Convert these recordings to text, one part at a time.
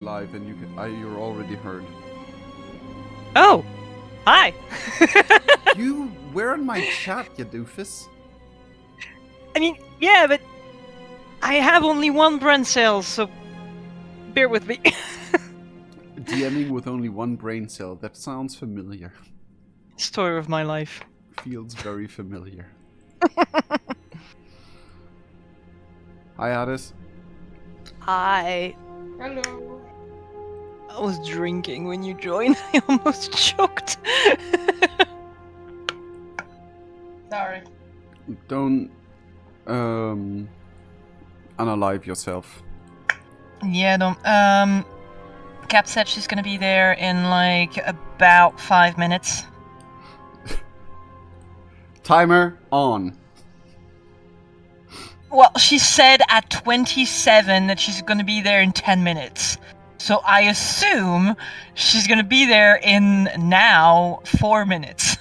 live and you're already heard. Oh, hi. You were in my chat, you doofus. I mean, yeah, but I have only one brain cell, so bear with me. DMing with only one brain cell. That sounds familiar. Story of my life. Feels very familiar. Hi, Addis. Hi. Hello. I was drinking when you joined. I almost choked. Sorry. Don't unalive yourself. Yeah, no. Cap said she's gonna be there in like about 5 minutes. Timer on. Well, she said at 27 that she's gonna be there in 10 minutes. So I assume she's gonna be there in now 4 minutes.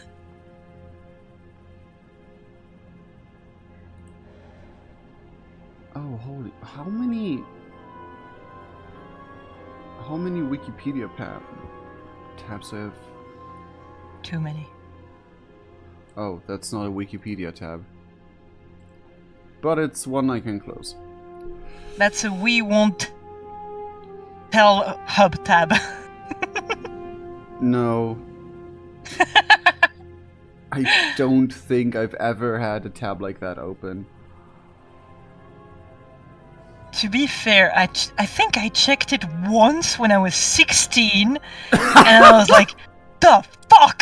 Oh, holy! How many Wikipedia tabs I have? Too many. Oh, that's not a Wikipedia tab. But it's one I can close. That's a we won't tell hub tab. No. I don't think I've ever had a tab like that open. To be fair, I think I checked it once when I was 16, and I was like, the fuck?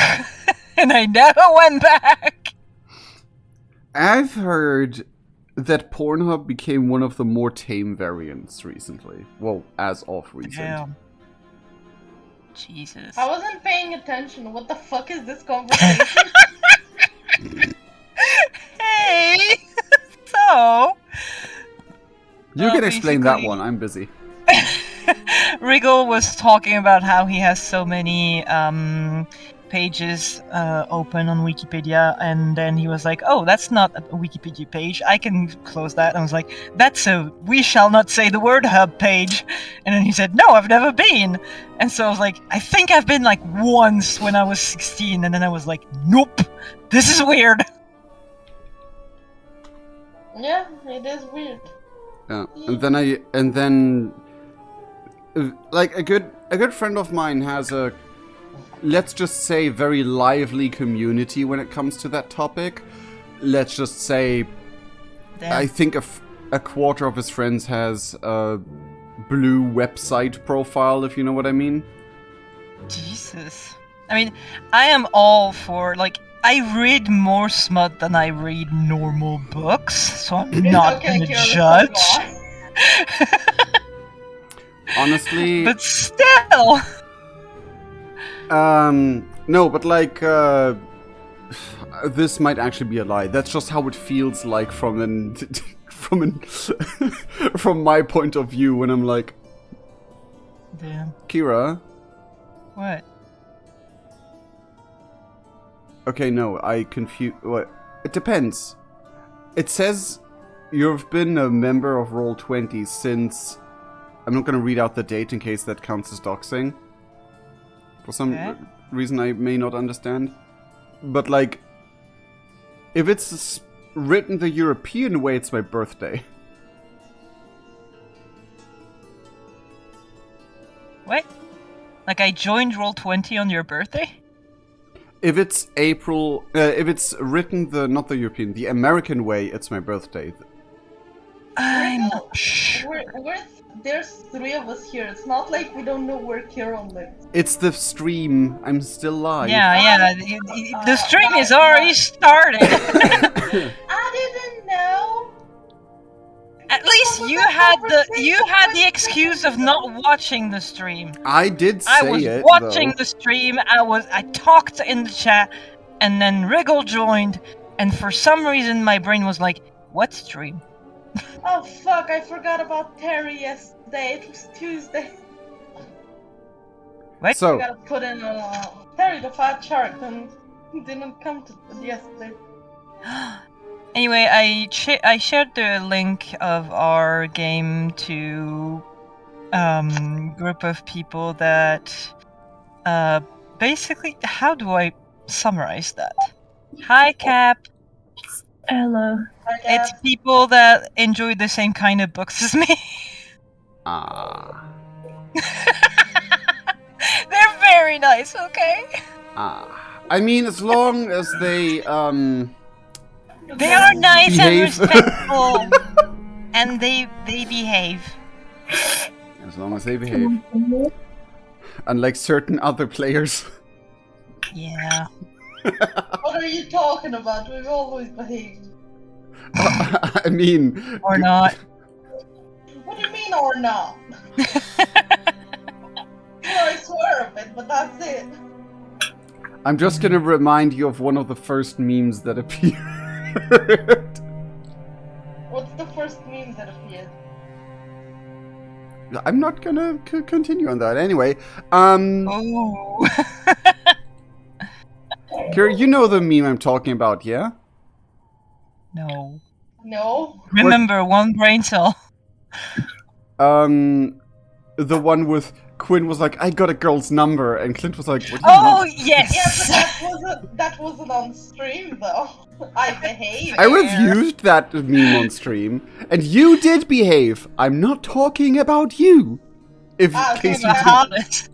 And I never went back. I've heard that Pornhub became one of the more tame variants recently. Well, as of recent. Damn. Jesus. I wasn't paying attention. What the fuck is this conversation? Hey! So... You can explain that basically- one, I'm busy. Wriggle was talking about how he has so many pages open on Wikipedia, and then he was like, oh, that's not a Wikipedia page, I can close that. And I was like, that's a we shall not say the word hub page. And then he said, no, I've never been. And so I was like, I think I've been like once when I was 16, and then I was like, nope, this is weird. Yeah, it is weird. Yeah. And then like a good friend of mine has a, let's just say, very lively community when it comes to that topic. Let's just say, Damn. I think a quarter of his friends has a blue website profile, if you know what I mean. Jesus. I mean, I am all for, like, I read more smut than I read normal books, so I'm not Okay, gonna Kira, judge. stop. Honestly, But still! no, but like, this might actually be a lie. That's just how it feels like from from my point of view when I'm like, Damn. Kira. What? Okay, no, I confuse. What? It depends. It says you've been a member of Roll20 since. I'm not gonna read out the date in case that counts as doxing. For some reason I may not understand. But like, if it's written the European way, it's my birthday. What? Like I joined Roll20 on your birthday? If it's April, if it's written not the European, the American way, it's my birthday. I'm not sure. There's 3 of us here. It's not like we don't know where Kira lives. It's the stream. I'm still live. Yeah, the stream is already started. I didn't know. At least you had the excuse of not watching the stream. I did say I was it, watching though. the stream, I talked in the chat, and then Wriggle joined, and for some reason my brain was like, what stream? Oh fuck, I forgot about Terry yesterday. It was Tuesday. What? I So, gotta put in Terry the fat shark and he didn't come to yesterday. Anyway, I shared the link of our game to group of people that basically, how do I summarize that? Hi, Cap. Hello. It's people that enjoy the same kind of books as me. Ah. They're very nice, okay? Ah. I mean, as long as they, They are nice behave. and respectful. And they behave. As long as they behave. Unlike certain other players. Yeah. What are you talking about? We've always behaved. I mean... Or not. What do you mean, or not? I swear a bit, but that's it. I'm just gonna remind you of one of the first memes that appeared. What's the first meme that appeared? I'm not gonna continue on that. Anyway, Oh. Kira, you know the meme I'm talking about, yeah? No. No. Remember, one brain cell. The one with Quinn was like, I got a girl's number, and Clint was like, what do you Oh, want? yes! Yeah, but that wasn't on stream though. I behaved. I reviewed that meme on stream, and you did behave. I'm not talking about you. In case you didn't.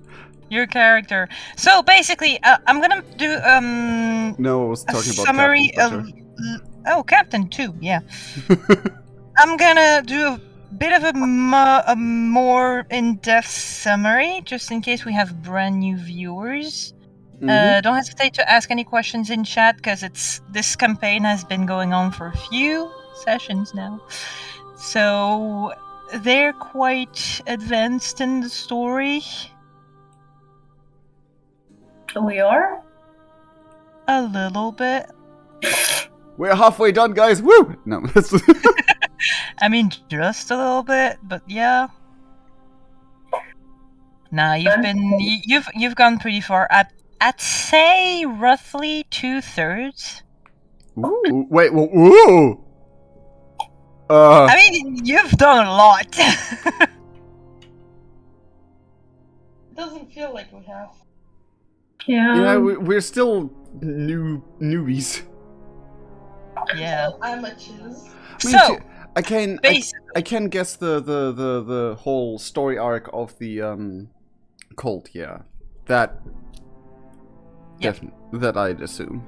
Your character. So basically, I'm gonna do No, I was a talking about summary Captain, of Captain too. Yeah. I'm gonna do a bit of a more in-depth summary, just in case we have brand new viewers. Don't hesitate to ask any questions in chat, because this campaign has been going on for a few sessions now, so they're quite advanced in the story. We are? A little bit. We're halfway done, guys. Woo! No. I mean, just a little bit, but yeah. Nah, you've gone pretty far. I'd say roughly 2/3. Ooh, wait, well, ooh! I mean, you've done a lot. It doesn't feel like we have. Yeah, we're still newbies. Yeah. Amateurs. So, I can guess the whole story arc of the cult. Yeah, that. Yep. That I'd assume.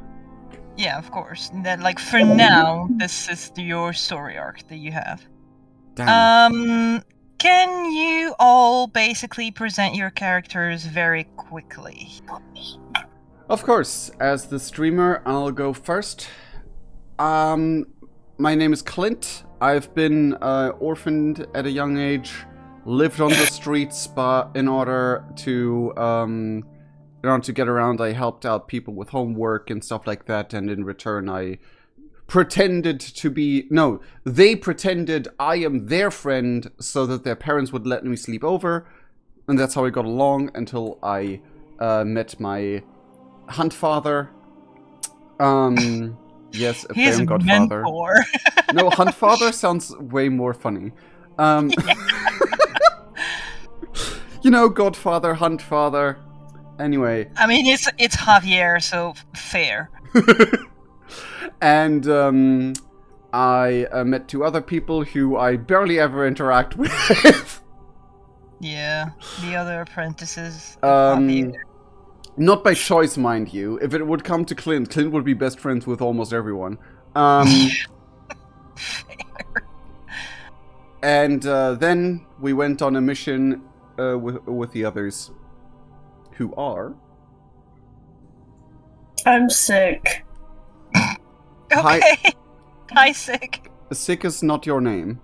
Yeah, of course. That, like, for now, this is your story arc that you have. Damn. Can you all basically present your characters very quickly? Of course, as the streamer, I'll go first. My name is Clint. I've been orphaned at a young age, lived on the streets, but in order to get around, I helped out people with homework and stuff like that, and in return, I pretended to be... No, they pretended I am their friend so that their parents would let me sleep over, and that's how I got along until I met my hunt father. Yes, a His fairy godfather. mentor. No, hunt father sounds way more funny. You know, godfather, hunt father. Anyway. I mean, it's Javier, so fair. And I met two other people who I barely ever interact with. Yeah, the other apprentices. Of Javier. Not by choice, mind you. If it would come to Clint, Clint would be best friends with almost everyone. And then we went on a mission with the others, who are... I'm sick. Okay. Hi, Sick. Sick is not your name.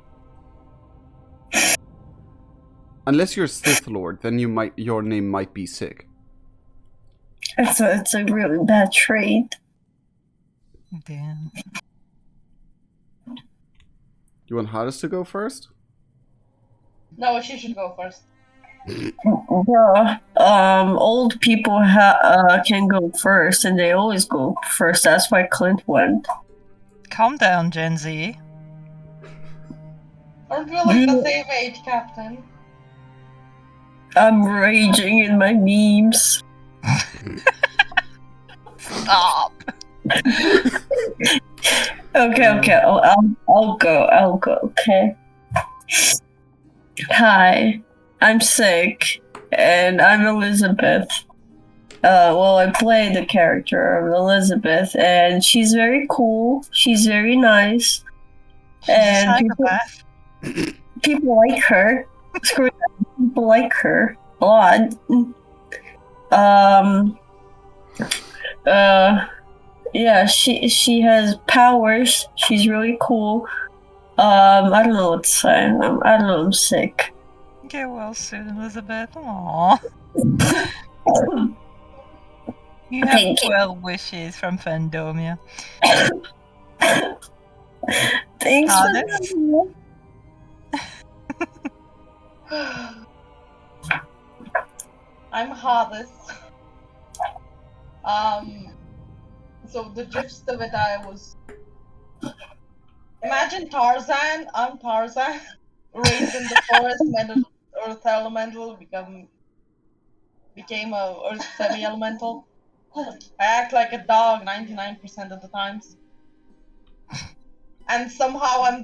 Unless you're Sith Lord, then your name might be Sick. It's a really bad trait. Damn. You want Hades to go first? No, she should go first. Yeah. Old people can go first, and they always go first. That's why Clint went. Calm down, Gen Z. Aren't we like the same age, Captain? I'm raging in my memes. Stop. Okay. I'll go. Okay. Hi, I'm sick, and I'm Elizabeth. Well, I play the character of Elizabeth, and she's very cool. She's very nice, She's a and psychopath. people like her. Screw that, people like her a lot. Yeah, she has powers. She's really cool. I don't know what to say. I don't know. I'm sick. Get well soon, Elizabeth. Aww. You have Thank you. well wishes from Fandomia. Thanks for Hades? that. I'm Hades. So the gist of it, I was. Imagine Tarzan. I'm Tarzan, raised in the forest, met an earth elemental, became a earth semi-elemental. I act like a dog 99% of the times, and somehow I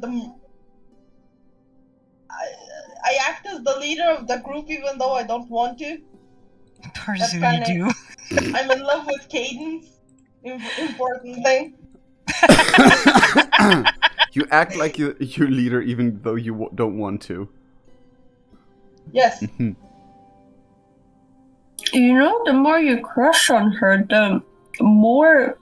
act as the leader of the group even though I don't want to. Parzu, kinda- you do. I'm in love with Cadence. Important thing. You act like you're leader even though you don't want to. Yes. You know, the more you crush on her, the more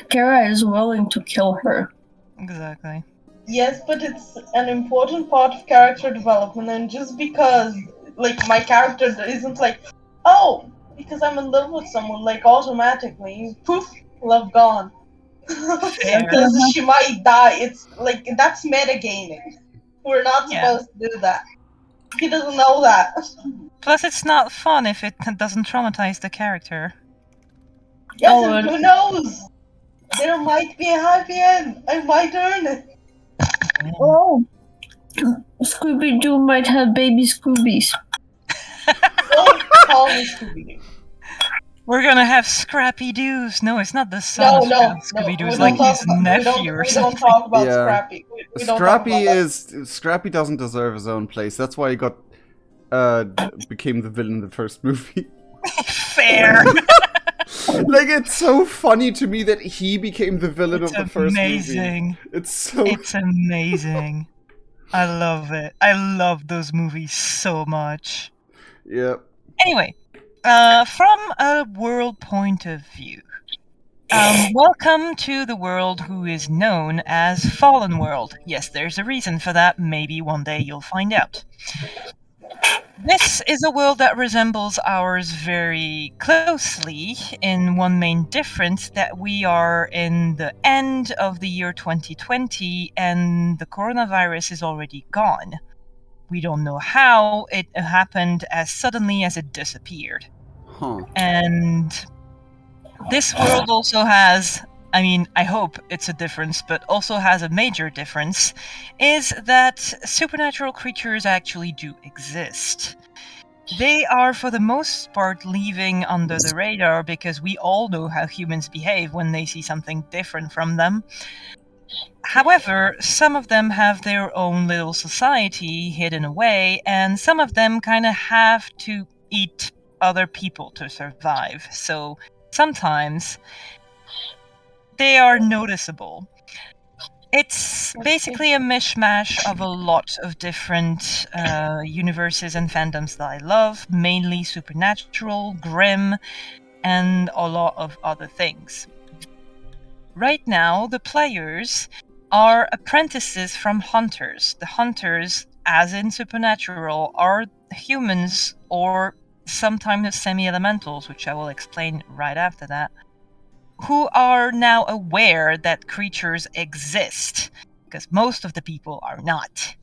Kara is willing to kill her. Exactly. Yes, but it's an important part of character development, and just because, like, my character isn't like, oh, because I'm in love with someone, like, automatically, poof, love gone. Fair. Because she might die. It's like, that's metagaming. We're not Yeah. supposed to do that. He doesn't know that. Plus, it's not fun if it doesn't traumatize the character. Yes, Oh, and who knows? There might be a happy end. I might earn it. Oh, Scooby-Doo might have baby Scoobies. Don't call me Scooby-Doo. We're gonna have Scrappy Doos. No, it's not the son No, of Scooby Doo. we It's don't like talk his about- nephew or we don't something. talk about Yeah. Scrappy. We don't talk about Scrappy doesn't deserve his own place. That's why he got became the villain in the first movie. Fair. Like, it's so funny to me that he became the villain It's of the first movie. amazing. It's so It's amazing. I love it. I love those movies so much. yeah. Anyway, from a world point of view, welcome to the world who is known as Fallen World. Yes, there's a reason for that. Maybe one day you'll find out. This is a world that resembles ours very closely in one main difference, that we are in the end of the year 2020 and the coronavirus is already gone. We don't know how it happened as suddenly as it disappeared. Huh. And this world also has, I mean, I hope it's a difference, but also has a major difference, is that supernatural creatures actually do exist. They are, for the most part, leaving under the radar because we all know how humans behave when they see something different from them. However, some of them have their own little society hidden away, and some of them kind of have to eat other people to survive. So sometimes they are noticeable. It's basically a mishmash of a lot of different universes and fandoms that I love, mainly supernatural, grim, and a lot of other things. Right now, the players are apprentices from hunters. The hunters, as in Supernatural, are humans or sometimes semi-elementals, which I will explain right after that, who are now aware that creatures exist, because most of the people are not.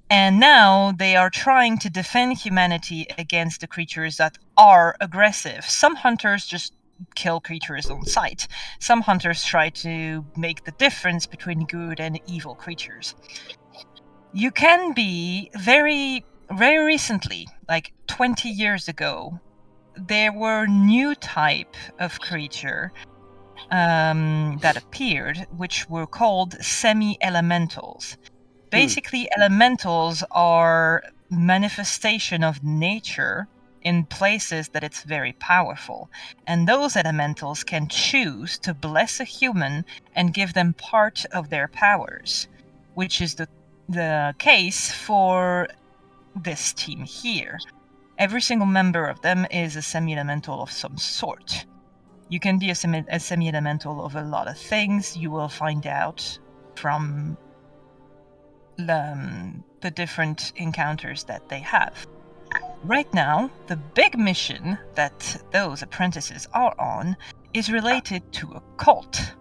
And now they are trying to defend humanity against the creatures that are aggressive. Some hunters just kill creatures on sight. Some hunters try to make the difference between good and evil creatures. You can be very very recently, like 20 years ago, there were new type of creature that appeared, which were called semi-elementals. Basically, elementals are manifestation of nature in places that it's very powerful. And those elementals can choose to bless a human and give them part of their powers, which is the case for this team here. Every single member of them is a semi-elemental of some sort. You can be a semi-elemental of a lot of things. You will find out from the different encounters that they have. Right now, the big mission that those apprentices are on is related to a cult,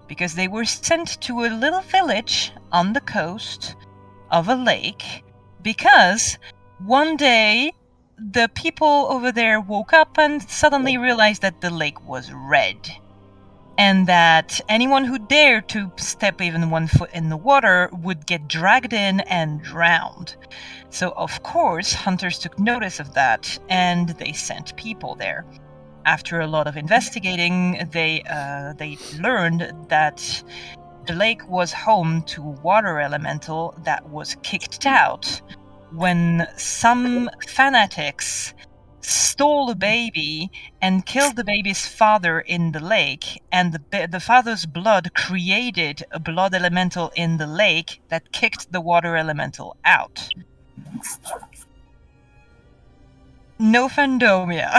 because they were sent to a little village on the coast of a lake, because one day the people over there woke up and suddenly realized that the lake was red, and that anyone who dared to step even 1 foot in the water would get dragged in and drowned. So of course, hunters took notice of that, and they sent people there. After a lot of investigating, they learned that the lake was home to a water elemental that was kicked out when some fanatics stole a baby and killed the baby's father in the lake, and the father's blood created a blood elemental in the lake that kicked the water elemental out. No Fandomia.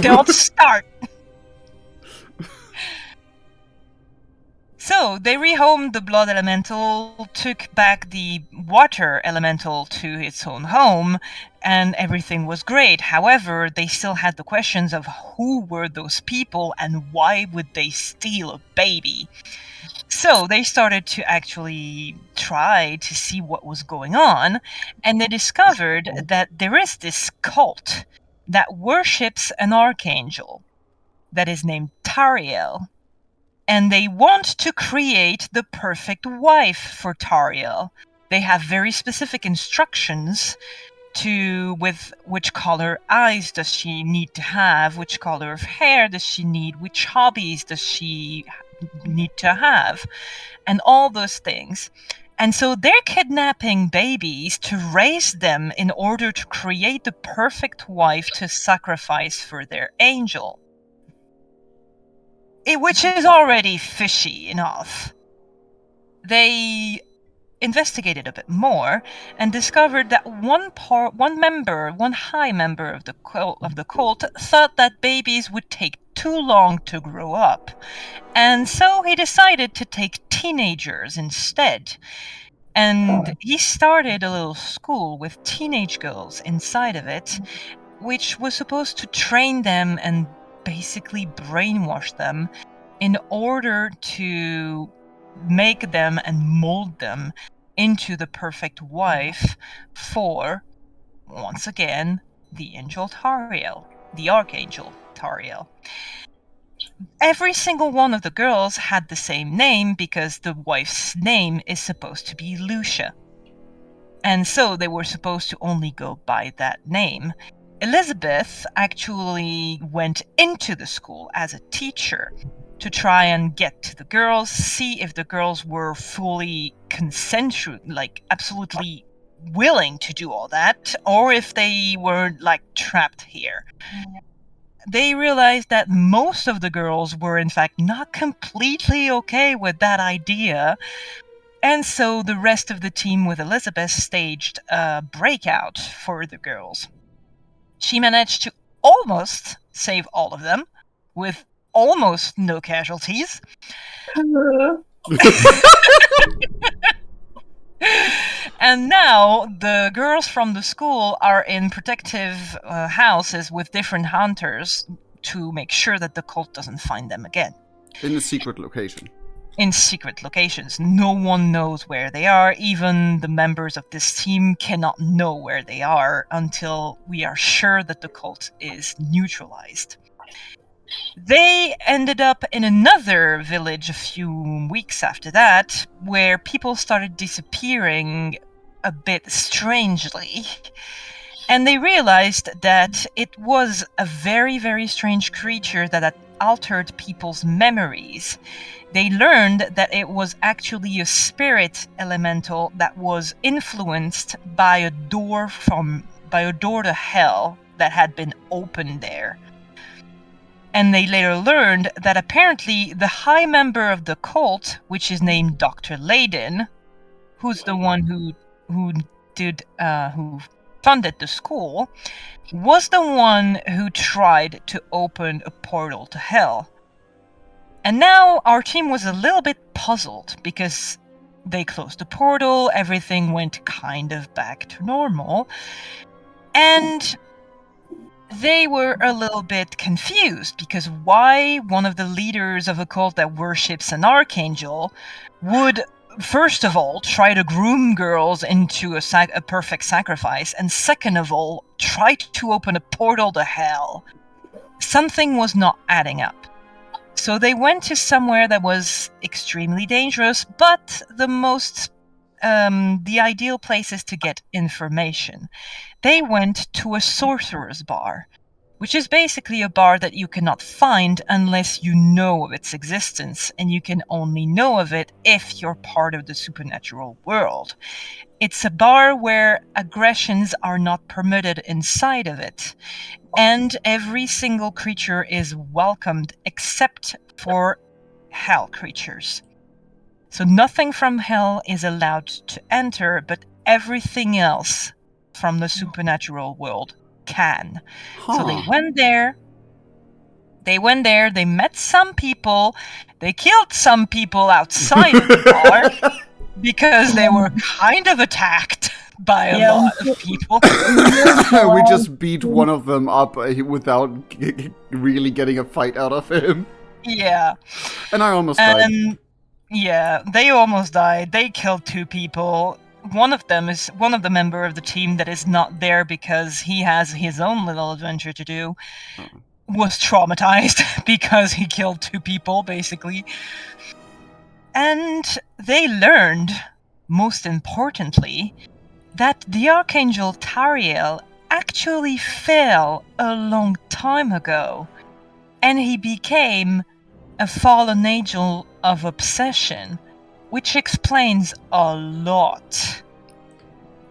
Don't start. So they rehomed the blood elemental, took back the water elemental to its own home, and everything was great. However, they still had the questions of who were those people and why would they steal a baby. So they started to actually try to see what was going on, and they discovered that there is this cult that worships an archangel that is named Tariel. And they want to create the perfect wife for Tariel. They have very specific instructions with which color eyes does she need to have, which color of hair does she need, which hobbies does she need to have, and all those things. And so they're kidnapping babies to raise them in order to create the perfect wife to sacrifice for their angel. Which is already fishy enough. They investigated a bit more and discovered that one high member of the cult thought that babies would take too long to grow up, and so he decided to take teenagers instead. And he started a little school with teenage girls inside of it, which was supposed to train them and basically brainwash them in order to make them and mold them into the perfect wife for, once again, the angel Tariel, the archangel Tariel. Every single one of the girls had the same name because the wife's name is supposed to be Lucia. And so they were supposed to only go by that name. Elizabeth actually went into the school as a teacher to try and get to the girls, see if the girls were fully consensual, like absolutely willing to do all that, or if they were like trapped here. They realized that most of the girls were in fact not completely okay with that idea. And so the rest of the team with Elizabeth staged a breakout for the girls. She managed to almost save all of them, with almost no casualties. And now the girls from the school are in protective houses with different hunters to make sure that the cult doesn't find them again. In a secret location. In secret locations. No one knows where they are. Even the members of this team cannot know where they are until we are sure that the cult is neutralized. They ended up in another village a few weeks after that, where people started disappearing a bit strangely. And they realized that it was a very, very strange creature that had altered people's memories. They learned that it was actually a spirit elemental that was influenced by a door to hell that had been opened there. And they later learned that apparently the high member of the cult, which is named Dr. Layden, who's the one who funded the school, was the one who tried to open a portal to hell. And now our team was a little bit puzzled because they closed the portal, everything went kind of back to normal, and they were a little bit confused because why one of the leaders of a cult that worships an archangel would, first of all, try to groom girls into a perfect sacrifice, and second of all, try to open a portal to hell. Something was not adding up. So they went to somewhere that was extremely dangerous, but the ideal places to get information. They went to a sorcerer's bar, which is basically a bar that you cannot find unless you know of its existence, and you can only know of it if you're part of the supernatural world. It's a bar where aggressions are not permitted inside of it, and every single creature is welcomed except for hell creatures. So nothing from hell is allowed to enter, but everything else from the supernatural world can. So they went there, they met some people, they killed some people outside of the bar because they were kind of attacked by a lot of people. We just beat one of them up without really getting a fight out of him. Yeah. And I almost died. Yeah, they almost died. They killed 2 people. One of them is one of the member of the team that is not there because he has his own little adventure to do. Was traumatized because he killed 2 people, basically. And they learned, most importantly, that the Archangel Tariel actually fell a long time ago, and he became a fallen angel of obsession, which explains a lot.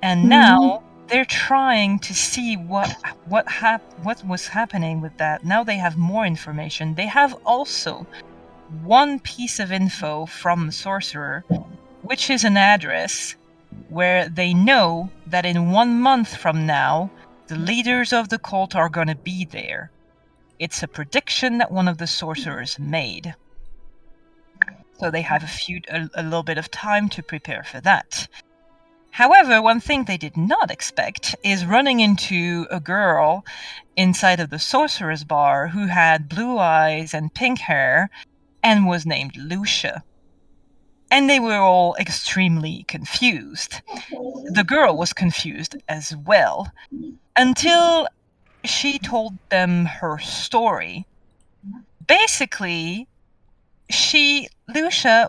And now they're trying to see what was happening with that. Now they have more information. They have also one piece of info from the sorcerer, which is an address where they know that in 1 month from now, the leaders of the cult are going to be there. It's a prediction that one of the sorcerers made. So they have a little bit of time to prepare for that. However, one thing they did not expect is running into a girl inside of the sorcerer's bar who had blue eyes and pink hair and was named Lucia. And they were all extremely confused. The girl was confused as well, until she told them her story. Basically, Lucia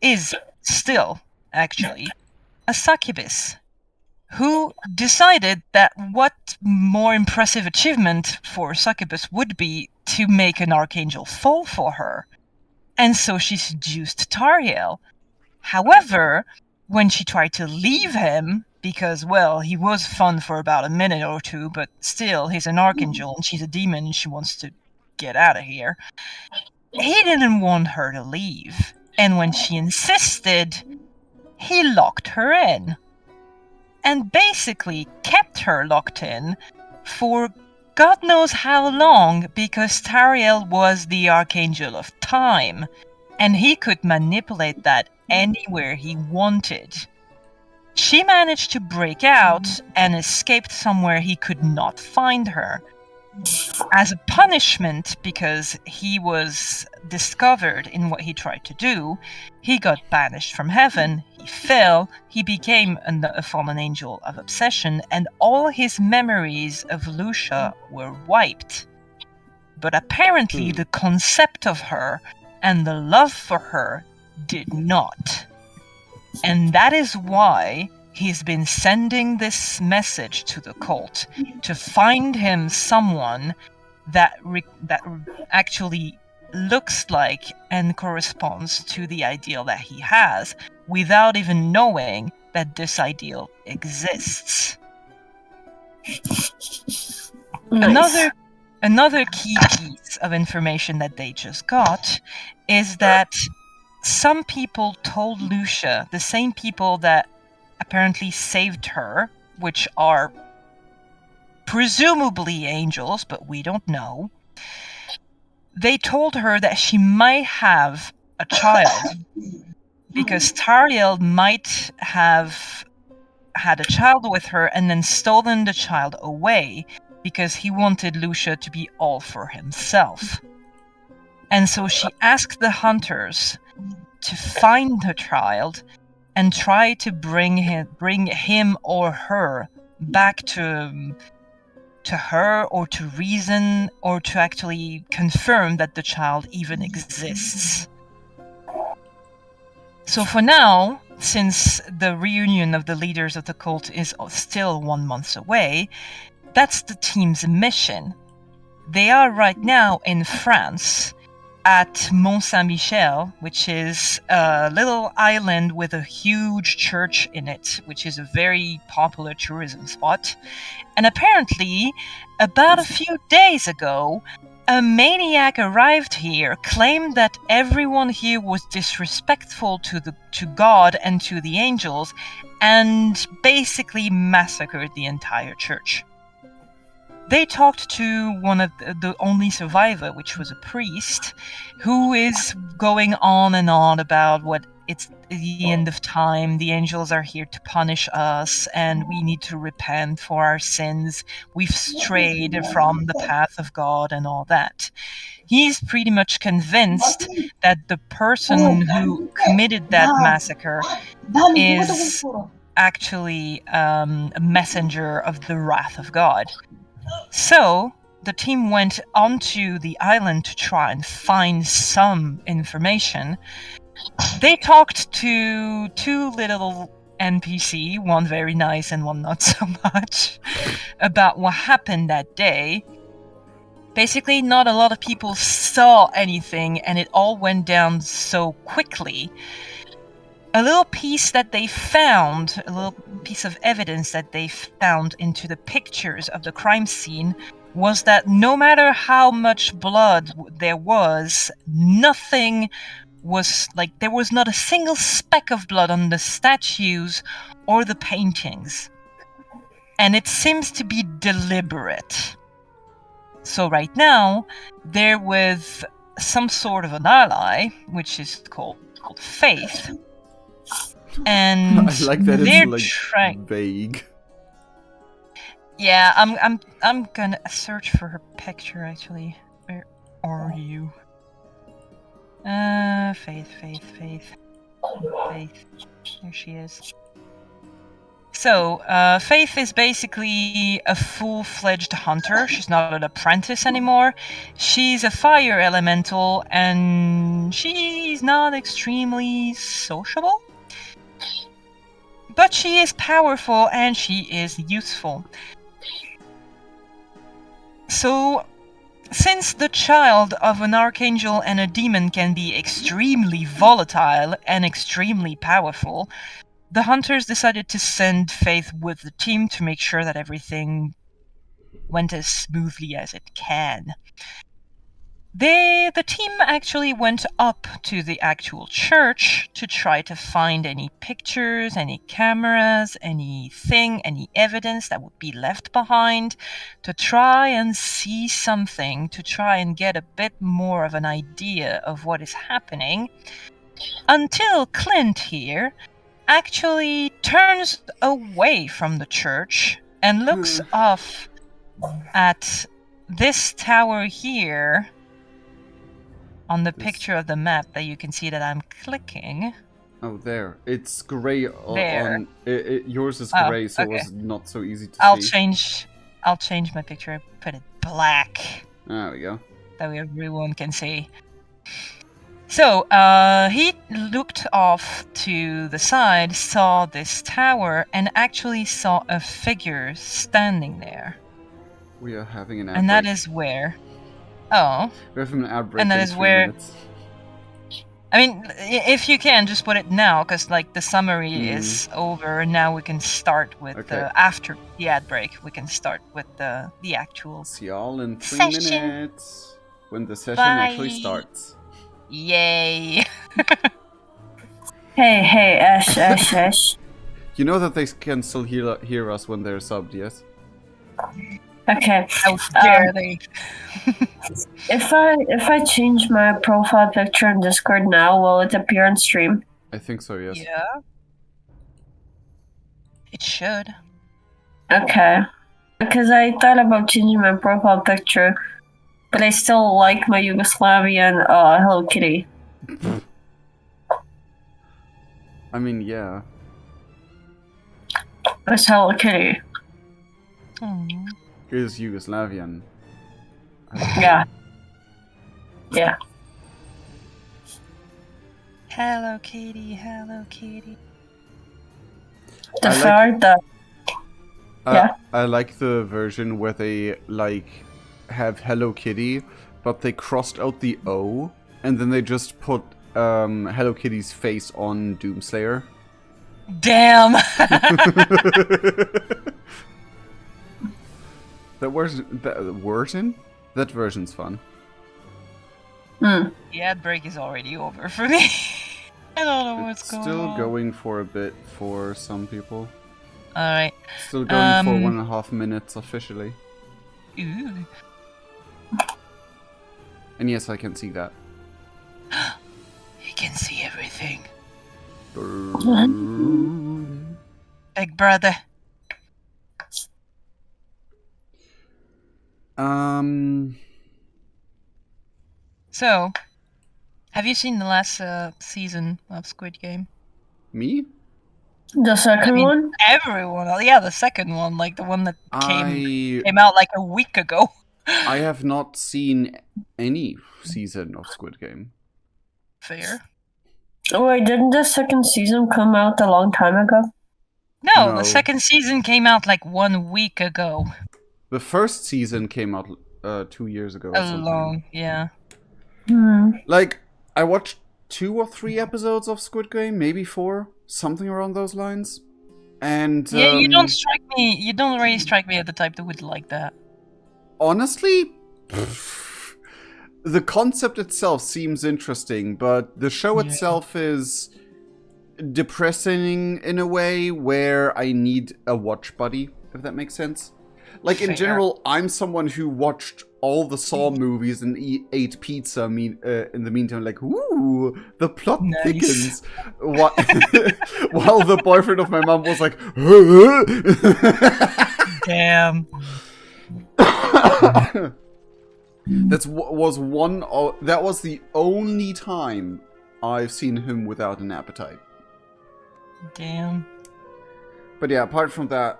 is still, actually, a succubus who decided that what more impressive achievement for a succubus would be to make an archangel fall for her. And so she seduced Tariel. However, when she tried to leave him, because, well, he was fun for about a minute or 2, but still, he's an archangel and she's a demon and she wants to get out of here, he didn't want her to leave. And when she insisted, he locked her in. And basically kept her locked in for God knows how long, because Tariel was the Archangel of Time, and he could manipulate that anywhere he wanted. She managed to break out and escaped somewhere he could not find her. As a punishment, because he was discovered in what he tried to do, he got banished from heaven, he fell, he became a fallen angel of obsession, and all his memories of Lucia were wiped. But apparently the concept of her and the love for her did not. And that is why he's been sending this message to the cult to find him someone that actually looks like and corresponds to the ideal that he has, without even knowing that this ideal exists. Nice. Another key piece of information that they just got is that some people told Lucia, the same people that apparently saved her, which are presumably angels, but we don't know, they told her that she might have a child because Tariel might have had a child with her and then stolen the child away because he wanted Lucia to be all for himself. And so she asked the hunters to find the child and try to bring him or her back to her, or to reason, or to actually confirm that the child even exists. So for now, since the reunion of the leaders of the cult is still 1 month away, that's the team's mission. They are right now in France at Mont Saint-Michel, which is a little island with a huge church in it, which is a very popular tourism spot. And apparently, about a few days ago, a maniac arrived here, claimed that everyone here was disrespectful to God and to the angels, and basically massacred the entire church. They talked to one of the only survivor, which was a priest, who is going on and on about what it's the end of time, the angels are here to punish us, and we need to repent for our sins. We've strayed from the path of God and all that. He's pretty much convinced that the person who committed that massacre is actually a messenger of the wrath of God. So the team went onto the island to try and find some information. They talked to 2 little NPC, one very nice and one not so much, about what happened that day. Basically, not a lot of people saw anything, and it all went down so quickly. A little piece that they found, a little piece of evidence that they found into the pictures of the crime scene, was that no matter how much blood there was, nothing was, like, there was not a single speck of blood on the statues or the paintings. And it seems to be deliberate. So right now, they're with some sort of an ally, which is called Faith. And I like that they're it's like vague. Yeah, I'm gonna search for her picture actually. Where are you? Faith. There she is. So, Faith is basically a full-fledged hunter. She's not an apprentice anymore. She's a fire elemental, and she's not extremely sociable. But she is powerful, and she is useful. So, since the child of an archangel and a demon can be extremely volatile and extremely powerful, the hunters decided to send Faith with the team to make sure that everything went as smoothly as it can. The team actually went up to the actual church to try to find any pictures, any cameras, anything, any evidence that would be left behind, to try and see something, to try and get a bit more of an idea of what is happening, until Clint here actually turns away from the church and looks off at this tower here on the picture of the map that you can see that I'm clicking. Oh, there. It's grey There. on... yours is grey, so it was not so easy to see. I'll change my picture and put it black. There we go. That way everyone can see. So he looked off to the side, saw this tower, and actually saw a figure standing there. We are having an outbreak. And that is where. Oh. We have an outbreak And that in is 3 where- minutes. I mean, if you can, just put it now, because like the summary is over, and now we can start with Okay. after the ad break. We can start with the actual. See y'all in 3 Session. minutes. When the session Bye. actually starts. Yay! Hey, Ash. You know that they can still hear us when they're subbed, yes? Okay. How dare they? If I change my profile picture in Discord now, will it appear on stream? I think so, yes. Yeah. It should. Okay. Because I thought about changing my profile picture, but I still like my Yugoslavian Hello Kitty. I mean, yeah. It's Hello Kitty. Hmm. Is Yugoslavian. Yeah. Yeah. Hello Kitty, Hello Kitty. The I like- fact that Yeah. I like the version where they, like, have Hello Kitty, but they crossed out the O, and then they just put Hello Kitty's face on Doomslayer. Damn! That version's fun. Hmm. The ad break is already over for me. I don't know what's It's going still on. going for a bit for some people. Alright. Still going for 1.5 minutes officially. Ooh. And yes, I can see that. You can see everything. Boom. Big brother. So, have you seen the last season of Squid Game? Me? The second I mean, one? Everyone. Yeah, the second one, like the one that I came out like a week ago. I have not seen any season of Squid Game. Fair. Oh wait, didn't the second season come out a long time ago? No, No. the second season came out like 1 week ago. The first season came out 2 years ago or something. Alone, yeah. Hmm. Like, I watched 2 or 3 episodes of Squid Game, maybe 4, something around those lines. And Yeah, you don't strike me. You don't really strike me as the type that would like that. honestly, the concept itself seems interesting, but the show Yeah. itself is depressing in a way where I need a watch buddy, if that makes sense. Like, in Fair. general, I'm someone who watched all the Saw movies and ate pizza in the meantime, like, ooh, the plot Nice. thickens. While the boyfriend of my mom was like, Damn. that was the only time I've seen him without an appetite. Damn. But yeah, apart from that,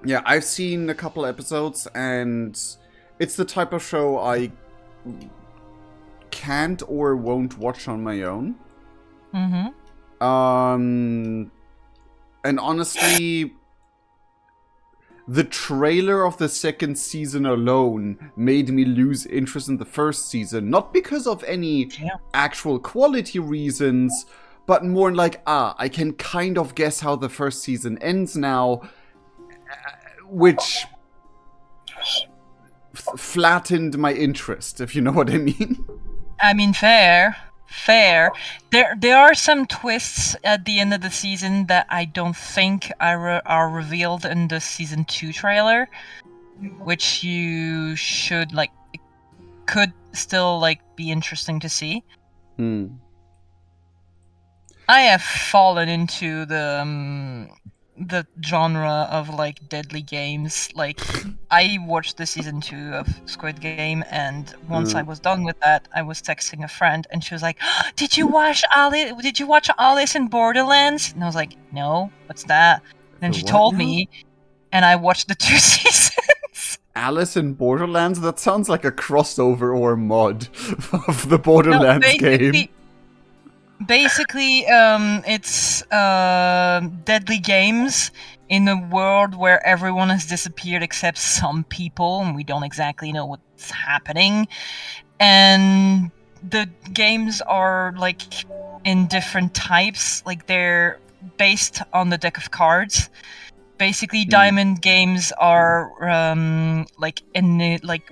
yeah, I've seen a couple episodes, and it's the type of show I can't or won't watch on my own. Mm-hmm. And honestly, the trailer of the second season alone made me lose interest in the first season. Not because of any Damn. actual quality reasons, but more like, I can kind of guess how the first season ends now, which flattened my interest, if you know what I mean. I mean, fair. There are some twists at the end of the season that I don't think are revealed in the season 2 trailer, which you should like. It could still like be interesting to see. I have fallen into the genre of like deadly games. Like, I watched the season 2 of Squid Game, and once I was done with that, I was texting a friend, and she was like, Did you watch Alice in Borderlands?" And I was like, "No, what's that?" And then The she what told now? me, and I watched the 2 seasons. Alice in Borderlands? That sounds like a crossover or a mod of the Borderlands game. Basically, it's deadly games in a world where everyone has disappeared except some people, and we don't exactly know what's happening. And the games are like in different types, like they're based on the deck of cards. Basically, diamond games are like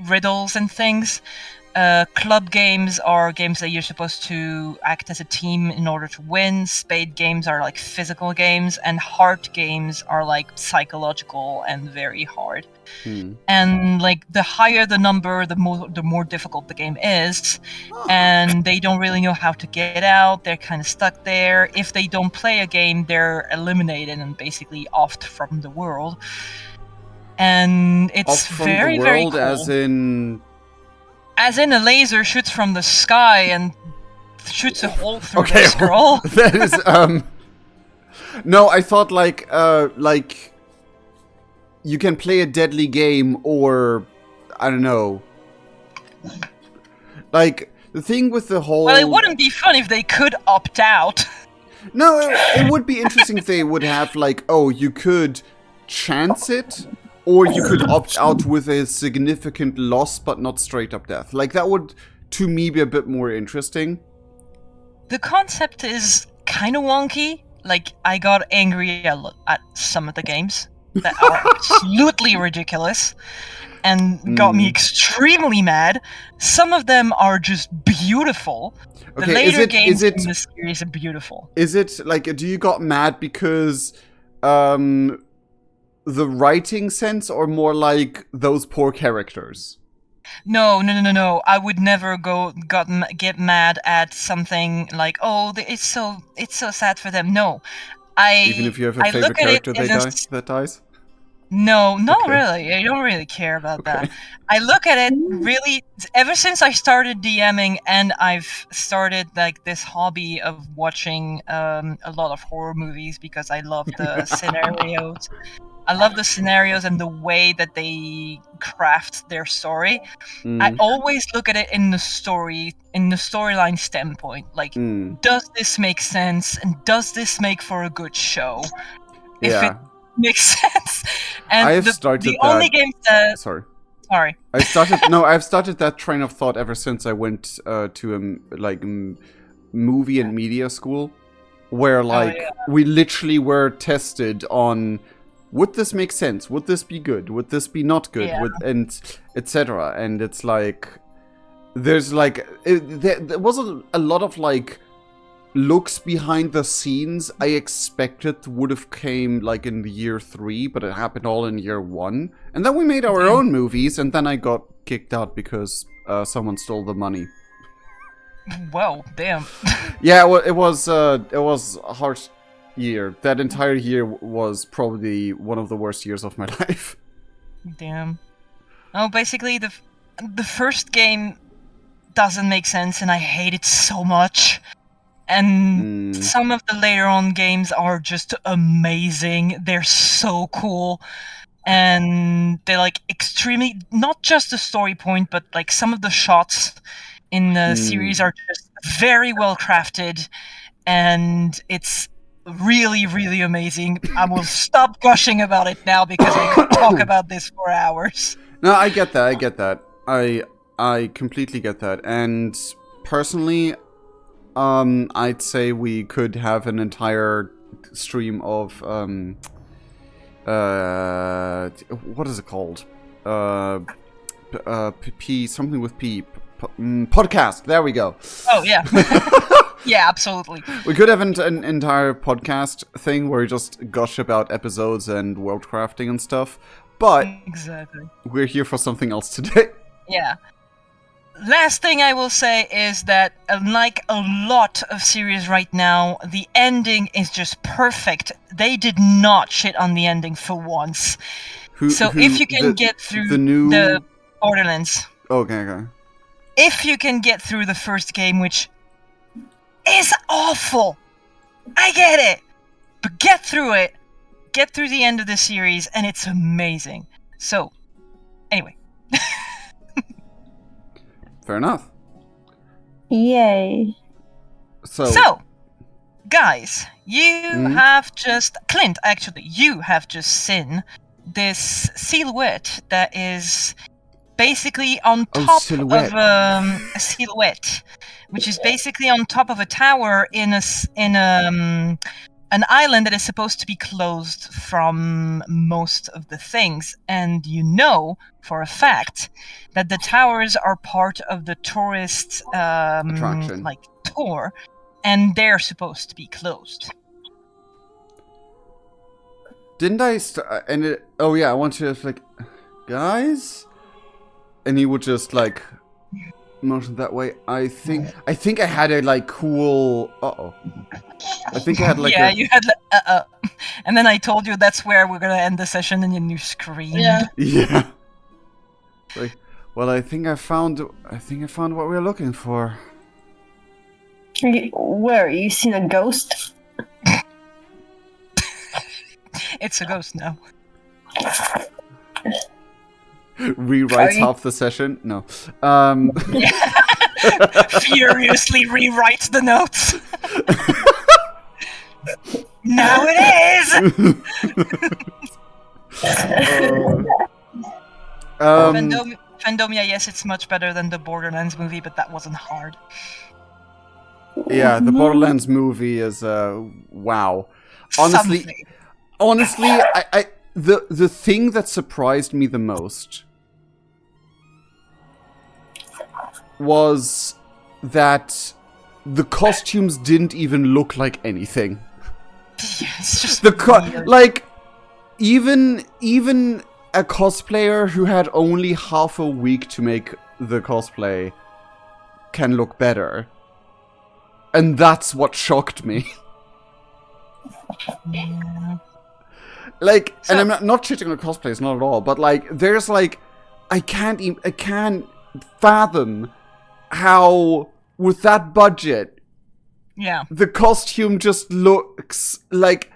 riddles and things. Club games are games that you're supposed to act as a team in order to win. Spade games are like physical games, and heart games are like psychological and very hard. And like the higher the number, the more difficult the game is, and they don't really know how to get out. They're kind of stuck there. If they don't play a game, they're eliminated and basically offed from the world. And it's Off from very, the very world, cool. as in a laser shoots from the sky and shoots a hole through okay, the scroll. That is No, I thought like you can play a deadly game, or I don't know. Like the thing with the whole. Well, it wouldn't be fun if they could opt out. No, it would be interesting if they would have like, oh, you could chance it, or you could opt out with a significant loss, but not straight up death. Like that would, to me, be a bit more interesting. The concept is kind of wonky. Like I got angry at some of the games that are absolutely ridiculous and got me extremely mad. Some of them are just beautiful. The Okay, later games is it, in the series are beautiful. Is it like, do you got mad because the writing sense, or more like those poor characters? No. I would never get mad at something like, oh, it's so sad for them. No, Even if you have a favorite character that dies? No, not Okay. really. I don't really care about that. I look at it really ever since I started DMing, and I've started like this hobby of watching a lot of horror movies because I love the scenarios. I love the scenarios and the way that they craft their story. I always look at it in the storyline standpoint. Like, does this make sense? And does this make for a good show? If it makes sense. And I've started the only game that... Sorry. I've started that train of thought ever since I went to a movie and media school, where we literally were tested on, would this make sense? Would this be good? Would this be not good? Yeah. And etc. And it's like, there's like, there was a lot of like looks behind the scenes I expected would have came like in the year 3, but it happened all in year 1. And then we made our own movies, and then I got kicked out because someone stole the money. Whoa, damn. Yeah, well, it was a hard year. That entire year was probably one of the worst years of my life. Damn. Oh, basically the first game doesn't make sense, and I hate it so much. And some of the later on games are just amazing. They're so cool. And they're like extremely, not just the story point, but like some of the shots in the series are just very well crafted. And it's really, really amazing. I will stop gushing about it now because I could talk about this for hours. No, I get that. I completely get that. And personally, I'd say we could have an entire stream of what is it called? Something with P. Podcast. There we go. Oh yeah. Yeah, absolutely. We could have an entire podcast thing where we just gush about episodes and world crafting and stuff. But exactly, we're here for something else today. Yeah. Last thing I will say is that, unlike a lot of series right now, the ending is just perfect. They did not shit on the ending for once. If you can get through the Borderlands... Okay. If you can get through the first game, which is awful, I get it, but get through it, get through the end of the series, and it's amazing. So, Anyway. Fair enough. Yay. So, guys, you Mhm. have just... Clint, actually, you have just seen this silhouette that is basically on top silhouette. of a silhouette, which is basically on top of a tower in an island that is supposed to be closed from most of the things. And you know for a fact that the towers are part of the tourist Attraction. like tour, and they're supposed to be closed. Didn't I oh yeah, I want to like, guys? And he would just like motion that way. I think I had a like cool I think I had like yeah, you had and then I told you that's where we're gonna end the session, and then you screamed. Yeah. Like, well, I think I found what we were looking for. Where? You seen a ghost? It's a ghost now. Rewrites half the session? No. Furiously rewrites the notes. Now it is! Fandomia, yes, it's much better than the Borderlands movie, but that wasn't hard. Yeah, the Borderlands movie is wow. Honestly, the thing that surprised me the most was that the costumes didn't even look like anything. It's just like even a cosplayer who had only half a week to make the cosplay can look better. And that's what shocked me. Yeah. Like, and I'm not shitting on cosplayers, not at all, but like, there's like, I can't fathom how, with that budget, the costume just looks like...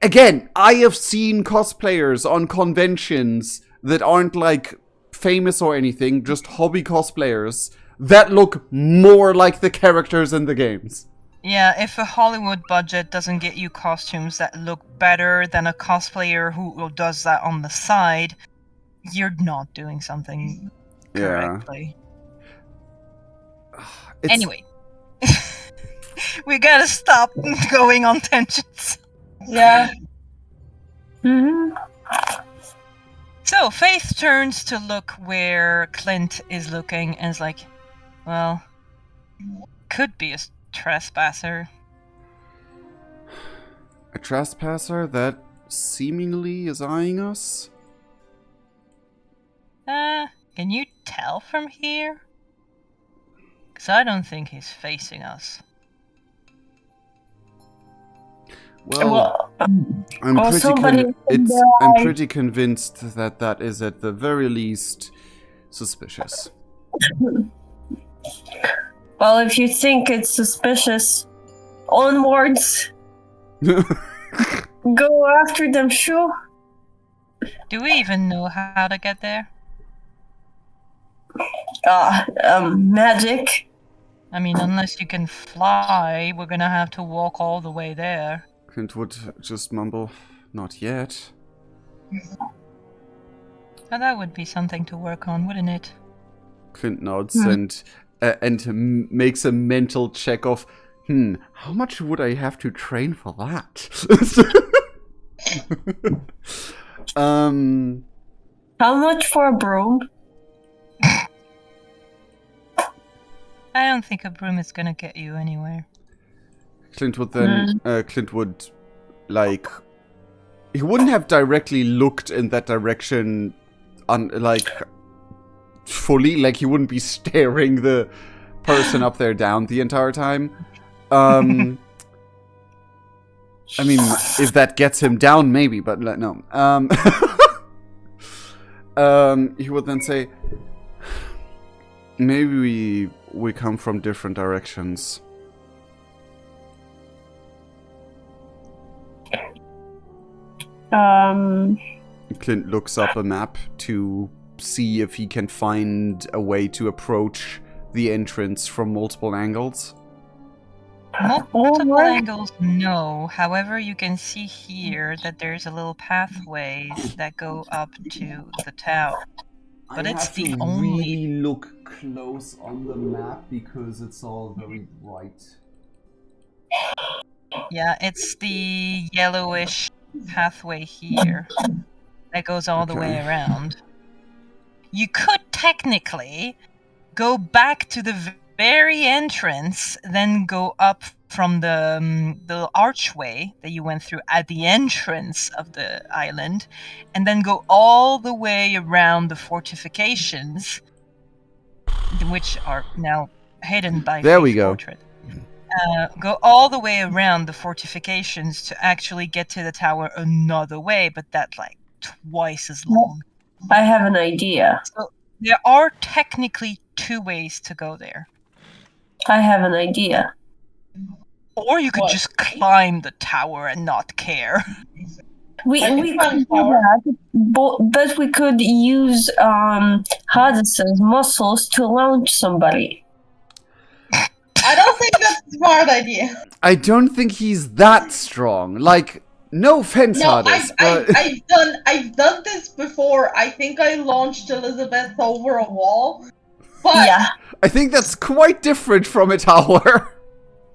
Again, I have seen cosplayers on conventions that aren't like famous or anything, just hobby cosplayers, that look more like the characters in the games. Yeah, if a Hollywood budget doesn't get you costumes that look better than a cosplayer who does that on the side, you're not doing something correctly. Anyway. We gotta stop going on tangents. Yeah. Mm-hmm. So, Faith turns to look where Clint is looking and is like, well, could be a trespasser. A trespasser that seemingly is eyeing us? Can you tell from here? Because I don't think he's facing us. Well, I'm pretty convinced that that is at the very least suspicious. Well, if you think it's suspicious, onwards. Go after them, sure. Do we even know how to get there? Magic. I mean, unless you can fly, we're gonna have to walk all the way there. Clint would just mumble, not yet. Now that would be something to work on, wouldn't it? Clint nods and makes a mental check of, how much would I have to train for that? How much for a broom? I don't think a broom is gonna get you anywhere. Clint would then, like, he wouldn't have directly looked in that direction, fully, like, he wouldn't be staring the person up there down the entire time. I mean, if that gets him down, maybe, but no. He would then say, maybe we come from different directions. Clint looks up a map to see if he can find a way to approach the entrance from multiple angles. Multiple Alright. angles, no. However, you can see here that there's a little pathways that go up to the tower. But it's the only. really look close on the map because it's all very bright. Yeah, it's the yellowish pathway here that goes all the way Okay. around. You could technically go back to the very entrance, then go up from the archway that you went through at the entrance of the island, and then go all the way around the fortifications, which are now hidden by There we Faith go. Portrait. Go all the way around the fortifications to actually get to the tower another way, but that's like twice as long. I have an idea. So there are technically 2 ways to go there. I have an idea. Or you could What? just climb the tower and not care. We I can could climb do tower. that, but we could use Hades's muscles to launch somebody. I don't think that's a smart idea. I don't think he's that strong. Like, no offense, No, Hades, but I've done this before. I think I launched Elizabeth over a wall. But Yeah. I think that's quite different from a tower.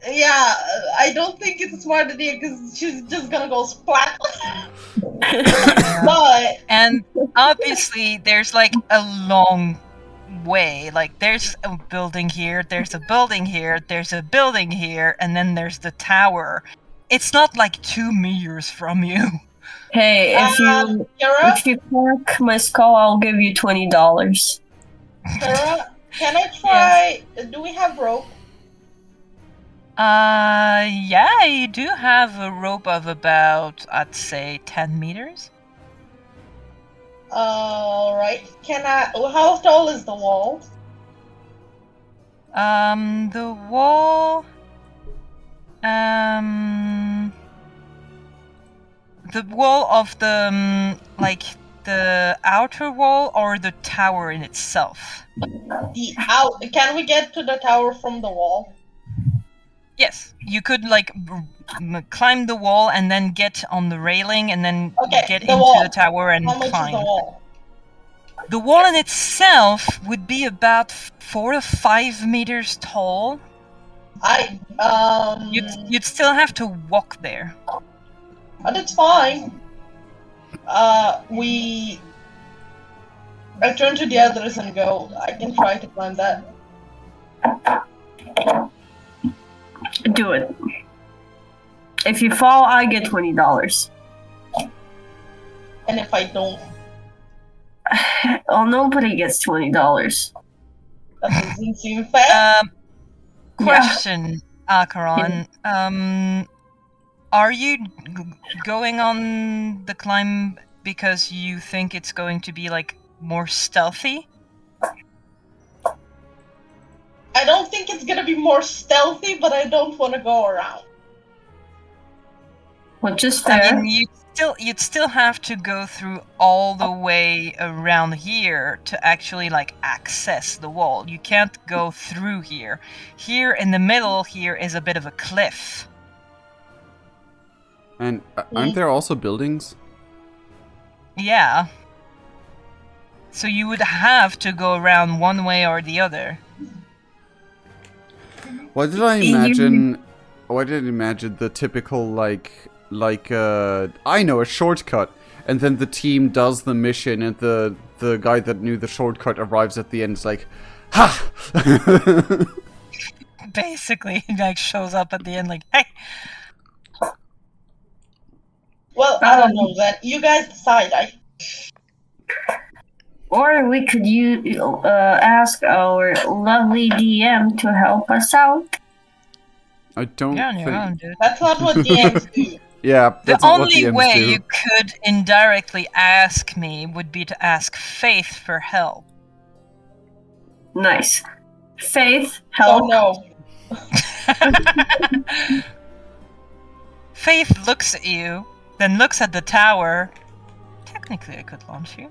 yeah, I don't think it's a smart idea because she's just gonna go splat. But And obviously, there's like a long way. Like, there's a building here, there's a building here, there's a building here, and then there's the tower. It's not like 2 meters from you. Hey, Kara, if you crack my skull, I'll give you $20. Kara, can I try? Do we have rope? Yeah, you do have a rope of about, I'd say, 10 meters. Alright. Can I? How tall is the wall? The wall. The wall of the like the outer wall or the tower in itself. Can we get to the tower from the wall? Yes, you could like climb the wall and then get on the railing and then Okay, get the into wall. the tower and How much climb. is the wall? The wall in itself would be about 4 to 5 meters tall. You'd still have to walk there. But it's fine. I turn to the others and go, I can try to climb that. Do it. If you fall, I get $20. And if I don't, Oh, nobody gets $20. that doesn't seem fair. Question, Akaron. Are you going on the climb because you think it's going to be like more stealthy? I don't think it's gonna be more stealthy, but I don't want to go around. Which is fair. I mean, you'd still have to go through all the way around here to actually like access the wall. You can't go through here. Here in the middle here is a bit of a cliff. And aren't there also buildings? Yeah. So you would have to go around one way or the other. Why did I imagine? Why did I imagine the typical like I know a shortcut, and then the team does the mission, and the guy that knew the shortcut arrives at the end. It's like, ha! Basically, he like shows up at the end like, hey. Well, I don't know that. You guys decide. Or we could ask our lovely DM to help us out. I don't You're on your think. own, dude. That's not what DMs do. Yeah, The that's not what only DMs way do. you could indirectly ask me would be to ask Faith for help. Nice. Faith, Oh help. no. Faith looks at you, then looks at the tower. technically I could launch you.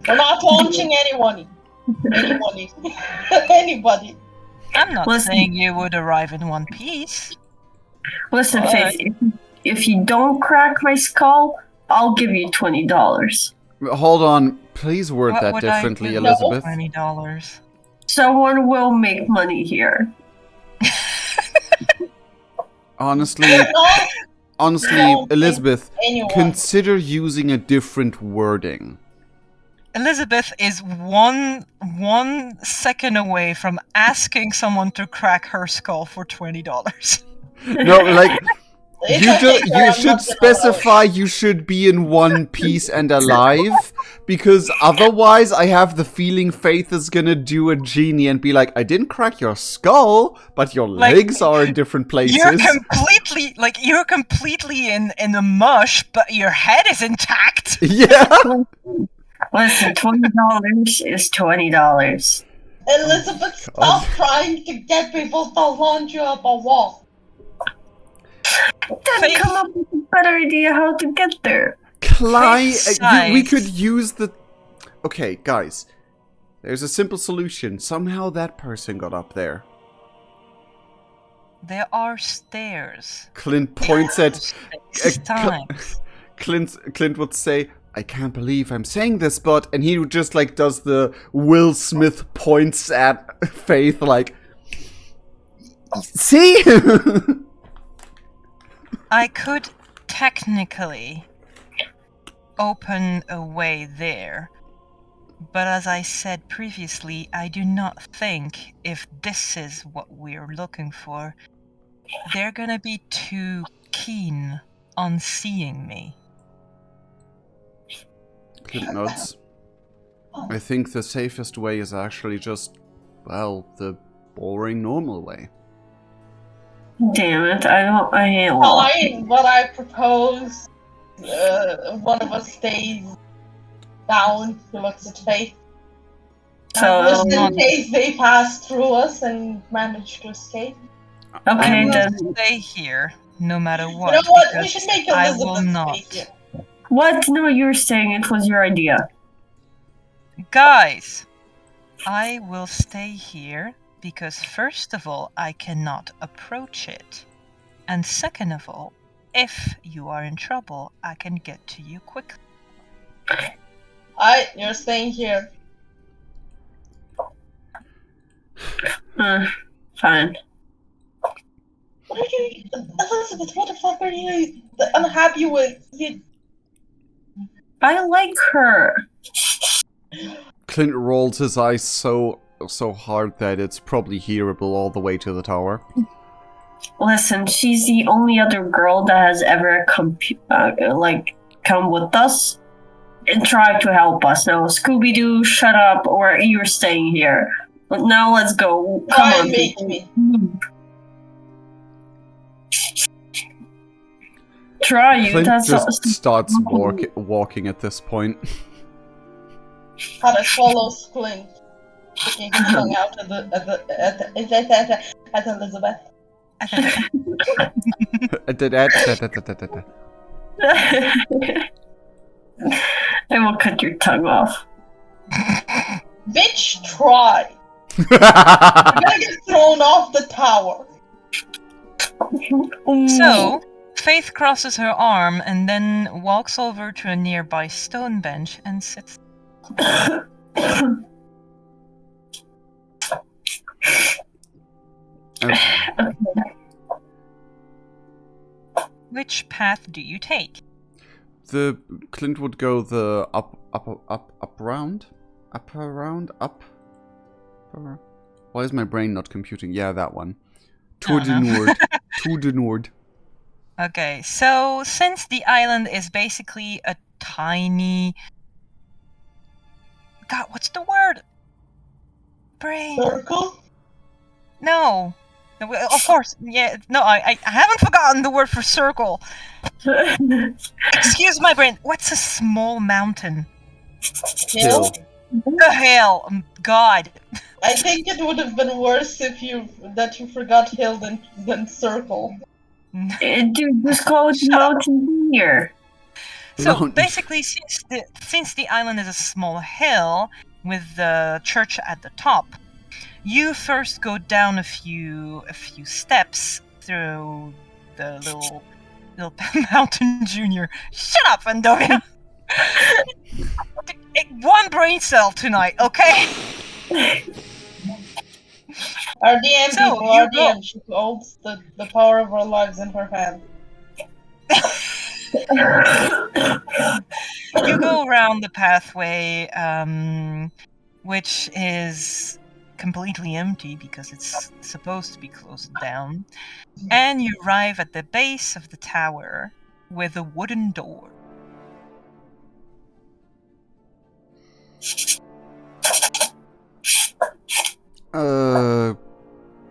We're not launching anyone. Anybody. I'm not Listen. saying you would arrive in one piece. Listen, What? Faith, if you don't crack my skull, I'll give you $20. Hold on. Please word What that would I differently, do? Elizabeth. $20. Someone will make money here. Honestly, No, Elizabeth, anyone. consider using a different wording. Elizabeth is one second away from asking someone to crack her skull for $20. No, like It's you okay, just girl, you I'm should not gonna specify you should be in one piece and alive, because otherwise I have the feeling Faith is gonna do a genie and be like, I didn't crack your skull, but your Like, legs are in different places. You're completely in the mush, but your head is intact. Yeah. Listen, $20 is $20. Elizabeth, God. stop trying to get people to launch you up a wall. Then Faith. come up with a better idea how to get there. We could size. use the. Okay, guys. There's a simple solution. Somehow that person got up there. There are stairs. Clint points at. Six times. Clint would say, I can't believe I'm saying this, but. And he just, like, does the Will Smith points at Faith, like. See? I could technically open a way there, but as I said previously, I do not think if this is what we're looking for, they're gonna be too keen on seeing me. Clint nods. I think the safest way is actually just, well, the boring normal way. Damn it, I hate law. Fine, but I propose one of us stays down, who looks at Faith. So, Just in case they pass through us and manage to escape. I okay, will then. stay here, no matter what. You know what? We because should make I will Elizabeth not. stay here. What? No, you were saying it was your idea. Guys, I will stay here because first of all, I cannot approach it. And second of all, if you are in trouble, I can get to you quickly. You're staying here. Fine. What are you, Elizabeth? What the fuck are you unhappy with? I like her. Clint rolls his eyes so hard that it's probably hearable all the way to the tower. Listen, she's the only other girl that has ever come with us and tried to help us. Now, Scooby-Doo, shut up, or you're staying here. But now let's go. Come Try on, and make people. me. Try you. Clint That's just starts walking at this point. Kind of follows Clint, sticking his tongue out at Elizabeth. I will cut your tongue off. Bitch, try. You're gonna get thrown off the tower. So, Faith crosses her arm and then walks over to a nearby stone bench and sits. Okay. Which path do you take? The Clint would go the up. Why is my brain not computing? Yeah, that one. To the north. To the north. Okay, so since the island is basically a tiny... God, what's the word? Brain. Circle? No. Of course, yeah, no, I haven't forgotten the word for circle. Excuse my brain, what's a small mountain? Hill? The hell, God. I think it would have been worse if you forgot hill than circle. Dude, just call it mountain here. So No. basically, since the island is a small hill with the church at the top, you first go down a few steps through the little mountain junior. Shut up, Vandoria. One brain cell tonight, okay? Our DM, So, people, you our DM, she holds the power of our lives in her hand. You go around the pathway, which is completely empty because it's supposed to be closed down, and you arrive at the base of the tower with a wooden door.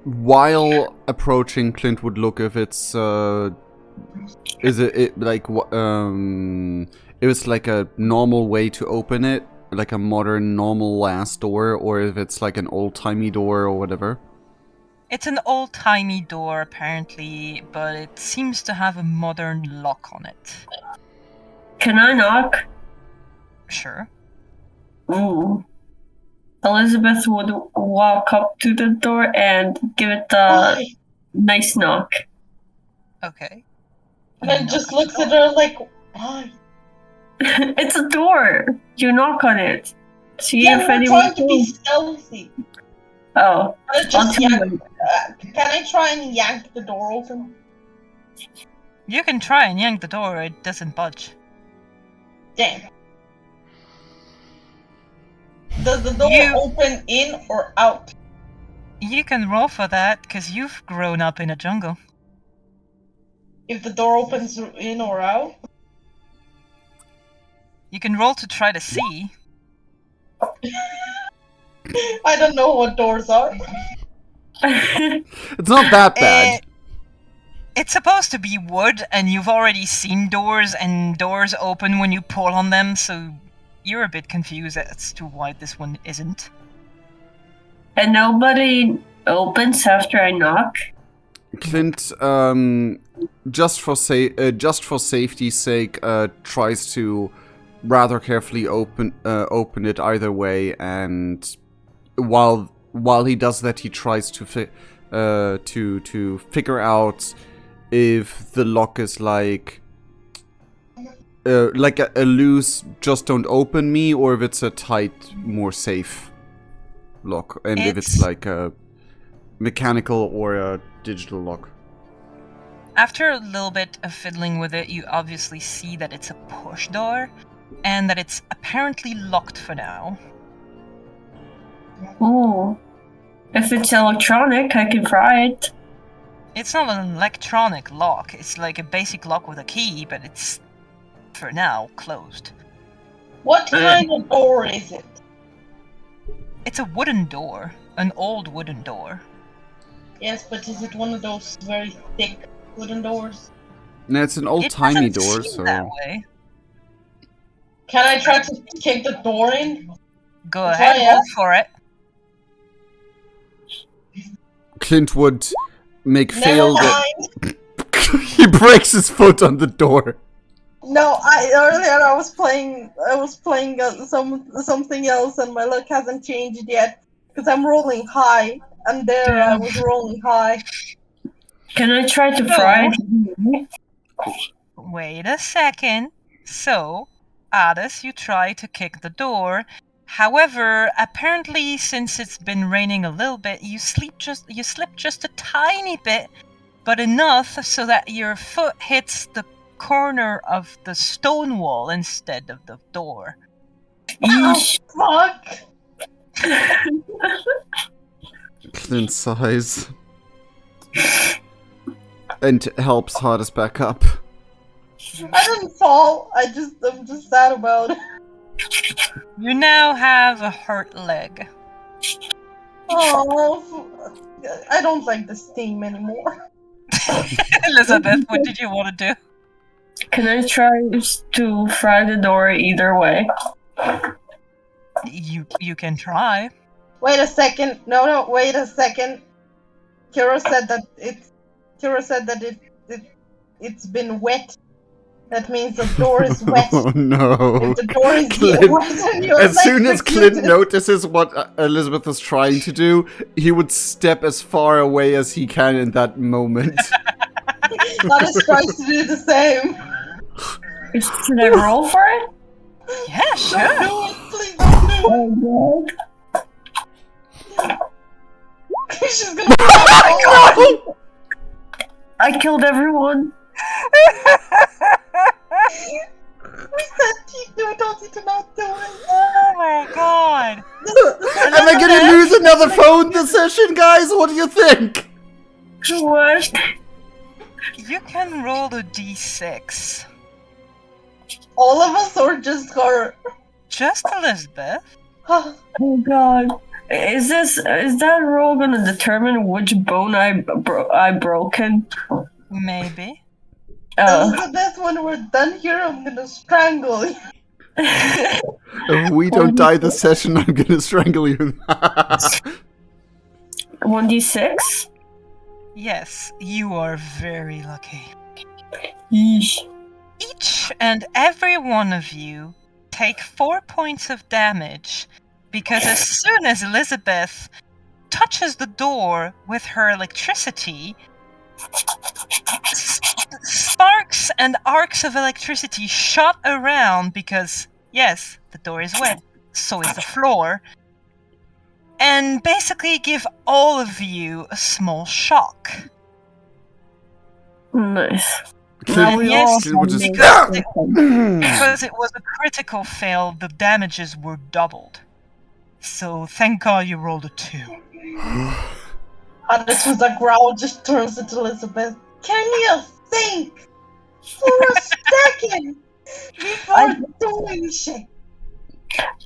While approaching, Clint would look if it's is it like if it's like a normal way to open it, like a modern normal glass door, or if it's like an old-timey door or whatever. It's an old-timey door, apparently, but it seems to have a modern lock on it. Can I knock? Sure. Ooh. Elizabeth would walk up to the door and give it a nice knock. Okay. And then just looks at her like, why? It's a door. You knock on it. See Yeah, if we're anyone trying to be stealthy. Oh, Can I, I'll just tell yank, you. can I try and yank the door open? You can try and yank the door, it doesn't budge. Damn. Does the door open in or out? You can roll for that, because you've grown up in a jungle. If the door opens in or out? You can roll to try to see. I don't know what doors are. It's not that bad. It's supposed to be wood, and you've already seen doors, and doors open when you pull on them, so you're a bit confused as to why this one isn't. And nobody opens after I knock? Clint, just for safety's sake, tries to rather carefully open it either way, and while he does that, he tries to figure out if the lock is like a loose just don't open me, or if it's a tight, more safe lock, and if it's like a mechanical or a digital lock. After a little bit of fiddling with it, you obviously see that it's a push door, and that it's apparently locked for now. Ooh. If it's electronic, I can try it. It's not an electronic lock, it's like a basic lock with a key, but it's, for now, closed. What kind of door is it? It's a wooden door. An old wooden door. Yes, but is it one of those very thick wooden doors? No, it's an old-timey door, so... that way. Can I try to kick the door in? Go ahead, roll for it. Clint would make Never failed... mind. He breaks his foot on the door. No, earlier I was playing something else, and my luck hasn't changed yet because I'm rolling high, and there I was rolling high. Can I try to fry it? Wait a second. So, Addis, you try to kick the door. However, apparently, since it's been raining a little bit, you slip just a tiny bit, but enough so that your foot hits the corner of the stone wall instead of the door. Oh, fuck! Clint sighs. And helps Hardest back up. I didn't fall. I'm just sad about it. You now have a hurt leg. Oh, I don't like this team anymore. Elizabeth, what did you want to do? Can I try to fry the door either way? You can try. Wait a second. No, wait a second. Kira said that it's been wet. That means the door is wet. Oh no. If the door is Clint- wet and you're As soon as Clint electrocuted. notices what Elizabeth is trying to do, he would step as far away as he can in that moment. Lotus tries to do the same. Should I roll for it? Yeah, Don't sure. do it, please don't do Oh god. it. She's gonna fall. I killed everyone. We said you told you to not do it. Oh my god. Am I gonna lose another phone this session, guys? What do you think? What? You can roll a d6. All of us or just her? Just Elizabeth. Oh, Oh god. Is that roll gonna determine which bone I broken? Maybe. Elizabeth, when we're done here, I'm gonna strangle you. If we don't die this session, I'm gonna strangle you. 1d6? Yes, you are very lucky. Yeesh. Each and every one of you take 4 points of damage because as soon as Elizabeth touches the door with her electricity, sparks and arcs of electricity shot around because, yes, the door is wet, so is the floor, and basically give all of you a small shock. Nice. Clint- we Yes, all Clint would just- because it was a critical fail, the damages were doubled. So thank God you rolled a 2. And this was a growl, just turns into Elizabeth. Can you think for a second before doing shit?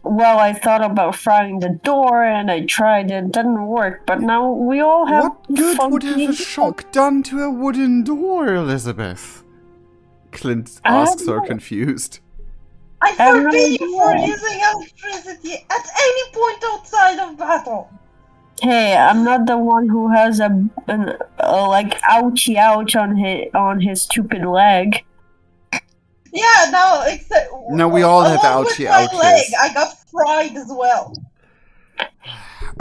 Well, I thought about frying the door and I tried it, didn't work, but now we all have What good would have a functioning- shock done to a wooden door, Elizabeth? Clint asks her, confused. I have no forbid you for idea. using electricity at any point outside of battle. Hey, I'm not the one who has a like ouchie ouch on his stupid leg. Yeah, now except No, we all have along with ouchie my ouches. leg, I got fried as well.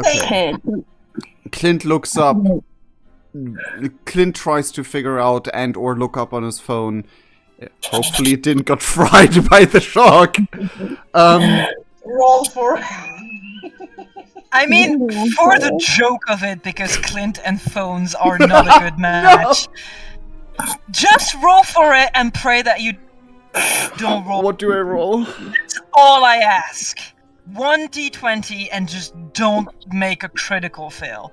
Okay. Hey, Clint looks up. Clint tries to figure out and or look up on his phone. Hopefully it didn't got fried by the shock. Roll for I mean, for the joke of it, because Clint and phones are not a good match. Just roll for it and pray that you don't roll. What do I roll? That's all I ask. 1d20 and just don't make a critical fail.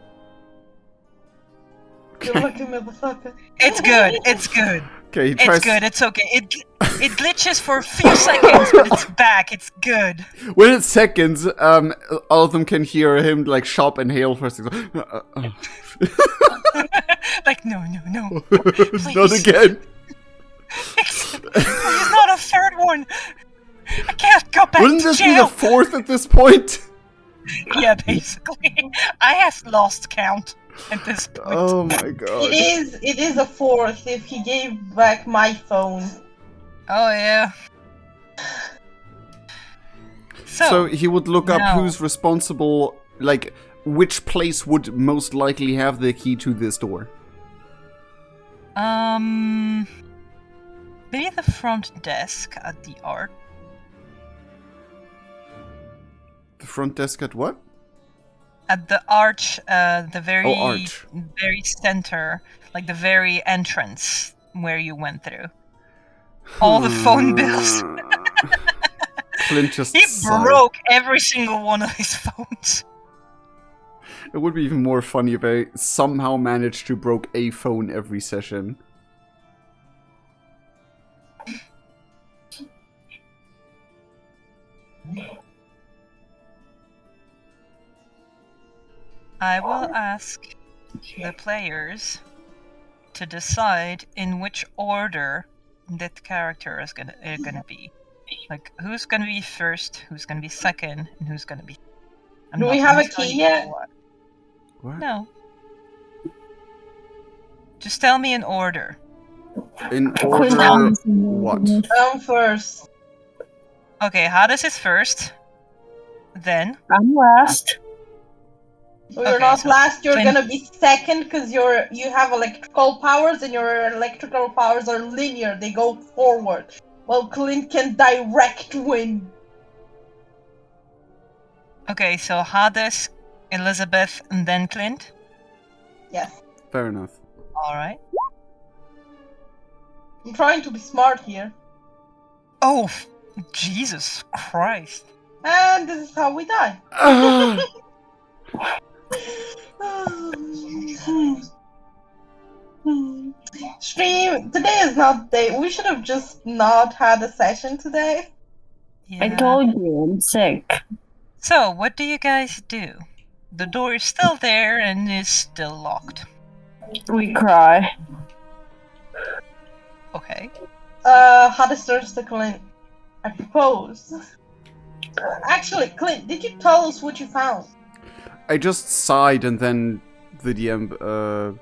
you lucky motherfucker. It's good. It's good. Okay, he tries. It's good. It's okay. It glitches for a few seconds, but it's back. It's good. When it's seconds, all of them can hear him like sharp inhale first. Like, no. Not again. Please, not a third one. I can't go back Wouldn't to this be jail. the fourth at this point? Yeah, basically. I have lost count at this point. Oh my god. It is a fourth if he gave back my phone. Oh, yeah. So he would look up now- who's responsible, like which place would most likely have the key to this door. Maybe the front desk at the art. The front desk at what? At the arch, the very, arch. very center, like the very entrance where you went through. All the phone bills. Clint just He sighed. broke every single one of his phones. It would be even more funny if I somehow managed to broke a phone every session. I will ask the players to decide in which order that character is gonna be. Like, who's gonna be first, who's gonna be second, and who's gonna be... I'm Do not we have gonna a tell key you yet? what. What? No. Just tell me in order. In Quinn order... Thomas. What? First. Okay, Hades is first. Then I'm last. Well, you're Okay, not so last. You're Clint- gonna be second because you have electrical powers, and your electrical powers are linear. They go forward. Well, Clint can direct wind. okay, so Hades, Elizabeth, and then Clint. Yes. Fair enough. All right. I'm trying to be smart here. Oh, Jesus Christ! And this is how we die. Stream, today is not the day. We should have just not had a session today. Yeah. I told you I'm sick. So, what do you guys do? The door is still there and is still locked. We cry. Okay. Hades turns to Clint. I propose. Actually, Clint, did you tell us what you found? I just sighed and then the DM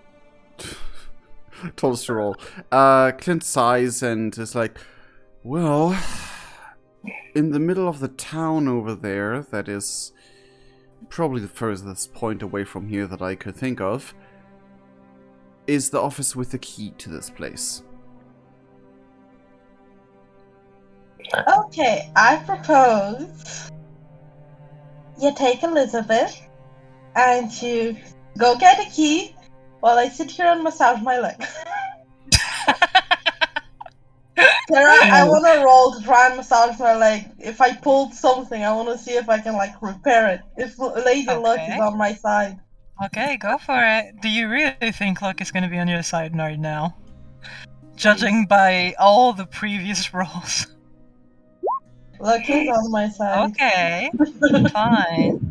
told us to roll. Clint sighs and is like, well, in the middle of the town over there, that is probably the furthest point away from here that I could think of, is the office with the key to this place. Okay, I propose you take Elizabeth and you go get a key while I sit here and massage my leg. Sarah, I want to roll to try and massage my leg. If I pulled something, I want to see if I can repair it. If Lady Luck is Okay. on my side. Okay, go for it. Do you really think Luck is going to be on your side right now? Judging by all the previous rolls. Luck is on my side. Okay, fine.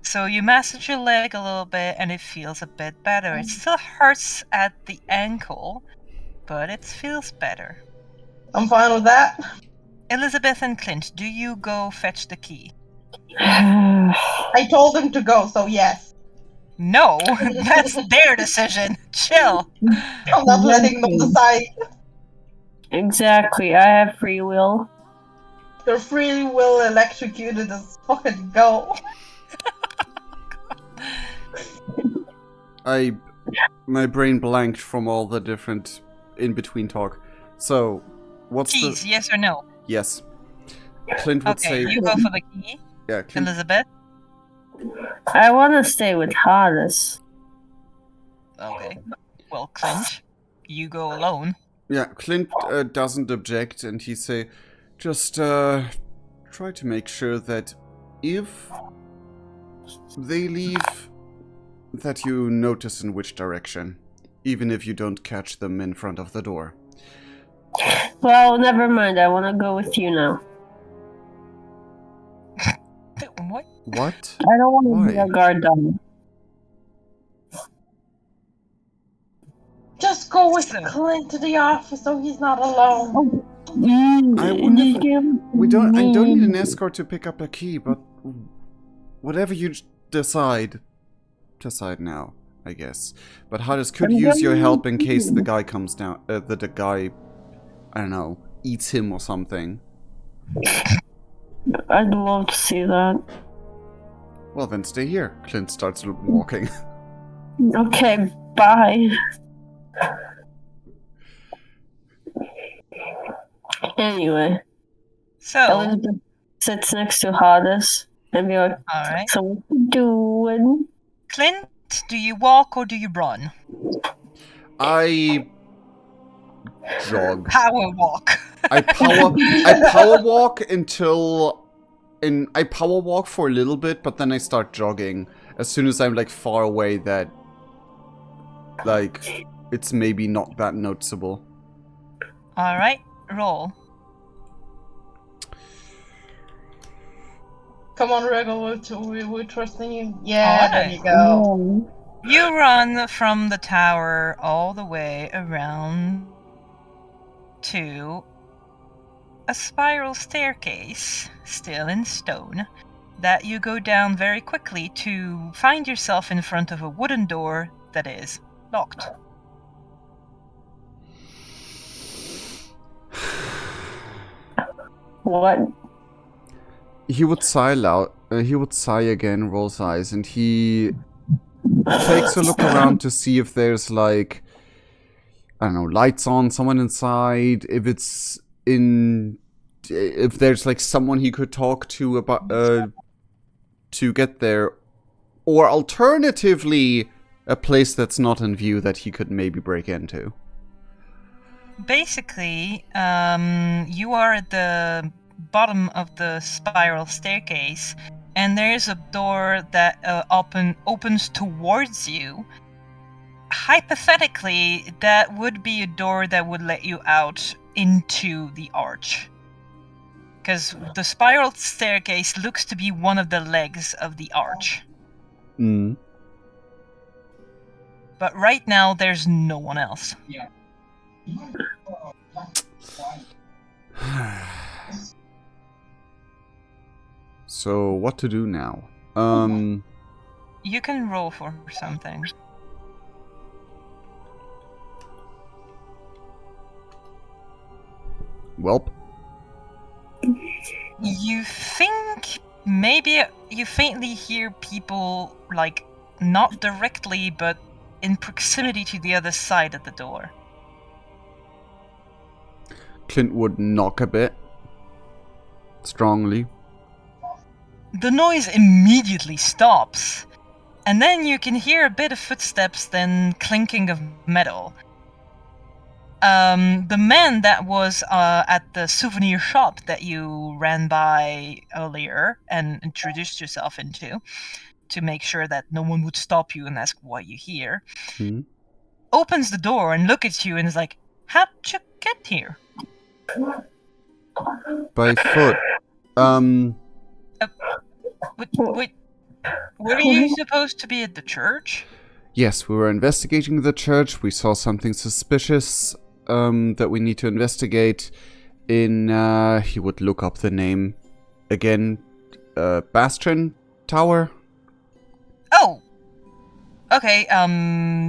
So you massage your leg a little bit and it feels a bit better. It still hurts at the ankle, but it feels better. I'm fine with that. Elizabeth and Clint, do you go fetch the key? I told him to go, so yes. No, that's their decision. Chill. I'm not letting them decide. Exactly, I have free will. Your free will electrocuted as fucking go. My brain blanked from all the different in-between talk. So, what's Keys, the... yes or no? Yes. Clint would Okay, say... you go for the key. Yeah, Clint... Elizabeth? I want to stay with Hades. Okay. Well, Clint, you go alone. Yeah, Clint doesn't object, and he say, just try to make sure that if they leave, that you notice in which direction, even if you don't catch them in front of the door. Well, never mind, I want to go with you now. What? What? I don't want to be Why? a guard dog. Just go with So- Clint to the office so he's not alone. I would never... I don't need an escort to pick up a key, but whatever you decide now, I guess. But Hades could use your help in case the guy comes down. The guy, I don't know, eats him or something. I'd love to see that. Well, then stay here. Clint starts walking. Okay, bye. Anyway, So, Elizabeth sits next to Hades and be like, alright. so what you doing? Clint, do you walk or do you run? I jog. Power walk. I power walk until... I power walk for a little bit, but then I start jogging. As soon as I'm, far away that... it's maybe not that noticeable. Alright, roll. Come on, Regal, we're trusting you. Yeah, there you go. Oh. You run from the tower all the way around to a spiral staircase, still in stone, that you go down very quickly to find yourself in front of a wooden door that is locked. What? He would sigh loud. He would sigh again, roll his eyes, and he takes a look around to see if there's like, I don't know, lights on, someone inside. If there's like someone he could talk to about to get there, or alternatively, a place that's not in view that he could maybe break into. Basically, you are at the bottom of the spiral staircase, and there's a door that opens towards you. Hypothetically, that would be a door that would let you out into the arch. Because the spiral staircase looks to be one of the legs of the arch. Mm. But right now, there's no one else. So, what to do now? You can roll for something. Welp. You think maybe you faintly hear people, like, not directly, but in proximity to the other side of the door. Clint would knock a bit. Strongly. The noise immediately stops, and then you can hear a bit of footsteps, then clinking of metal. The man that was at the souvenir shop that you ran by earlier and introduced yourself into, to make sure that no one would stop you and ask why you're here, opens the door and look at you and is like, "How'd you get here?" By foot. Wait, were you supposed to be at the church? Yes, we were investigating the church. We saw something suspicious that we need to investigate. He would look up the name again. Bastion Tower? Oh! Okay,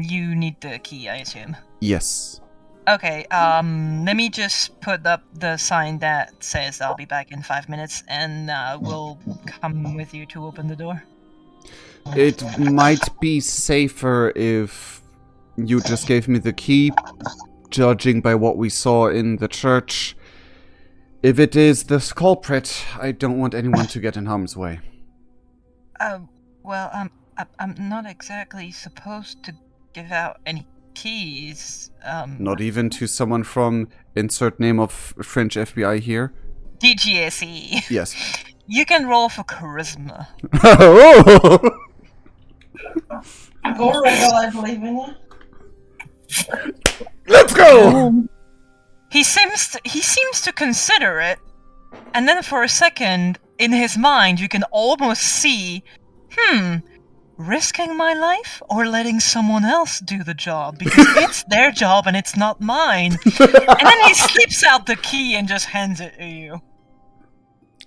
you need the key, I assume. Yes. Okay, let me just put up the sign that says I'll be back in 5 minutes, and we'll come with you to open the door. It might be safer if you just gave me the key, judging by what we saw in the church. If it is the culprit, I don't want anyone to get in harm's way. Well, I'm not exactly supposed to give out any keys. Not even to someone from insert name of French FBI here? DGSE. Yes. You can roll for charisma. Go, Regal, I believe in you. Let's go! He seems to consider it, and then for a second, in his mind, you can almost see, risking my life or letting someone else do the job, because it's their job and it's not mine. And then he slips out the key and just hands it to you.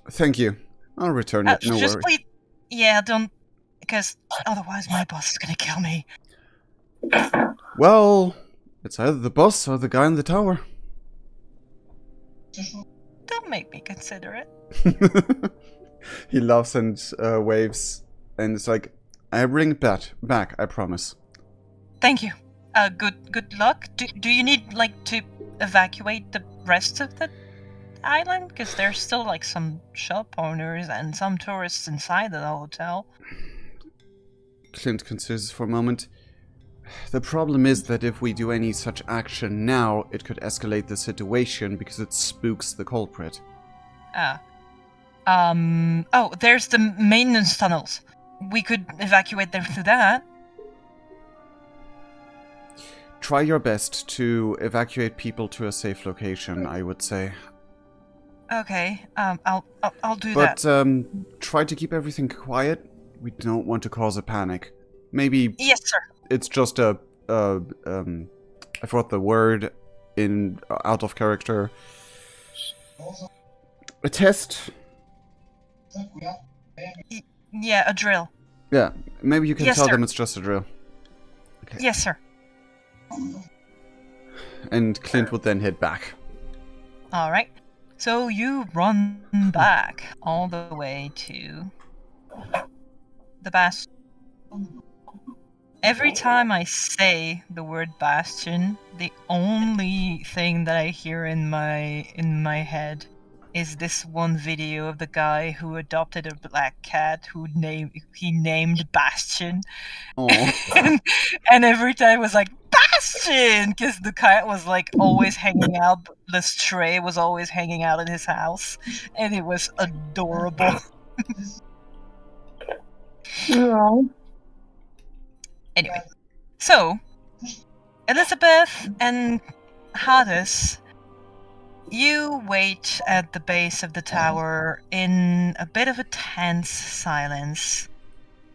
Thank you. I'll return it, no just worries. please, don't, because otherwise my boss is gonna kill me. Well, it's either the boss or the guy in the tower. Don't make me consider it. He laughs and waves, and it's like, I bring it back, I promise. Thank you. Good luck. Do you need, like, to evacuate the rest of the island? Because there's still, like, some shop owners and some tourists inside the hotel. Clint considers for a moment. The problem is that if we do any such action now, it could escalate the situation because it spooks the culprit. There's the maintenance tunnels. We could evacuate them through that. Try your best to evacuate people to a safe location, I would say. Okay, I'll do that. But, try to keep everything quiet. We don't want to cause a panic. Maybe... Yes, sir. It's just I forgot the word out of character. A test? Yeah, a drill. Yeah, maybe you can Yes, tell sir. them it's just a drill. Okay. Yes, sir. And Clint would then head back. Alright. So you run back all the way to the bastion. Every time I say the word bastion, the only thing that I hear in my head is this one video of the guy who adopted a black cat who named Bastion. Oh. and every time it was like Bastion, because the cat was like always hanging out. The stray was always hanging out in his house, and it was adorable. No. Anyway, so Elizabeth and Hades, you wait at the base of the tower in a bit of a tense silence.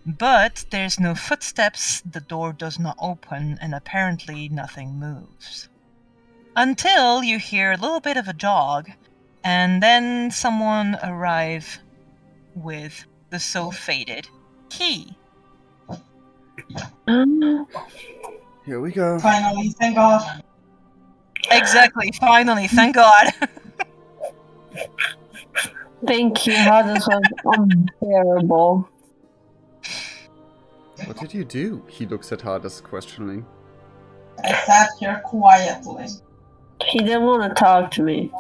But there's no footsteps, the door does not open, and apparently nothing moves. Until you hear a little bit of a jog, and then someone arrive with the so fated key. Here we go. Finally, thank God. Exactly, finally, thank God. Thank you. How this was unbearable. What did you do? He looks at Hades questioning. I sat here quietly. He didn't want to talk to me.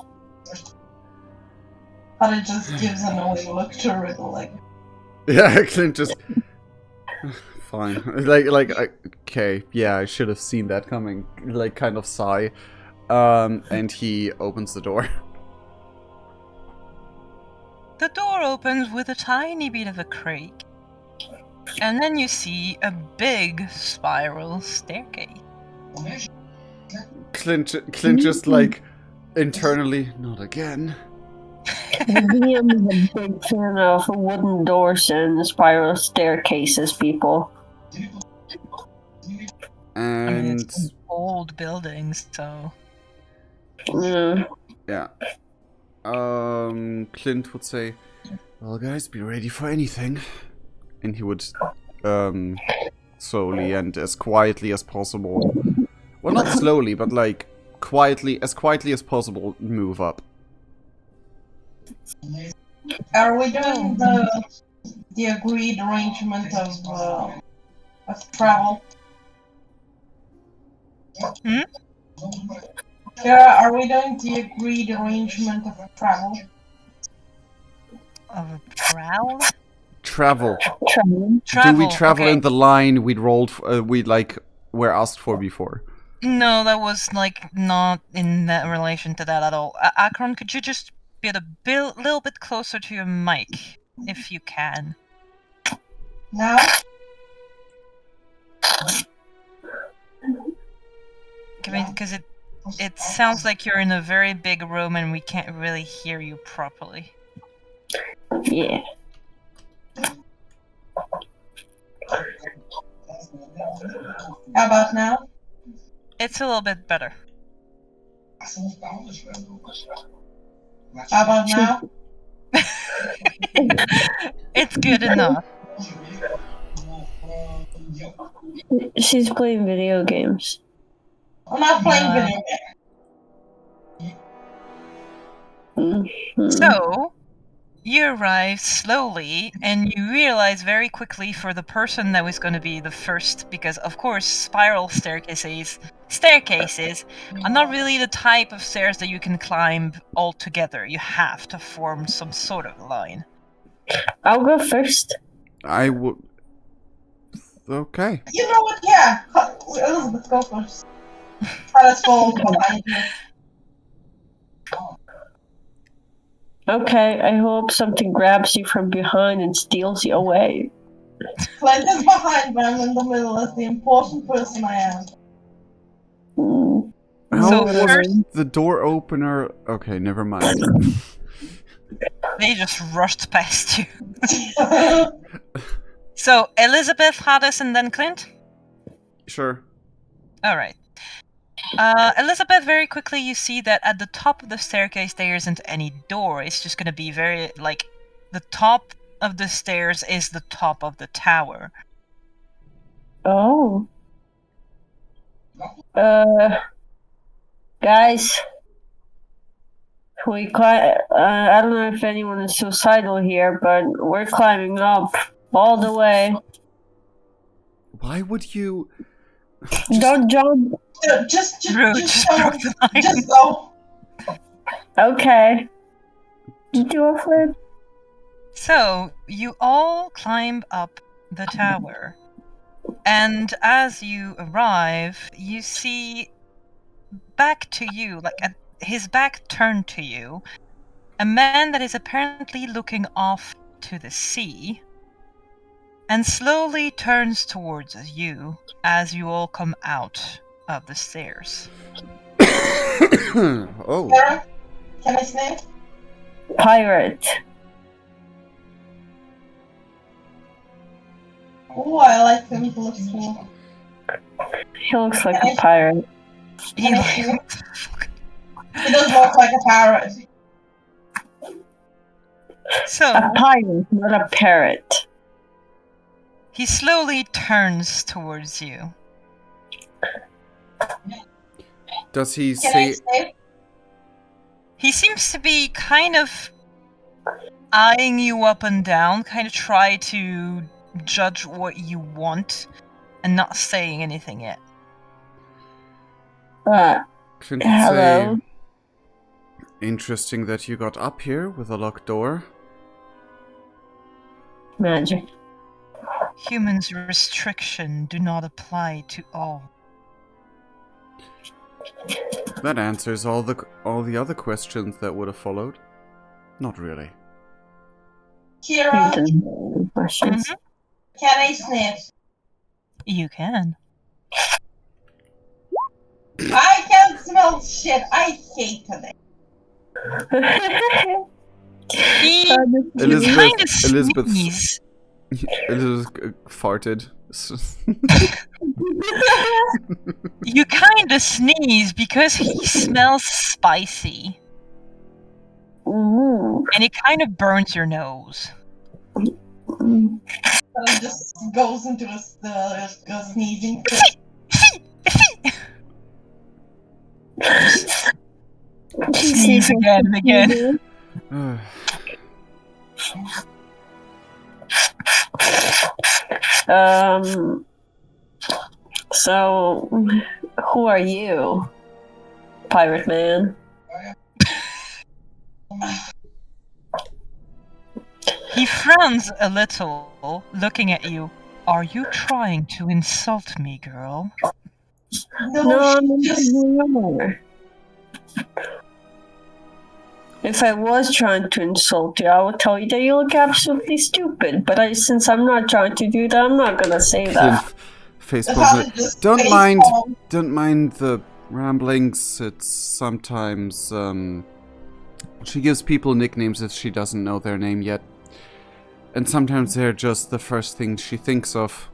But it just gives a knowing look to Riddle, like, Yeah, Clint just... Fine. Okay, yeah, I should have seen that coming. Like, kind of sigh. And he opens the door. The door opens with a tiny bit of a creak. And then you see a big spiral staircase. Clint just, like, internally, not again. Liam is a big fan of wooden doors and spiral staircases, people. I mean, And... it's an old building, so... yeah. Clint would say, well, guys, be ready for anything. And he would, slowly and as quietly as possible... Well, not slowly, but, like, as quietly as possible, move up. are we doing the agreed arrangement of travel? Hmm? Kara, are we doing the agreed arrangement of travel? Of a prowl? Travel. Travel. Do we travel okay. in the line we'd rolled, were asked for before? No, that was, like, not in that relation to that at all. Akron, could you just get a little bit closer to your mic, if you can? Now? Because it sounds like you're in a very big room and we can't really hear you properly. Yeah. How about now? It's a little bit better. How about now? It's good enough. She's playing video games. I'm not playing No. video games. Mhm. So, you arrive slowly, and you realize very quickly for the person that was going to be the first, because of course spiral staircases are not really the type of stairs that you can climb all together. You have to form some sort of line. I'll go first. I would... Okay. You know what? Yeah. Elizabeth, go first. Let's go behind you. Okay, I hope something grabs you from behind and steals you away. Clint is behind, but I'm in the middle as the important person I am. Mm. How So was first- the door opener? Okay, never mind. They just rushed past you. So, Elizabeth, Hades, and then Clint? Sure. Alright. Elizabeth, very quickly you see that at the top of the staircase there isn't any door. It's just gonna be very, like, the top of the stairs is the top of the tower. Oh. Guys. I don't know if anyone is suicidal here, but we're climbing up all the way. Why would you? Don't jump. Just Rude, just broke the line. Just go. Okay. You do a flip. So, you all climb up the tower. And as you arrive, you see back to you, like his back turned to you, a man that is apparently looking off to the sea and slowly turns towards you as you all come out of the stairs. Oh. Sarah, can I sniff? Pirate. Oh, I like him. He looks cool. He looks like a pirate. He, Can I sniff? He does look like a parrot. so, A pirate, not a parrot. he slowly turns towards you. Does he Can I say? sniff? He seems to be kind of eyeing you up and down, kind of try to judge what you want, and not saying anything yet. Clint would Hello. say, interesting that you got up here with a locked door. Magic. Humans' restriction do not apply to all. That answers all the other questions that would have followed. Not really. Kira, Questions. can I sniff? You can. I can't smell shit. I hate today. He Elizabeth- kind of Elizabeth- sneeze. Elizabeth farted. You kind of sneeze because he smells spicy, Ooh. and it kind of burns your nose. And it just goes into a sneezing fit. Sneeze again and again. So, who are you, pirate man? He frowns a little, looking at you. Are you trying to insult me, girl? No, Just no. If I was trying to insult you, I would tell you that you look absolutely stupid. But since I'm not trying to do that, I'm not gonna say that. Facebook. just Don't face mind. palm. Don't mind the ramblings. It's sometimes she gives people nicknames if she doesn't know their name yet, and sometimes they're just the first thing she thinks of.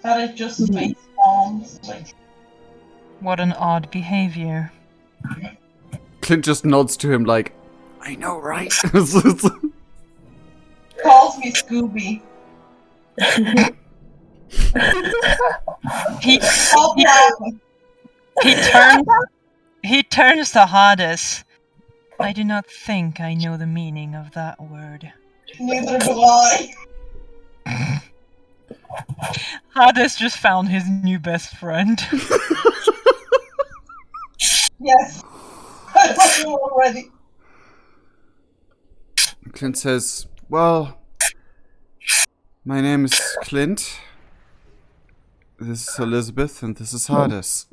That it just face palms. Like, What an odd behavior. Clint just nods to him like, I know, right? calls me Scooby. He Stop laughing. he turns to Hades. I do not think I know the meaning of that word. Neither do I. Hades just found his new best friend. Yes. I love him already. Clint says, well, my name is Clint. This is Elizabeth, and this is Hades.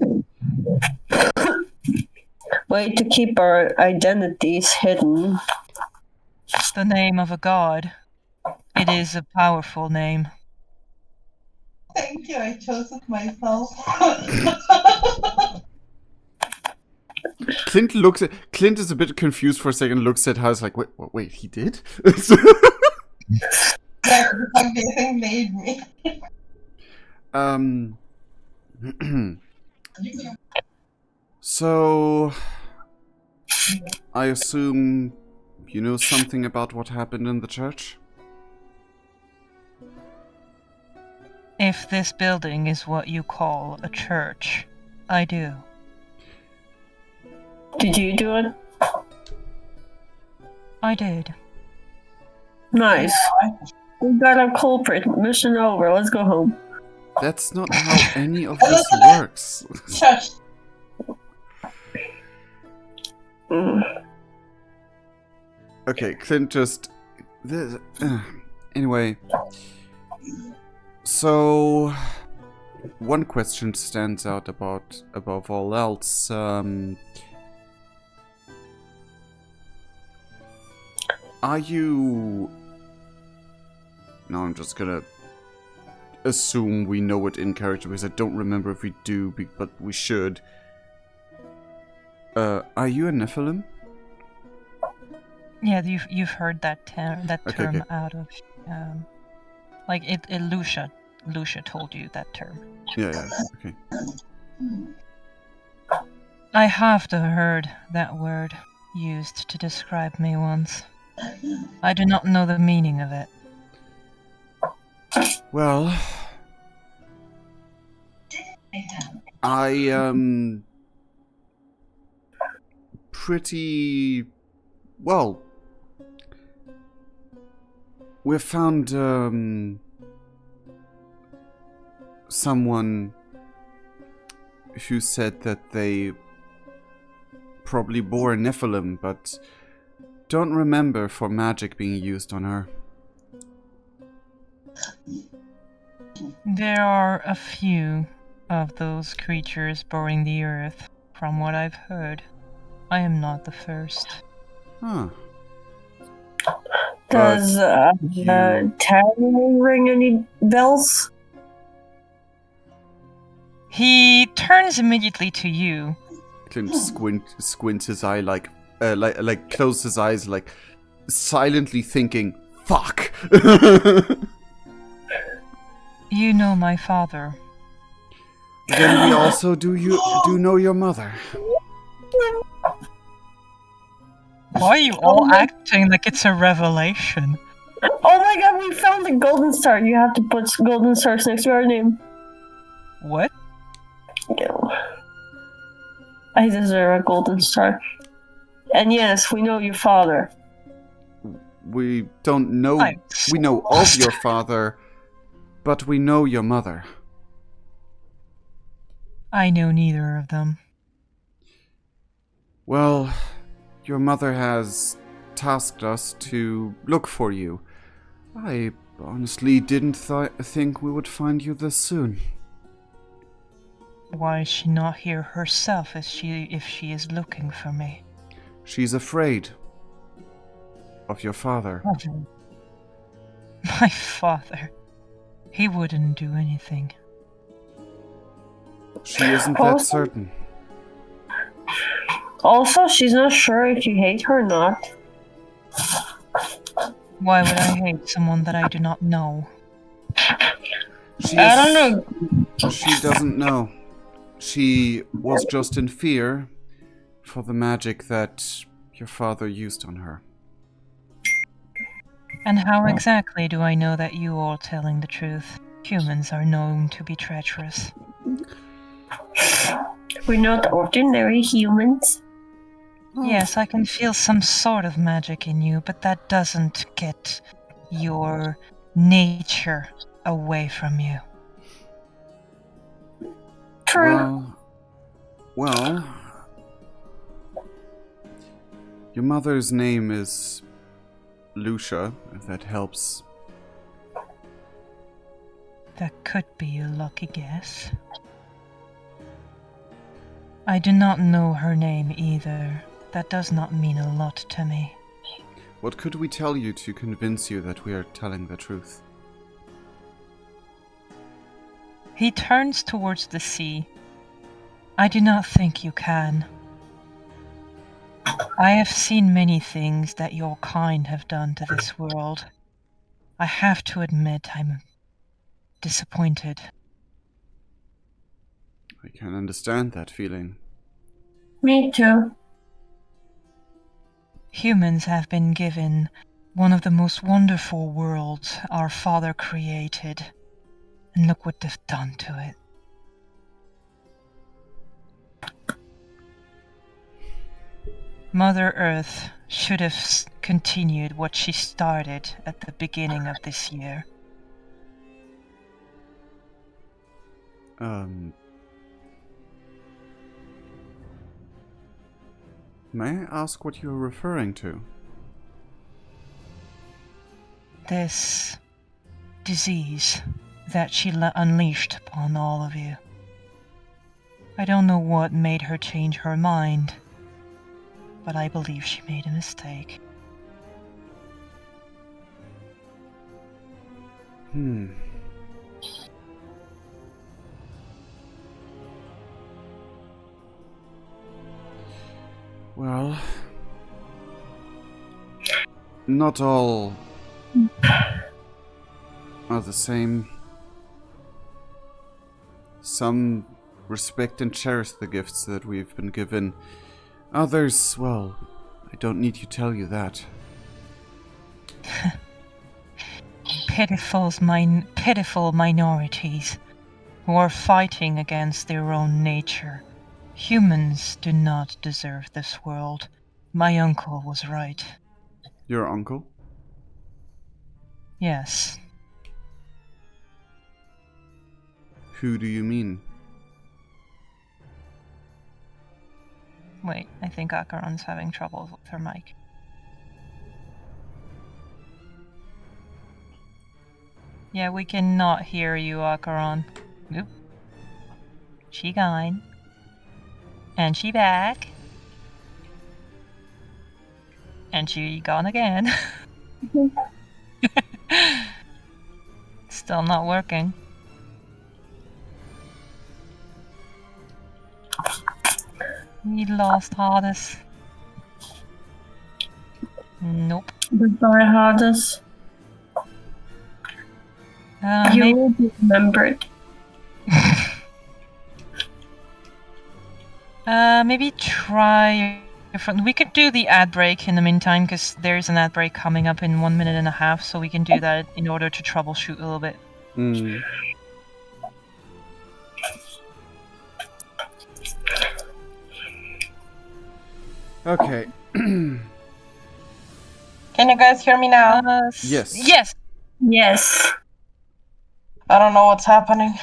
Way to keep our identities hidden. The name of a god. It is a powerful name. Thank you, I chose it myself. Clint is a bit confused for a second, looks at Hades like, wait, he did? That's like they think made me. So, I assume you know something about what happened in the church? If this building is what you call a church, I do. Did you do it? I did. Nice. We got a culprit. Mission over. Let's go home. That's not how any of this works. Shush. Okay, Clint just... Anyway. So... One question stands out above all else. Are you... Now I'm just gonna assume we know it in character because I don't remember if we do, but we should. Are you a Nephilim? Yeah, you've heard that term Okay. out of like Lucia told you that term. Yeah, okay. I have heard that word used to describe me once. I do not know the meaning of it. Well, I pretty well. We found someone who said that they probably bore a Nephilim, but don't remember for magic being used on her. There are a few of those creatures boring the earth, from what I've heard. I am not the first. Huh. Does Tavern ring any bells? He turns immediately to you. Clint squints his eye like closes his eyes like silently thinking, fuck. You know my father. Then we also do know your mother. Why are you all acting like it's a revelation? Oh my god, we found the golden star. You have to put golden stars next to our name. What? No. I deserve a golden star. And yes, we know your father. We don't know. We know of your father, but we know your mother. I know neither of them. Well, your mother has tasked us to look for you. I honestly didn't think we would find you this soon. Why is she not here herself if she is looking for me? She's afraid of your father. My father. He wouldn't do anything. She isn't that certain. Also, she's not sure if you hate her or not. Why would I hate someone that I do not know? I don't know. She doesn't know. She was just in fear for the magic that your father used on her. And how exactly do I know that you are telling the truth? Humans are known to be treacherous. We're not ordinary humans. Oh. Yes, I can feel some sort of magic in you, but that doesn't get your nature away from you. True. Well, your mother's name is Lucia, if that helps. That could be a lucky guess. I do not know her name either. That does not mean a lot to me. What could we tell you to convince you that we are telling the truth? He turns towards the sea. I do not think you can. I have seen many things that your kind have done to this world. I have to admit I'm disappointed. I can understand that feeling. Me too. Humans have been given one of the most wonderful worlds our father created. And look what they've done to it. Mother Earth should have continued what she started at the beginning of this year. May I ask what you're referring to? This disease that she unleashed upon all of you. I don't know what made her change her mind, but I believe she made a mistake. Well, not all are the same. Some respect and cherish the gifts that we've been given. Others, well, I don't need to tell you that. Pitiful minorities who are fighting against their own nature. Humans do not deserve this world. My uncle was right. Your uncle? Yes. Who do you mean? Wait, I think Akaron's having trouble with her mic. Yeah, we cannot hear you, Akaron. Oop. She gone. And she back. And she gone again. Still not working. We lost Hades. Nope. Goodbye, Hades. You will be remembered. Maybe try different. We could do the ad break in the meantime, because there's an ad break coming up in 1 minute and a half, so we can do that in order to troubleshoot a little bit. Okay. Can you guys hear me now? Yes. Yes! Yes. I don't know what's happening.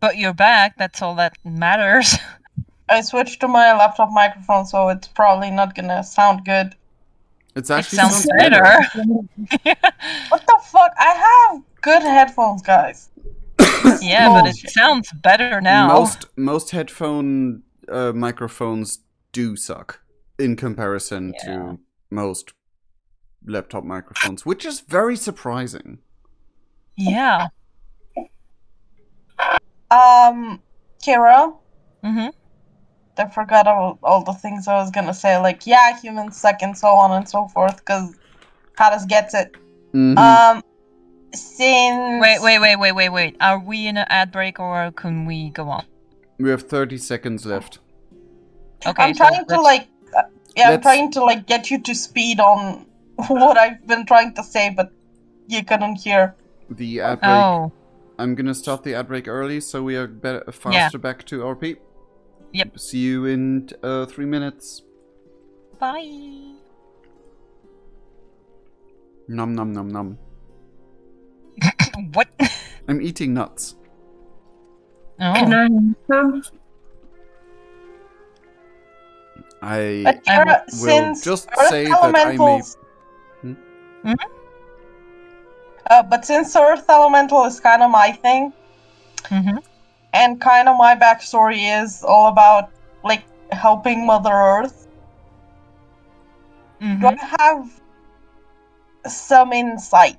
But you're back, that's all that matters. I switched to my laptop microphone, so it's probably not gonna sound good. It's It actually sounds better. What the fuck? I have good headphones, guys. Yeah, but it sounds better now. Most headphone microphones do suck in comparison to most laptop microphones, which is very surprising. Yeah. Kira? Mm-hmm. I forgot all the things I was gonna say, like, yeah, humans suck and so on and so forth, because Hades gets it. Mm-hmm. Since... Wait. Are we in an ad break or can we go on? We have 30 seconds left. Okay, I'm trying to get you to speed on what I've been trying to say, but you couldn't hear. The ad break. Oh. I'm gonna start the ad break early, so we are faster back to RP. Yep. See you in 3 minutes. Bye. Nom nom nom nom. What? I'm eating nuts. Oh. Can I have some? But Kira, will since just Earth say that I may... Elementals... Mm-hmm. But since Earth Elemental is kind of my thing, and kind of my backstory is all about, like, helping Mother Earth, do I have some insight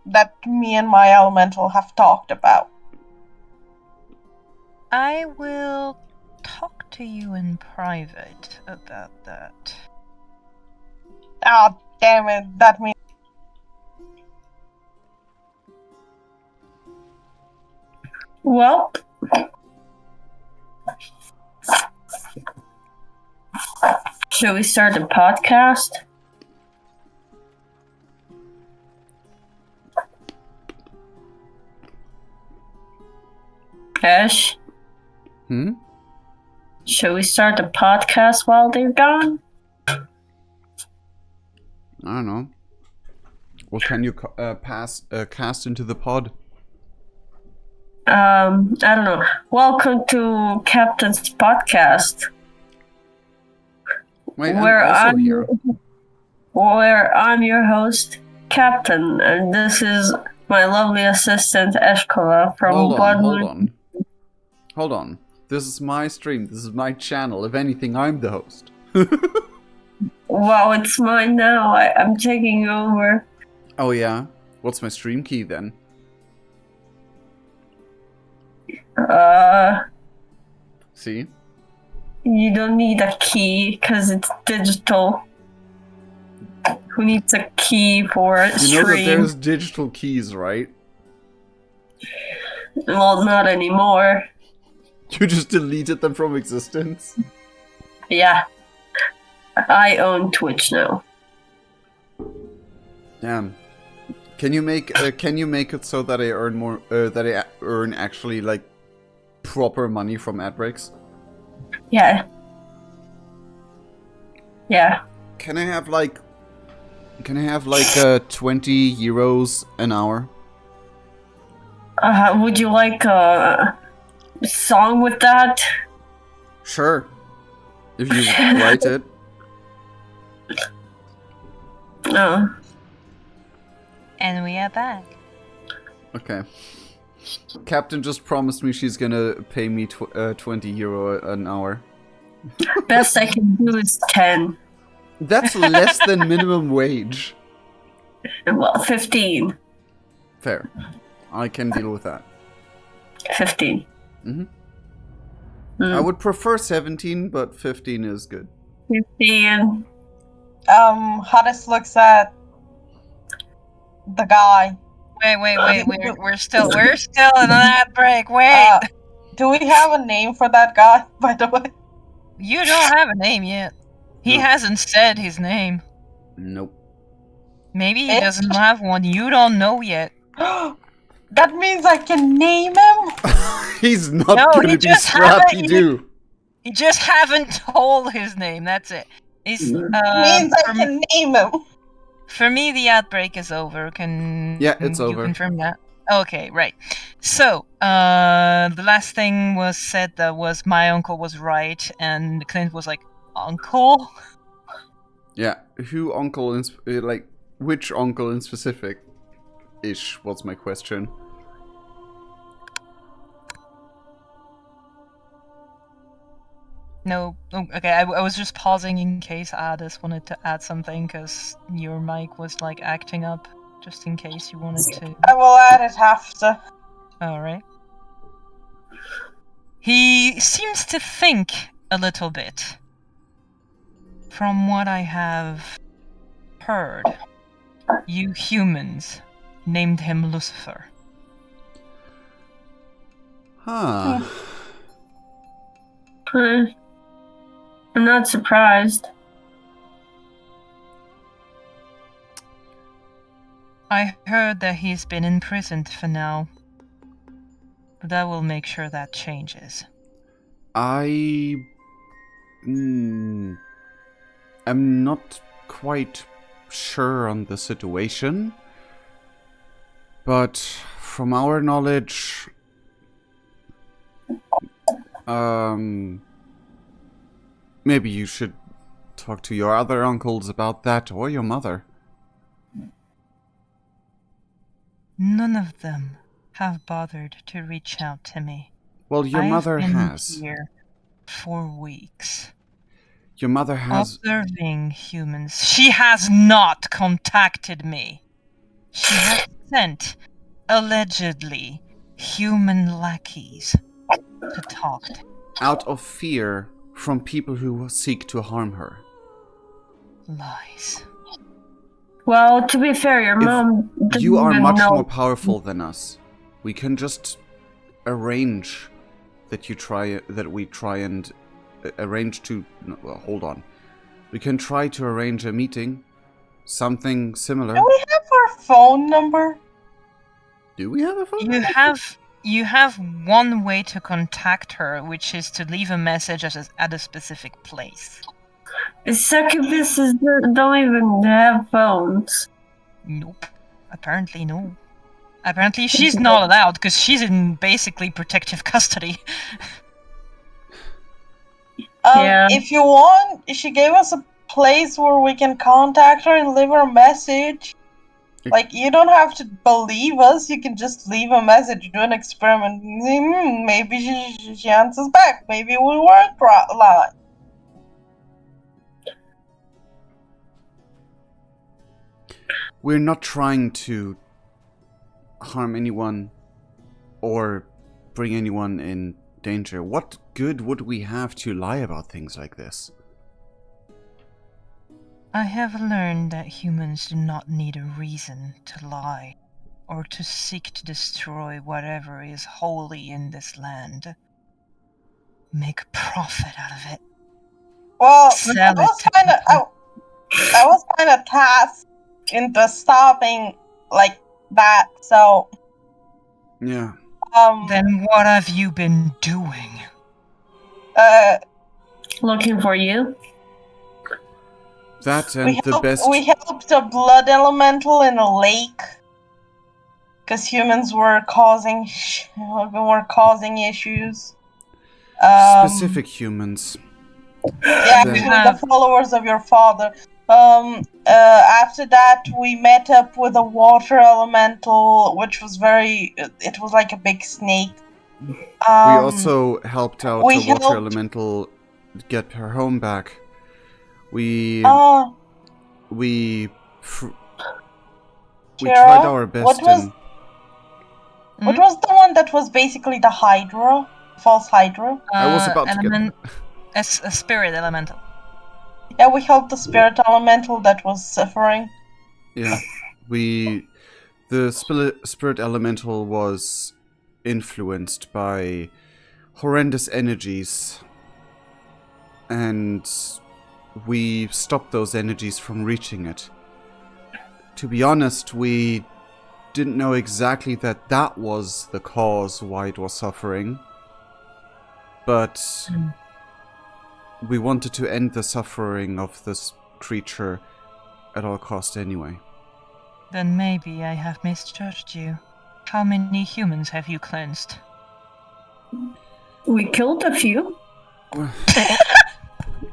that me and my elemental have talked about? I will talk to you in private about that. Ah, damn it, that means... Well, should we start the podcast? Ash? Hmm? Should we start the podcast while they're gone? I don't know. What can you cast into the pod? I don't know. Welcome to Captain's podcast, Wait, where I'm also here. where I'm your host, Captain, and this is my lovely assistant Eshkola from Hold on. This is my stream. This is my channel. If anything, I'm the host. Wow, it's mine now. I'm taking over. Oh yeah? What's my stream key then? See? You don't need a key because it's digital. Who needs a key for a You know that stream? there's digital keys, right? Well, not anymore. You just deleted them from existence? Yeah. I own Twitch now. Damn. Can you make it so that I earn more that I earn actually like proper money from ad breaks? Yeah. Yeah. Can I have like 20 euros an hour? Would you like a song with that? Sure. If you write it. No. And we are back. Okay. Captain just promised me she's gonna pay me 20 euro an hour. Best I can do is 10. That's less than minimum wage. Well, 15. Fair. I can deal with that. 15. I would prefer 17, but 15 is good. 15. Hades looks at the guy. Wait. We're still in an ad break. Wait. Do we have a name for that guy, by the way? You don't have a name yet. He No. hasn't said his name. Nope. Maybe he doesn't have one. You don't know yet. That means I can name him? He's not No, gonna he be just scrappy haven't- do. You just haven't told his name. That's it. He's means I can name him. For me, the outbreak is over. Yeah, it's you over. confirm that? Okay, right. So, the last thing was said that was my uncle was right, and Clint was like, uncle? Yeah, who uncle in like which uncle in specific? Ish. What's my question? No. Oh, okay, I was just pausing in case Addis wanted to add something, because your mic was like acting up, just in case you wanted to. I will add it after. Alright. He seems to think a little bit. From what I have heard, you humans named him Lucifer. Huh. I'm not surprised. I heard that he's been imprisoned for now. But I will make sure that changes. I'm not quite sure on the situation, but from our knowledge, maybe you should talk to your other uncles about that, or your mother. None of them have bothered to reach out to me. Well, your mother I've been has. here for weeks. Your mother has. Observing humans. She has not contacted me. She has sent, allegedly, human lackeys to talk to me. Out of fear from people who seek to harm her. Lies. Well, to be fair, your mom doesn't You are even much know. more powerful than us. We can just arrange that we try and arrange to. No, well, hold on. We can try to arrange a meeting, something similar. Do we have her phone number? Do we have a phone? You have one way to contact her, which is to leave a message at a specific place. Succubuses don't even have phones. Nope. Apparently, no. Apparently, she's not allowed because she's in basically protective custody. Yeah. If you want, she gave us a place where we can contact her and leave her a message. Like, you don't have to believe us, you can just leave a message, do an experiment. Maybe she answers back, maybe we weren't lying. We're not trying to harm anyone or bring anyone in danger. What good would we have to lie about things like this? I have learned that humans do not need a reason to lie, or to seek to destroy whatever is holy in this land. Make a profit out of it. Well, Sell I it to people. was kind of tasked into stopping like that, so Yeah. Then what have you been doing? Looking for you. That and the best... we helped a blood elemental in a lake because humans were causing issues. Specific humans. Yeah, Then- actually, the followers of your father. After that, we met up with a water elemental, which was it was like a big snake. We also helped out we a water helped- elemental get her home back. We Kira, tried our best. what was the one that was basically the Hydra? False Hydra? I was about to get... A spirit elemental. Yeah, we helped the spirit elemental that was suffering. Yeah, the spirit elemental was influenced by horrendous energies, and we stopped those energies from reaching it. To be honest, we didn't know exactly that was the cause why it was suffering, but we wanted to end the suffering of this creature at all cost anyway. Then maybe I have misjudged you. How many humans have you cleansed? We killed a few.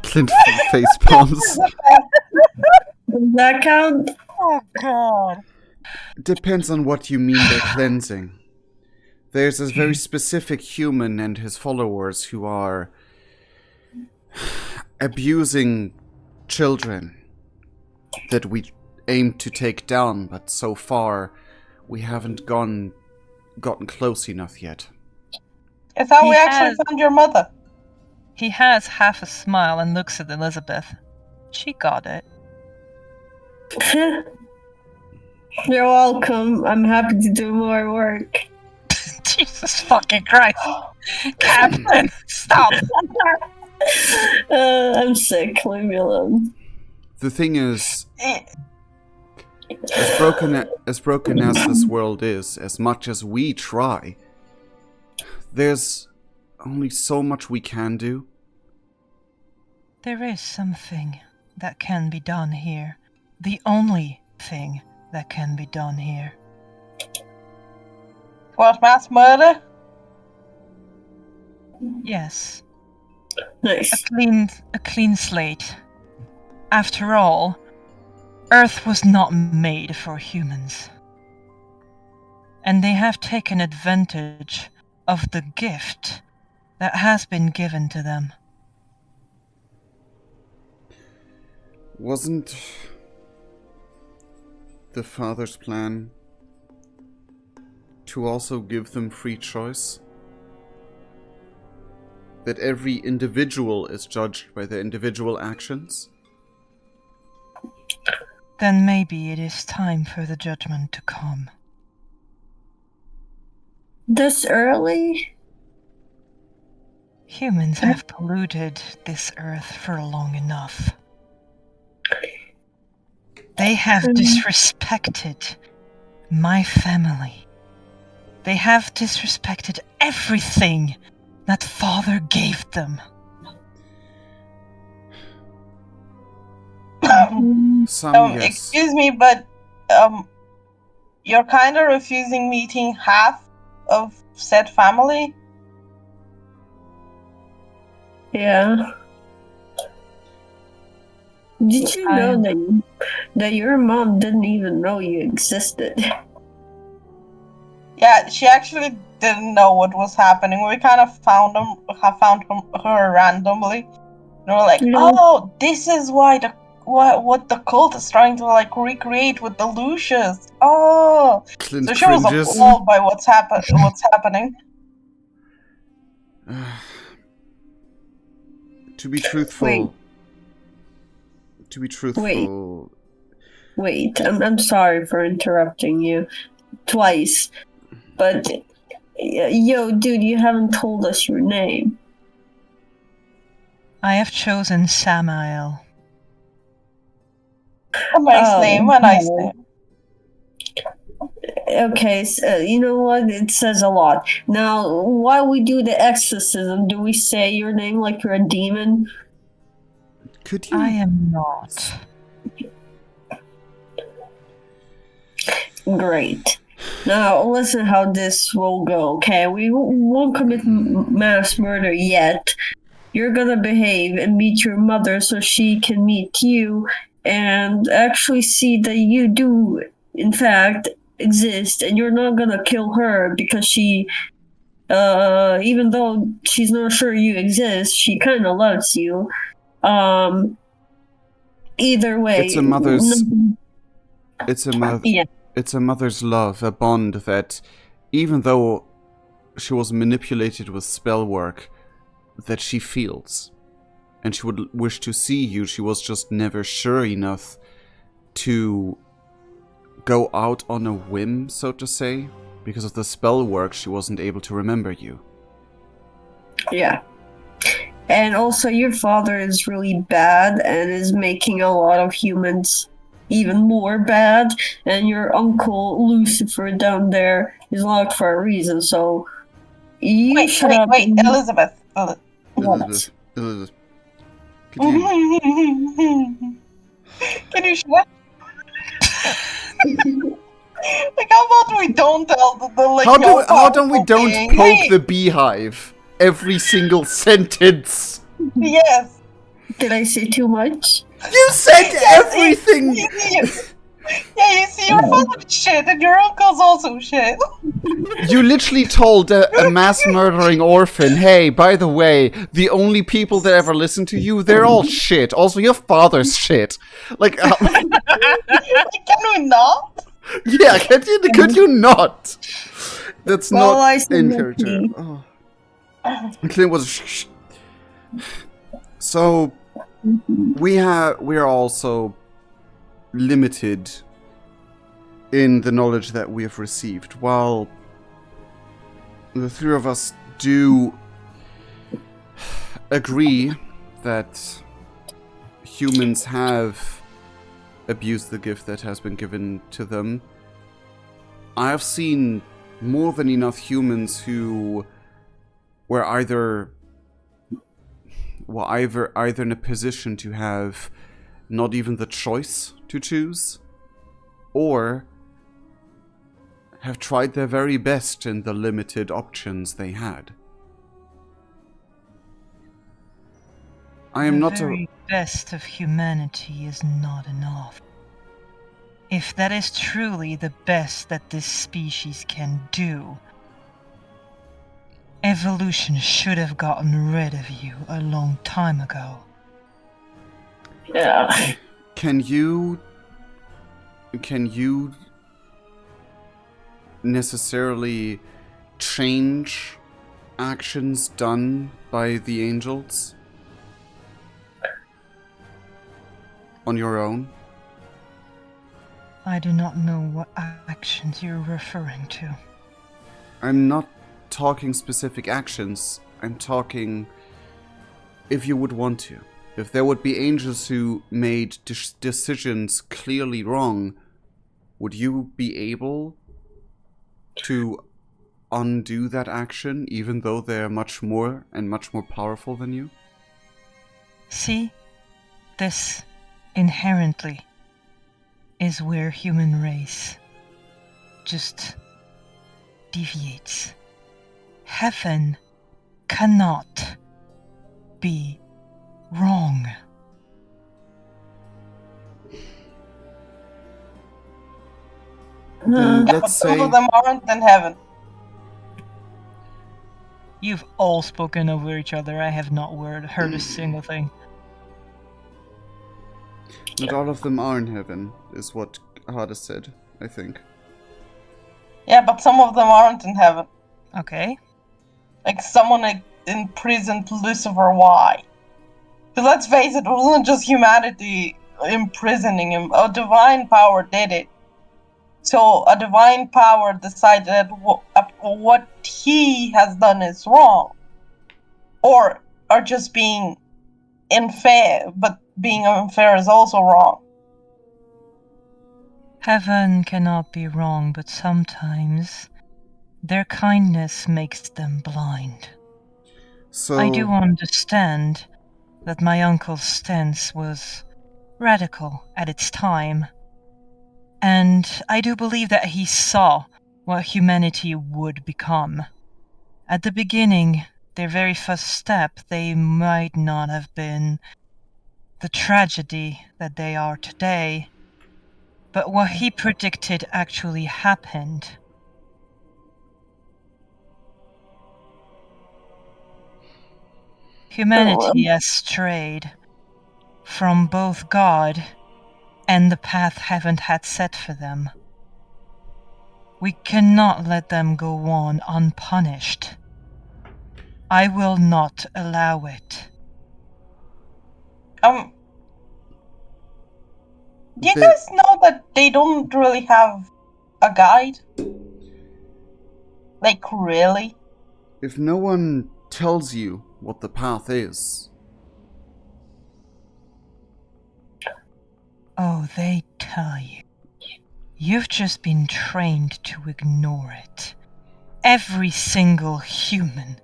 Clint face palms. Does that count? Oh god. Depends on what you mean by cleansing. There's a very specific human and his followers who are abusing children that we aim to take down, but so far we haven't gotten close enough yet. Is that we actually found your mother? He has half a smile and looks at Elizabeth. She got it. You're welcome. I'm happy to do more work. Jesus fucking Christ. Captain, stop! I'm sick. Leave me alone. The thing is, as broken as this world is, as much as we try, there's only so much we can do. There is something that can be done here. The only thing that can be done here. What, mass murder? Yes. Nice. A clean slate. After all, Earth was not made for humans. And they have taken advantage of the gift that has been given to them. Wasn't the father's plan to also give them free choice? That every individual is judged by their individual actions? Then maybe it is time for the judgment to come. This early? Humans have polluted this earth for long enough. They have disrespected my family. They have disrespected everything that Father gave them. Some, yes. Excuse me, but you're kind of refusing meeting half of said family. Yeah. Did you know that your mom didn't even know you existed? Yeah, she actually didn't know what was happening. We kind of found her randomly. And we're like, No. oh, this is why what the cult is trying to like recreate with the Lucius. Oh, Clint so she was cringes. appalled by what's happening. To be truthful. Wait, I'm sorry for interrupting you twice, but yo, dude, you haven't told us your name. I have chosen Samael. A nice name, a nice name. Okay, so, you know what? It says a lot. Now, while we do the exorcism, do we say your name like you're a demon? Could you? I am not. Great. Now, listen how this will go, okay? We won't commit mass murder yet. You're gonna behave and meet your mother so she can meet you and actually see that you do, in fact, exist, and you're not gonna kill her because she, even though she's not sure you exist, she kind of loves you. Either way, It's a mother's. Yeah. It's a mother's love, a bond that, even though she was manipulated with spell work, that she feels. And she would wish to see you, she was just never sure enough to go out on a whim, so to say. Because of the spell work, she wasn't able to remember you. Yeah. And also, your father is really bad and is making a lot of humans even more bad. And your uncle Lucifer down there is locked for a reason. So you shut up. Wait, Elizabeth. Elizabeth. Could you? Can you shut? Like, how about we don't tell the like? How don't we don't being, poke hey, the beehive every single sentence? Yes. Did I say too much? You said everything. Yeah, you see, your father's shit, and your uncle's also shit. You literally told a mass murdering orphan, hey, by the way, the only people that ever listen to you, they're all shit. Also, your father's shit. Like, Can we not? yeah, could you not? That's not in character. Oh. Clint was. So we are also limited in the knowledge that we have received. While the three of us do agree that humans have abused the gift that has been given to them, I have seen more than enough humans who were either in a position to have not even the choice to choose, or have tried their very best in the limited options they had. I am not the very best of humanity is not enough. If that is truly the best that this species can do, evolution should have gotten rid of you a long time ago. Yeah. Can you necessarily change actions done by the angels on your own? I do not know what actions you're referring to. I'm not talking specific actions. I'm talking if you would want to. If there would be angels who made decisions clearly wrong, would you be able to undo that action, even though they're much more powerful than you? See? This inherently is where human race just deviates. Heaven cannot be wrong. Then But let's some say of them aren't in heaven. You've all spoken over each other. I have not heard a single thing. not all of them are in heaven, is what Hades said, I think. Yeah, but some of them aren't in heaven. Okay. Like someone imprisoned Lucifer. Why? Because let's face it wasn't just humanity imprisoning him. A divine power did it. So a divine power decided that what he has done is wrong, or are just being unfair. But being unfair is also wrong. Heaven cannot be wrong, but sometimes their kindness makes them blind. So I do understand that my uncle's stance was radical at its time, and I do believe that he saw what humanity would become. At the beginning, their very first step, they might not have been the tragedy that they are today, but what he predicted actually happened. Humanity has strayed from both God and the path heaven had set for them. We cannot let them go on unpunished. I will not allow it. Do you guys know that they don't really have a guide? Like, really? if no one tells you what the path is, Oh, they tell you. You've just been trained to ignore it. Every single human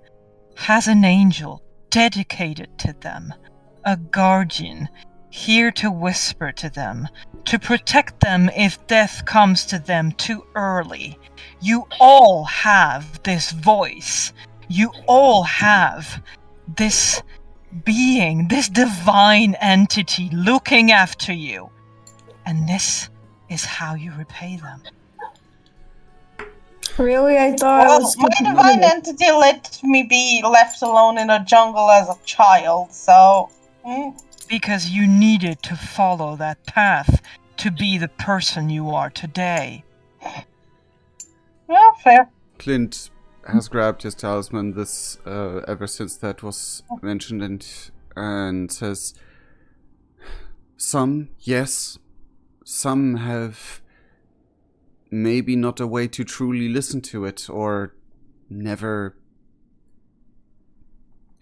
has an angel dedicated to them, a guardian here to whisper to them, to protect them if death comes to them too early. You all have this voice. You all have this being, this divine entity looking after you. And this is how you repay them. Really? I thought I Well, was my skipping divine minutes. entity let me be left alone in a jungle as a child, so... Because you needed to follow that path to be the person you are today. Yeah, fair. Clint has grabbed his talisman this ever since that was mentioned and says, some, yes, some have maybe not a way to truly listen to it, or never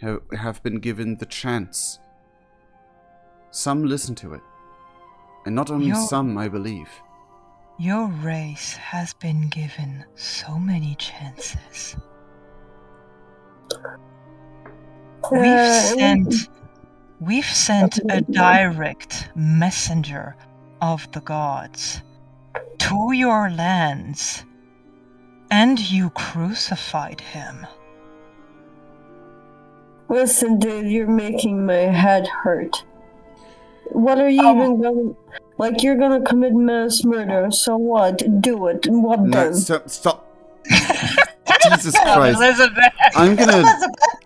have been given the chance. Some listen to it, and not only some, I believe. Your race has been given so many chances. We've sent a direct messenger of the gods to your lands, and you crucified him. Listen, dude, you're making my head hurt. What are you even gonna... Like, you're gonna commit mass murder, so what? Do it. What No, then? stop. Jesus Christ. Elizabeth! I'm gonna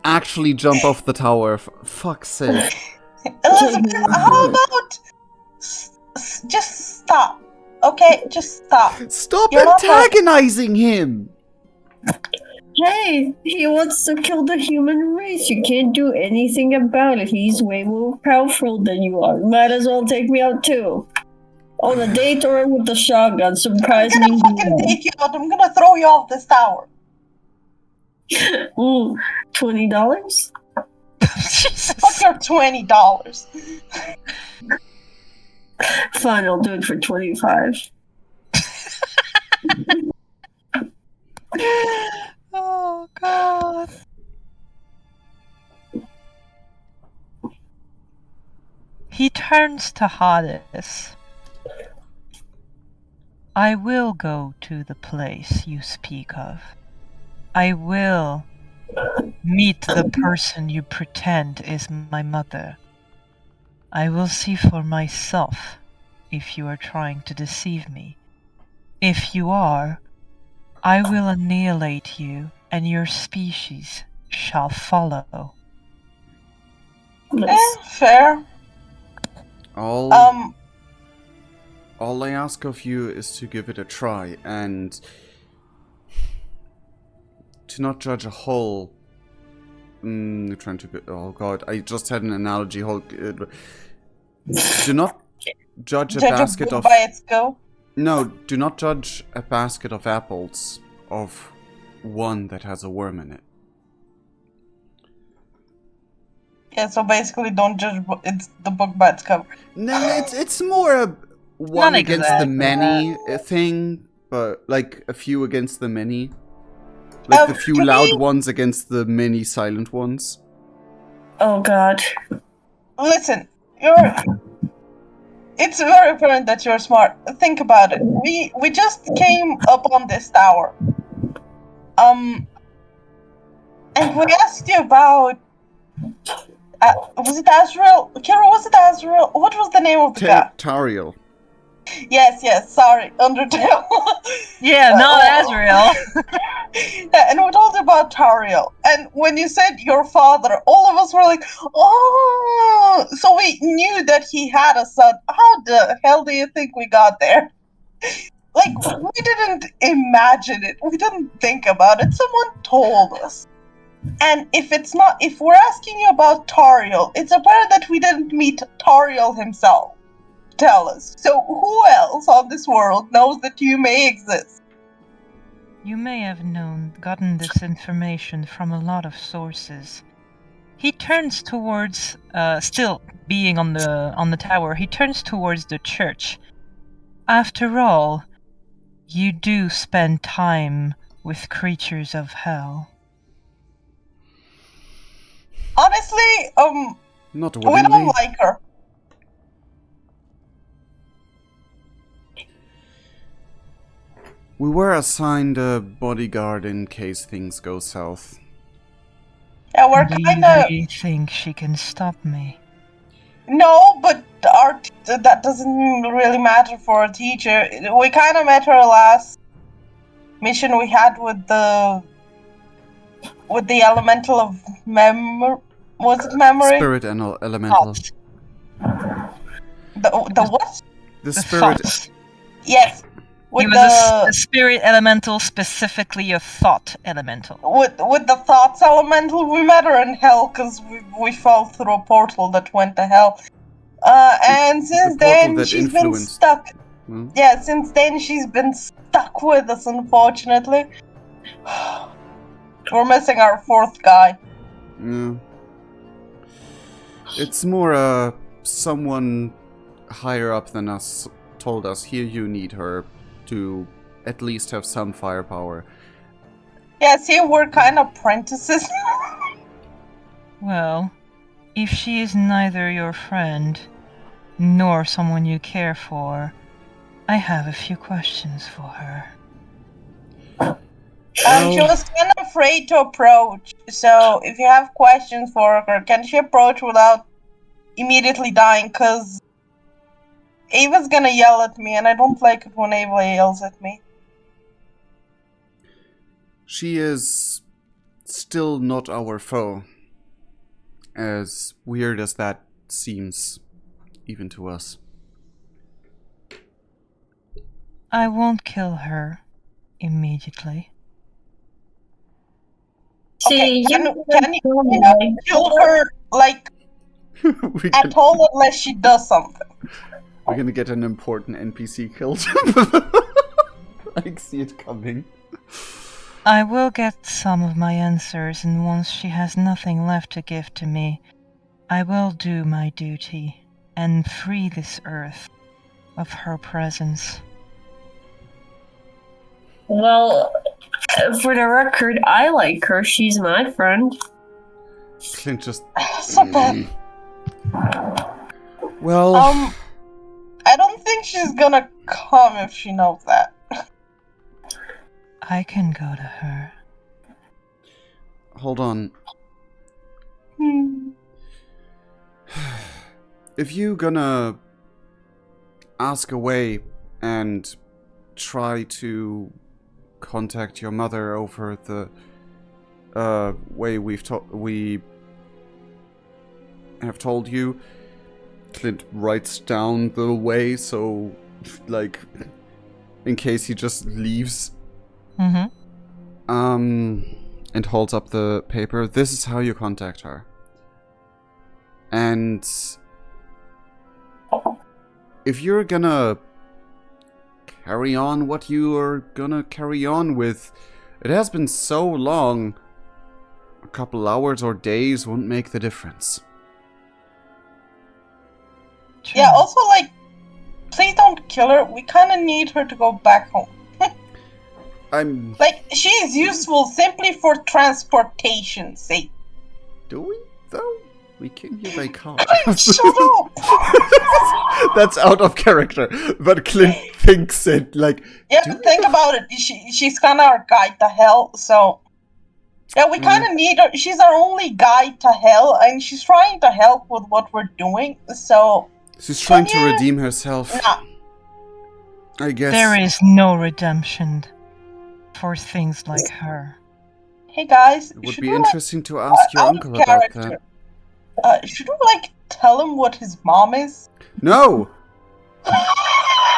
actually jump off the tower, for fuck's sake. Elizabeth, how about... just stop. Okay, just stop. Stop You're not antagonizing him! Hey, he wants to kill the human race. You can't do anything about it. He's way more powerful than you are. Might as well take me out too. On a date or with the shotgun. Surprise I'm me. gonna fucking take you out. I'm gonna throw you off this tower. $20? Jesus. Fuck your $20. Fine, I'll do it for 25. Oh, God. He turns to Hades. I will go to the place you speak of. I will meet the person you pretend is my mother. I will see for myself if you are trying to deceive me. If you are, I will annihilate you, and your species shall follow. Fair. All I ask of you is to give it a try, and to not judge a whole... trying to... Oh god, I just had an analogy. Do not judge a basket book of... by its go. No, do not judge a basket of apples of one that has a worm in it. Yeah, so basically don't judge it's the book by its cover. No, it's more a one Not against the exactly many thing, but like a few against the many. Like the few to loud me- ones against the many silent ones. Oh god. Listen, it's very apparent that you're smart. Think about it. We just came up on this tower. And we asked you about... was it Azrael? Kira, was it Azrael? What was the name of the guy? Tariel. Yes, sorry, Undertale. Yeah, not Azrael. And we told you about Tariel. And when you said your father, all of us were like, oh! So we knew that he had a son. How the hell do you think we got there? Like, we didn't imagine it. We didn't think about it. Someone told us. And if we're asking you about Tariel, it's apparent that we didn't meet Tariel himself. Tell us. So who else on this world knows that you may exist? You may have gotten this information from a lot of sources. He turns towards, still being on the tower, he turns towards the church. After all, you do spend time with creatures of hell. Honestly, Not we willingly. don't like her. We were assigned a bodyguard in case things go south. Yeah, we're Do you kind of... really think she can stop me? No, but that doesn't really matter for a teacher. We kind of met her last mission we had with the elemental of memory. Was it memory? Spirit and elemental. Thoughts. The what? The The spirit. thoughts. Yes. He With was a spirit elemental, specifically a thought elemental. with the thoughts elemental, we met her in hell because we fell through a portal that went to hell. And since The portal then that she's been influenced- stuck. Hmm? Yeah, since then she's been stuck with us, unfortunately. We're missing our fourth guy. Yeah. It's more someone higher up than us told us, here you need her to at least have some firepower. Yeah, see, we're kind of apprentices. Well, if she is neither your friend nor someone you care for, I have a few questions for her. She was kind of afraid to approach, so if you have questions for her, can she approach without immediately dying? Because Ava's gonna yell at me, and I don't like it when Ava yells at me. She is still not our foe. As weird as that seems, even to us. I won't kill her immediately. Okay, See, can you you not kill her, like, we at all unless she does something? We're gonna get an important NPC killed. I see it coming. I will get some of my answers, and once she has nothing left to give to me, I will do my duty and free this earth of her presence. Well, for the record, I like her. She's my friend. Clint just... So bad. Well, I don't think she's gonna come if she knows that. I can go to her. hold on. Hmm. If you gonna ask away and try to contact your mother over the way we have told you, Clint writes down the way so, like, in case he just leaves. Mm-hmm. And holds up the paper. This is how you contact her. And if you're gonna carry on what you are gonna carry on with, it has been so long, a couple hours or days won't make the difference. True. Yeah, also, like, please don't kill her. We kind of need her to go back home. Like, she is useful simply for transportation's sake. Do we, though? We came here by car. Shut up! That's out of character, but Clint thinks it, like... Yeah, but think about it. She's kind of our guide to hell, so... Yeah, we kind of need her. She's our only guide to hell, and she's trying to help with what we're doing, so... She's trying to redeem herself. Nah. I guess. There is no redemption for things like her. Hey guys, It would should be we, interesting to ask your out of uncle about character, that. should we, like, tell him what his mom is? No!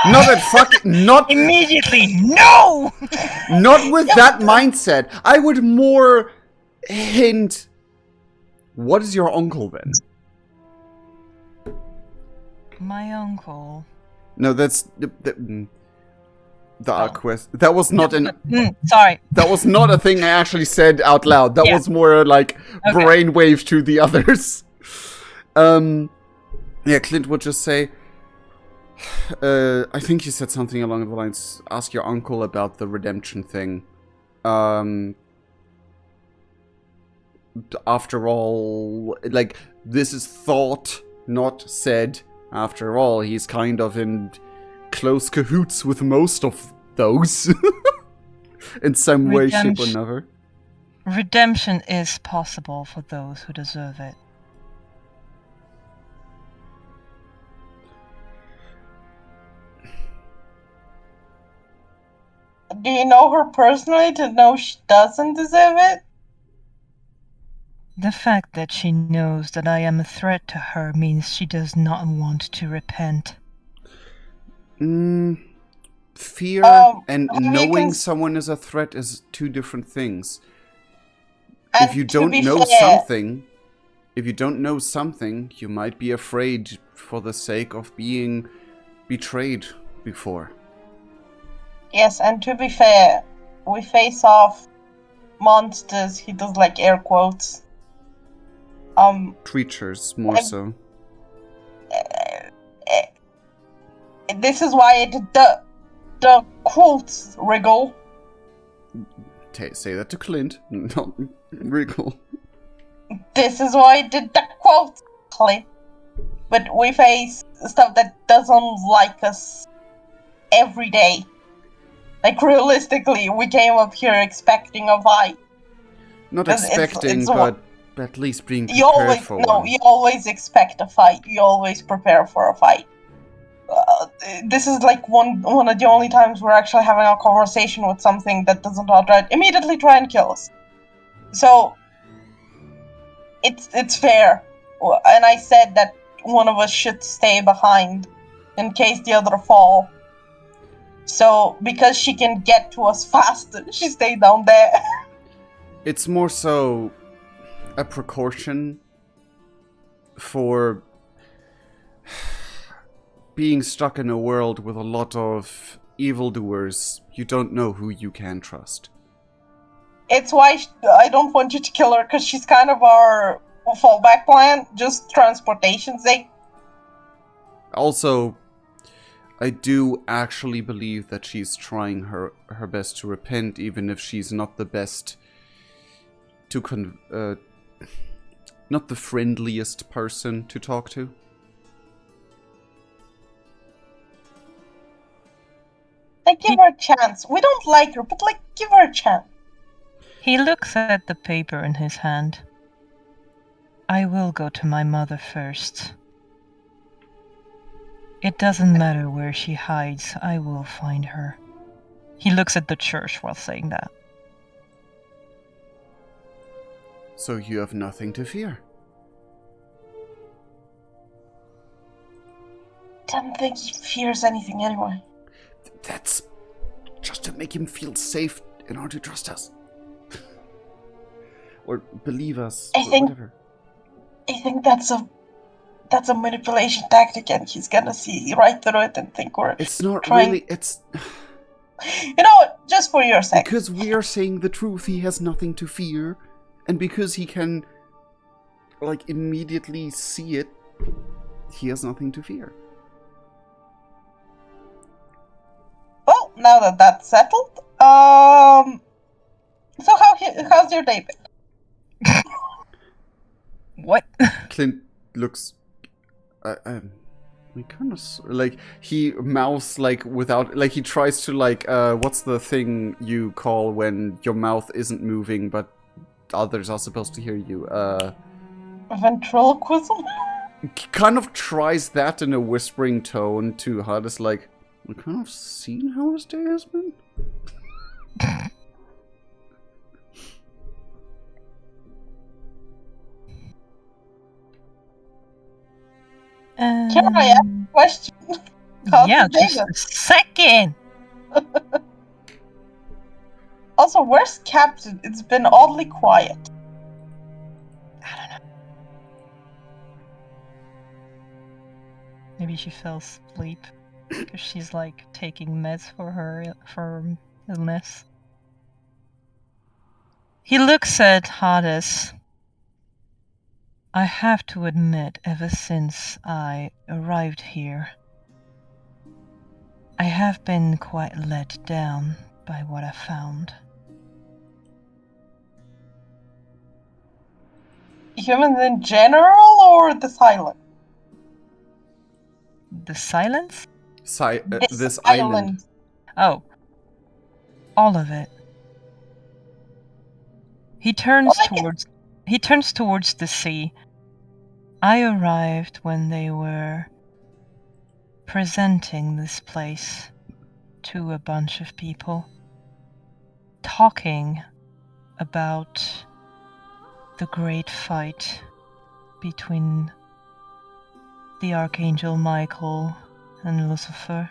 Not at fucking... Not... Immediately, no! Not with that mindset. I would more hint... What is your uncle then? My uncle. No, that's... The quest. That was not an... Sorry. That was not a thing I actually said out loud. That was more like brainwave to the others. Yeah, Clint would just say... I think you said something along the lines, ask your uncle about the redemption thing. After all, like, this is thought, not said. After all, he's kind of in close cahoots with most of those. In some way, shape, or another. Redemption is possible for those who deserve it. Do you know her personally to know she doesn't deserve it? The fact that she knows that I am a threat to her means she does not want to repent. Fear and maybe knowing someone is a threat is two different things. And If you don't know something, you might be afraid for the sake of being betrayed before. Yes, and to be fair, we face off monsters, he does like air quotes. Creatures, more so. This is why I did the quotes, Wriggle. Say that to Clint, not Wriggle. This is why I did the quotes, Clint. But we face stuff that doesn't like us every day. Like, realistically, we came up here expecting a fight. Not expecting, but at least being prepared for one. No, you always expect a fight. You always prepare for a fight. This is like one of the only times we're actually having a conversation with something that doesn't immediately try and kill us. So, it's fair. And I said that one of us should stay behind in case the other fall. So, because she can get to us faster, she stayed down there. It's more so a precaution for being stuck in a world with a lot of evildoers. You don't know who you can trust. It's why I don't want you to kill her, because she's kind of our fallback plan, just transportation's sake. Also, I do actually believe that she's trying her best to repent, even if she's not the best to not the friendliest person to talk to. Like, give her a chance. We don't like her, but, like, give her a chance. He looks at the paper in his hand. I will go to my mother first. It doesn't matter where she hides, I will find her. He looks at the church while saying that. So you have nothing to fear. Don't think he fears anything anyway. That's just to make him feel safe in order to trust us. Or believe us, I or think- whatever. I think that's a manipulation tactic, and he's gonna see right through it and think we're It's not trying- really, it's... You know what? Just for your sake. Because we are saying the truth, he has nothing to fear. And because he can, like, immediately see it, he has nothing to fear. Well, now that that's settled, so how's your day been? What? Clint looks... we kind of... Like, he mouths, like, without... Like, he tries to, like, what's the thing you call when your mouth isn't moving, but others are supposed to hear you? Ventriloquism? Kind of tries that in a whispering tone to Hades, like, we kind of seen how his day has been. Can I ask a question? How's Yeah, your day just been? a second. Also, where's Captain? It's been oddly quiet. I don't know. Maybe she fell asleep because she's like taking meds for her illness. He looks at Hades. I have to admit, ever since I arrived here, I have been quite let down by what I found. Humans in general, or the silent? The silence? This island. Oh. All of it. He turns towards the sea. I arrived when they were presenting this place to a bunch of people, talking about the great fight between the Archangel Michael and Lucifer,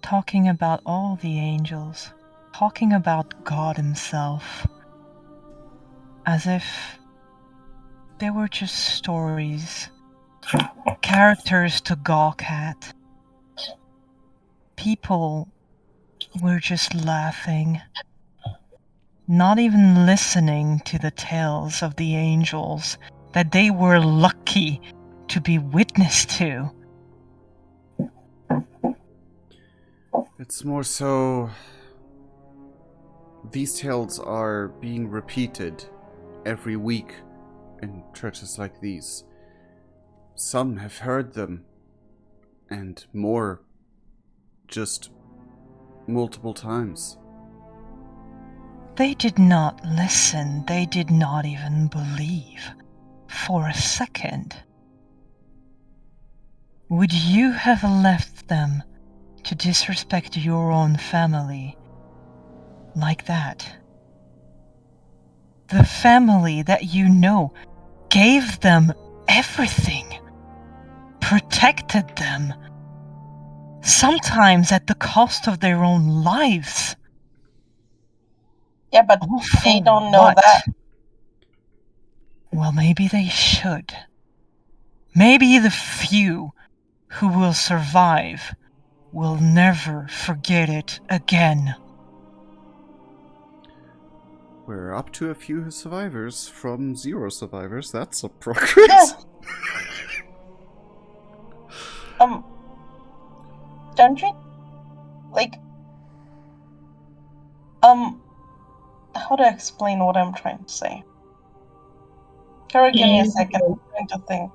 talking about all the angels, talking about God himself, as if they were just stories, characters to gawk at. People were just laughing, not even listening to the tales of the angels that they were lucky to be witness to. It's more so... These tales are being repeated every week in churches like these. Some have heard them, and more just multiple times. They did not listen, they did not even believe for a second. Would you have left them to disrespect your own family like that? The family that you know gave them everything, protected them, sometimes at the cost of their own lives. Yeah, but All they for don't know what? that. Well, maybe they should. Maybe the few who will survive will never forget it again. We're up to a few survivors from 0 survivors. That's a progress. Don't you? Like, how to explain what I'm trying to say? Kara, give me a second. I'm trying to think.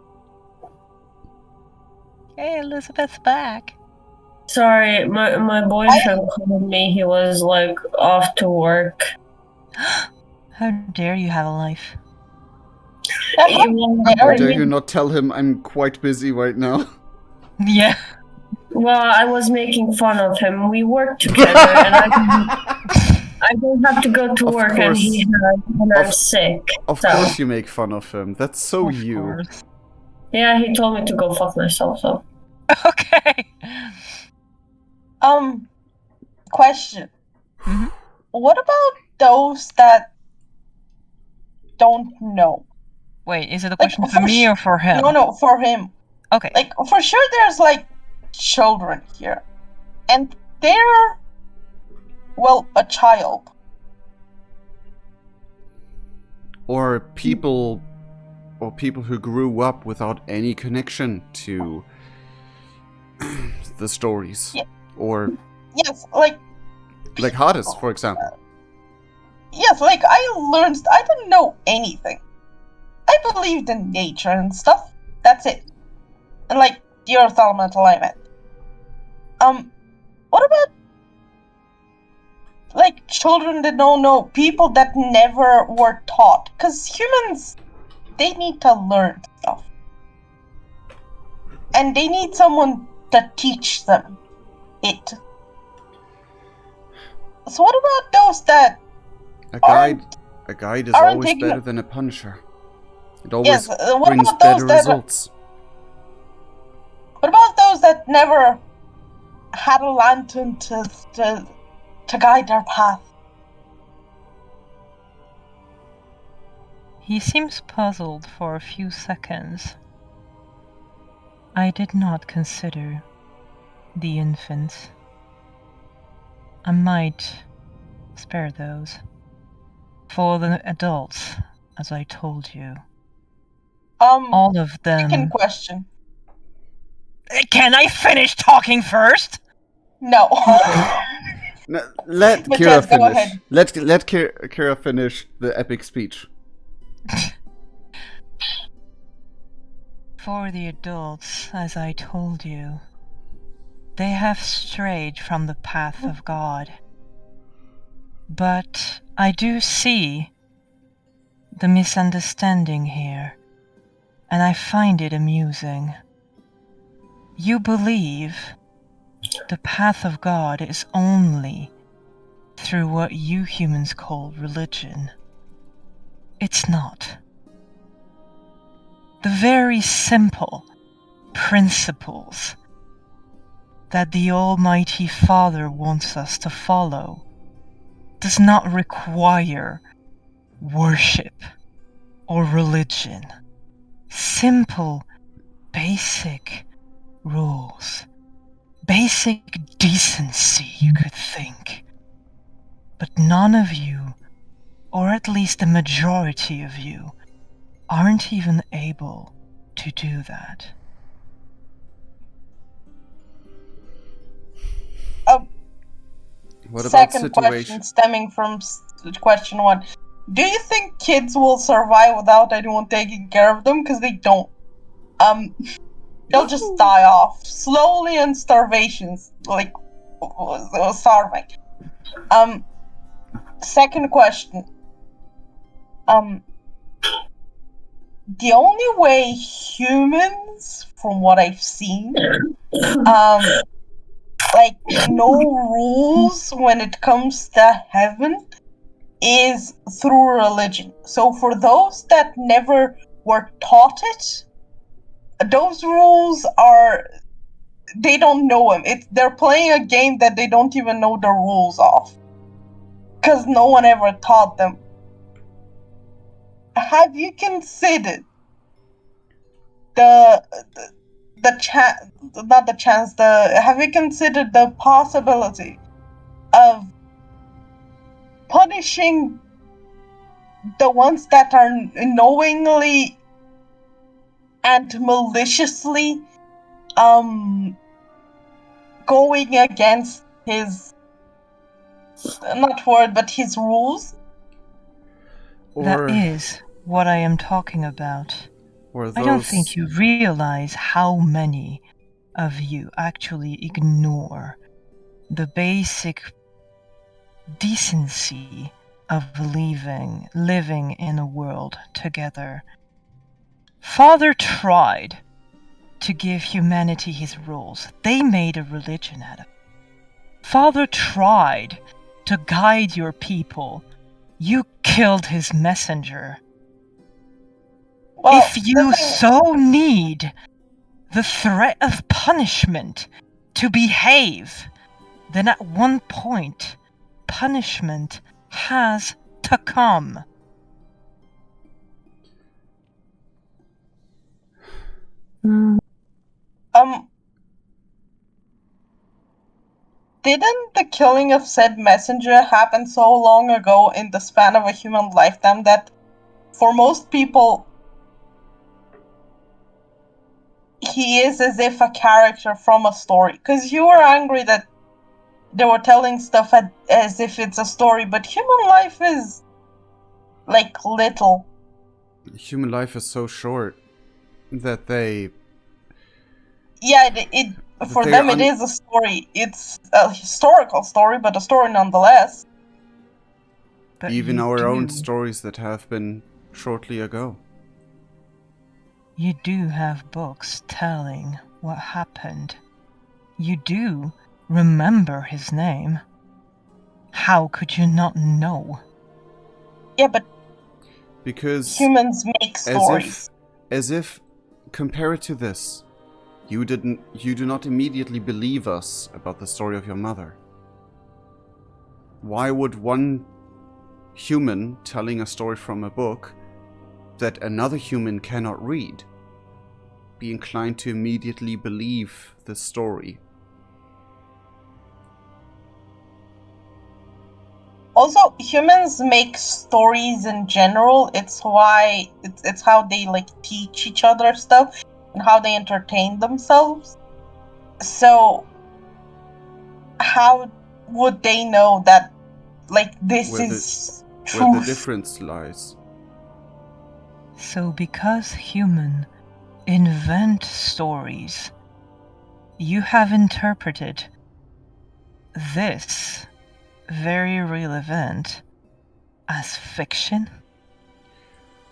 Hey, Elizabeth's back. Sorry, my boyfriend called me. He was like off to work. How dare you have a life? How dare you not tell him I'm quite busy right now? Yeah. Well, I was making fun of him. We work together, and I don't have to go to Of work, and course. and I'm sick. Of so. course you make fun of him. That's so Of you. course. Yeah, he told me to go fuck myself. So. Okay. Question. Mhm. What about those that don't know? Wait, is it a Like, question for me or for him? No, for him. Okay. Like, for sure there's, like, children here. And they're, well, a child. Or people who grew up without any connection to the stories. Yeah. Or Yes, like Hades, for example. Yes, like I didn't know anything. I believed in nature and stuff. That's it. And like the earth elemental I meant. What about like children that don't know, people that never were taught? Because humans, they need to learn stuff. And they need someone to teach them it. So what about those that A guide is always better than a punisher. It always brings better results. What about those that never had a lantern to guide their path? He seems puzzled for a few seconds. I did not consider the infants. I might spare those. For the adults, as I told you. All of them. Second question. Can I finish talking first? No. No, let Kira finish. Let Kira finish the epic speech. For the adults, as I told you, they have strayed from the path of God. But I do see the misunderstanding here, and I find it amusing. You believe the path of God is only through what you humans call religion. It's not. The very simple principles that the Almighty Father wants us to follow does not require worship or religion. Simple, basic rules. Basic decency, you could think. But none of you, or at least the majority of you, aren't even able to do that. What about Second question stemming from question 1. Do you think kids will survive without anyone taking care of them? Because they don't. They'll just die off slowly in starvations, like starving. Second question. The only way humans, from what I've seen, like no rules when it comes to heaven is through religion. So for those that never were taught it, those rules they don't know them. They're playing a game that they don't even know the rules of, because no one ever taught them. Have you considered have you considered the possibility of punishing the ones that are knowingly and maliciously going against his his rules? That is what I am talking about. I don't think you realize how many of you actually ignore the basic decency of living in a world together. Father tried to give humanity his rules. They made a religion out of it. Father tried to guide your people. You killed his messenger. Well, If you so need the threat of punishment to behave, then at one point, punishment has to come. Didn't the killing of said messenger happen so long ago in the span of a human lifetime that for most people he is as if a character from a story? Because you were angry that they were telling stuff as if it's a story, but human life is like little. Human life is so short that they... Yeah, for They them are it is a story. It's a historical story, but a story nonetheless. But even you our own do- stories that have been shortly ago. You do have books telling what happened. You do remember his name. How could you not know? Yeah, but Because humans make as stories. if compare it to this. You do not immediately believe us about the story of your mother. Why would one human telling a story from a book that another human cannot read be inclined to immediately believe the story? Also, humans make stories in general. It's why it's how they like teach each other stuff and how they entertain themselves. So how would they know that like this Where the- is Where the truth? difference lies. So because human invent stories, you have interpreted this very real event as fiction?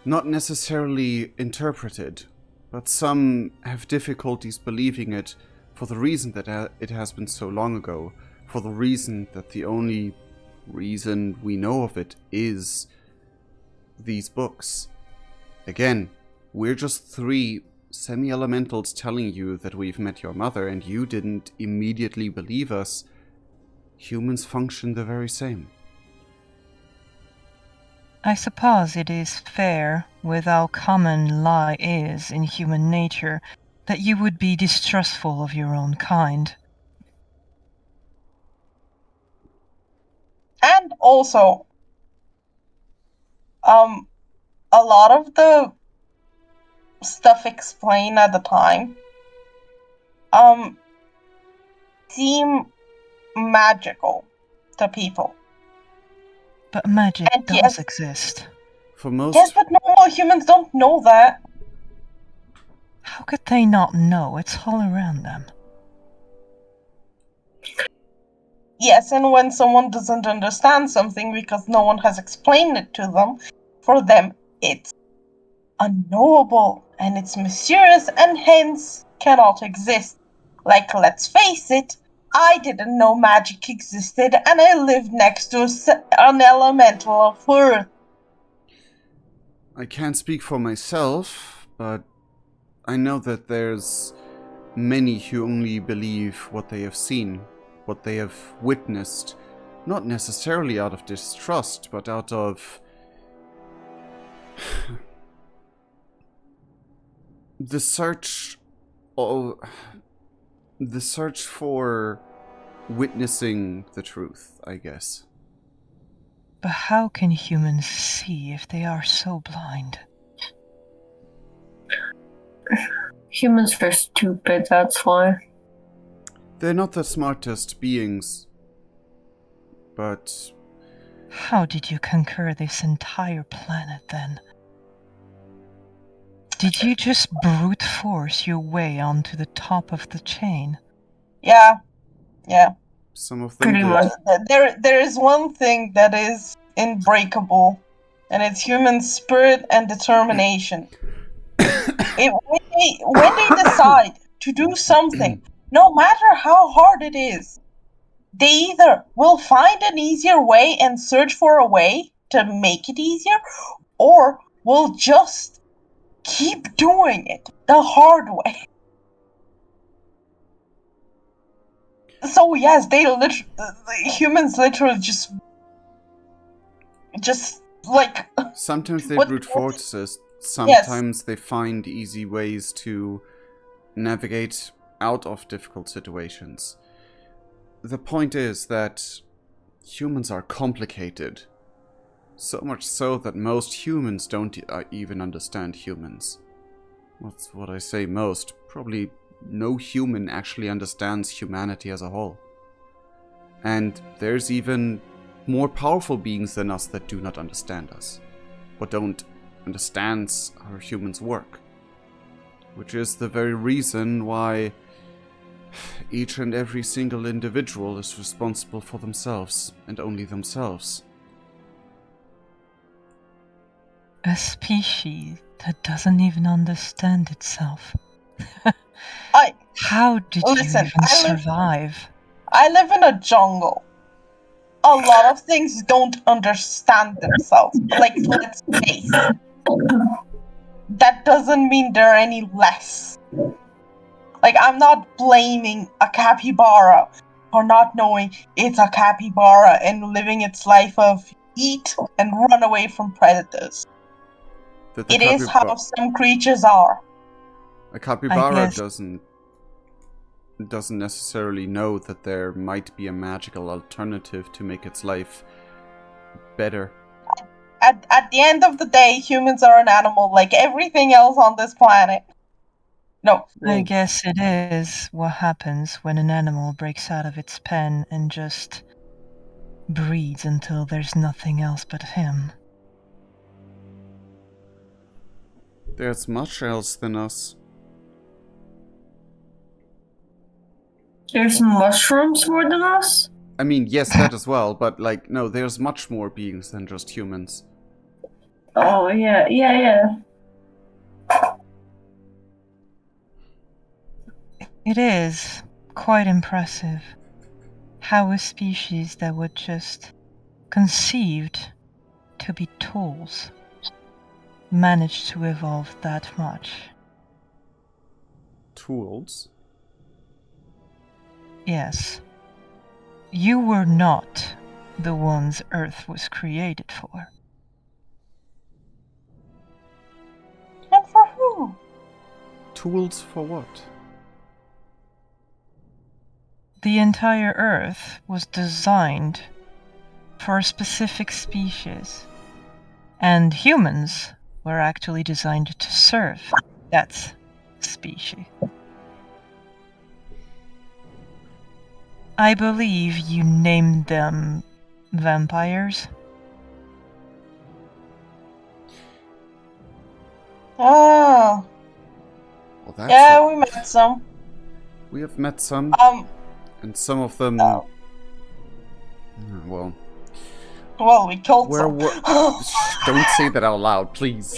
Not necessarily interpreted, but some have difficulties believing it for the reason that it has been so long ago, for the reason that the only reason we know of it is these books. Again, we're just three semi-elementals telling you that we've met your mother and you didn't immediately believe us. Humans function the very same. I suppose it is fair, with how common lie is in human nature, that you would be distrustful of your own kind. And also, a lot of the stuff explained at the time, seem magical to people. But magic And does yes, exist. For most... yes, but normal humans don't know that. How could they not know? It's all around them. Yes, and when someone doesn't understand something because no one has explained it to them, for them it's unknowable and it's mysterious and hence cannot exist. Like, let's face it, I didn't know magic existed and I lived next to an elemental of Earth. I can't speak for myself, but I know that there's many who only believe what they have seen, what they have witnessed, not necessarily out of distrust, but out of the search for witnessing the truth, I guess. But how can humans see if they are so blind? Humans are stupid, that's why. They're not the smartest beings, but How did you conquer this entire planet then? Did you just brute force your way onto the top of the chain? Yeah. Some of them Pretty did. much. There is one thing that is unbreakable, and it's human spirit and determination. When they decide to do something, no matter how hard it is, they either will find an easier way and search for a way to make it easier, or will just keep doing it the hard way. So yes, humans literally just like Sometimes they what- brute what- force us. Sometimes they find easy ways to navigate out of difficult situations. The point is that humans are complicated. So much so that most humans don't even understand humans. What's what I say most? Probably no human actually understands humanity as a whole. And there's even more powerful beings than us that do not understand us, or don't understand how humans work. Which is the very reason why each and every single individual is responsible for themselves, and only themselves. A species that doesn't even understand itself. How did Listen, you even survive? I live in a jungle. A lot of things don't understand themselves. Like, let's face it. That doesn't mean they're any less. Like, I'm not blaming a capybara for not knowing it's a capybara and living its life of eat and run away from predators. It is how some creatures are. A capybara guess- doesn't necessarily know that there might be a magical alternative to make its life better. At the end of the day, humans are an animal like everything else on this planet. No. I guess it is what happens when an animal breaks out of its pen and just breeds until there's nothing else but him. There's much else than us. There's mushrooms more than us? I mean, yes, that as well, but like, no, there's much more beings than just humans. Oh, yeah. It is quite impressive how a species that was just conceived to be tools managed to evolve that much. Tools? Yes. You were not the ones Earth was created for. And for who? Tools for what? The entire Earth was designed for a specific species, and humans were actually designed to serve that species. I believe you named them vampires. Oh. Well, that's Yeah, it. we met some. We have met some, and some of them. Oh. Well, We killed some. don't say that out loud, please.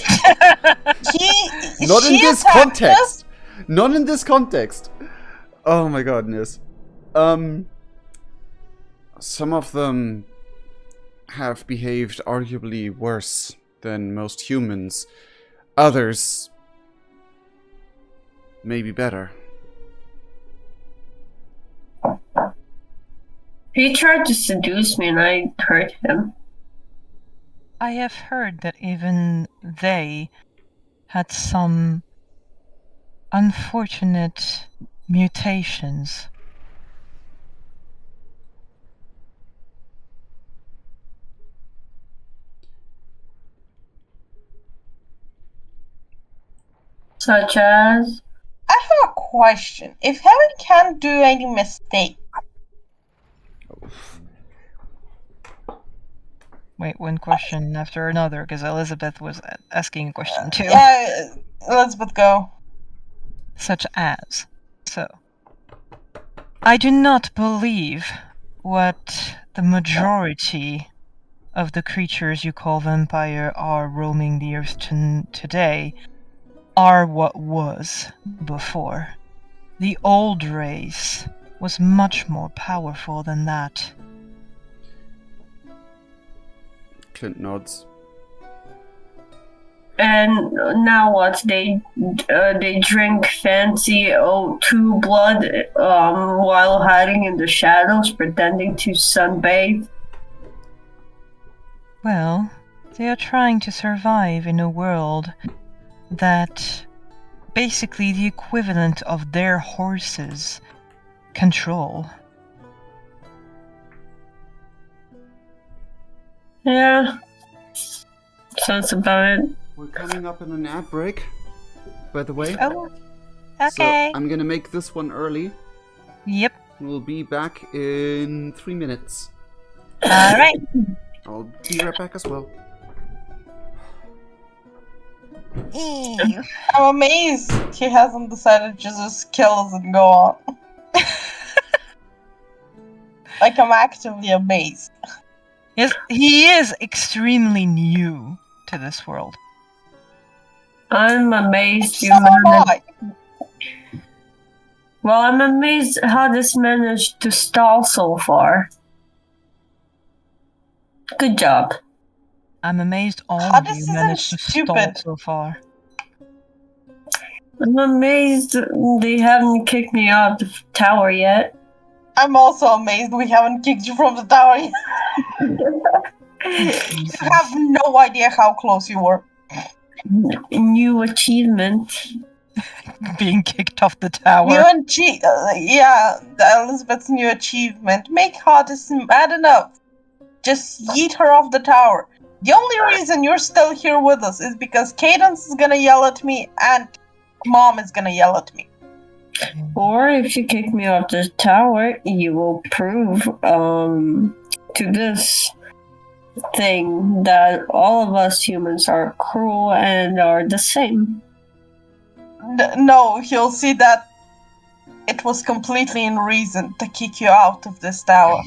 She Not in this attacked context. us. Not in this context. Oh my goodness. Some of them have behaved arguably worse than most humans. Others maybe better. He tried to seduce me and I hurt him. I have heard that even they had some unfortunate mutations. Such as? I have a question. If heaven can't do any mistake, Wait, one question after another, because Elizabeth was asking a question too. Yeah, Elizabeth, go. Such as. So. I do not believe what the majority of the creatures you call vampire are roaming the earth today are what was before. The old race was much more powerful than that. Clint nods. And now what? They drink fancy O2 blood while hiding in the shadows, pretending to sunbathe. Well, they are trying to survive in a world that basically the equivalent of their horses control. Yeah, sounds about it. We're coming up on an ad break, by the way. Oh, So okay. I'm gonna make this one early. Yep. We'll be back in 3 minutes. Alright. I'll be right back as well. Ew. I'm amazed he hasn't decided to just kill us and go on. Like, I'm actively amazed. Yes, he is extremely new to this world. I'm amazed you So am managed. I. Well, I'm amazed how this managed to stall so far. Good job. I'm amazed all How of this you isn't managed to stall stupid. so far. I'm amazed they haven't kicked me out the tower yet. I'm also amazed we haven't kicked you from the tower yet. You have no idea how close you were. New achievement. Being kicked off the tower. Yeah, Elizabeth's new achievement. Make Hardis mad enough. Just yeet her off the tower. The only reason you're still here with us is because Cadence is gonna yell at me and Mom is gonna yell at me. Or if you kick me off the tower, you will prove to this thing that all of us humans are cruel and are the same. No, he'll see that it was completely in reason to kick you out of this tower.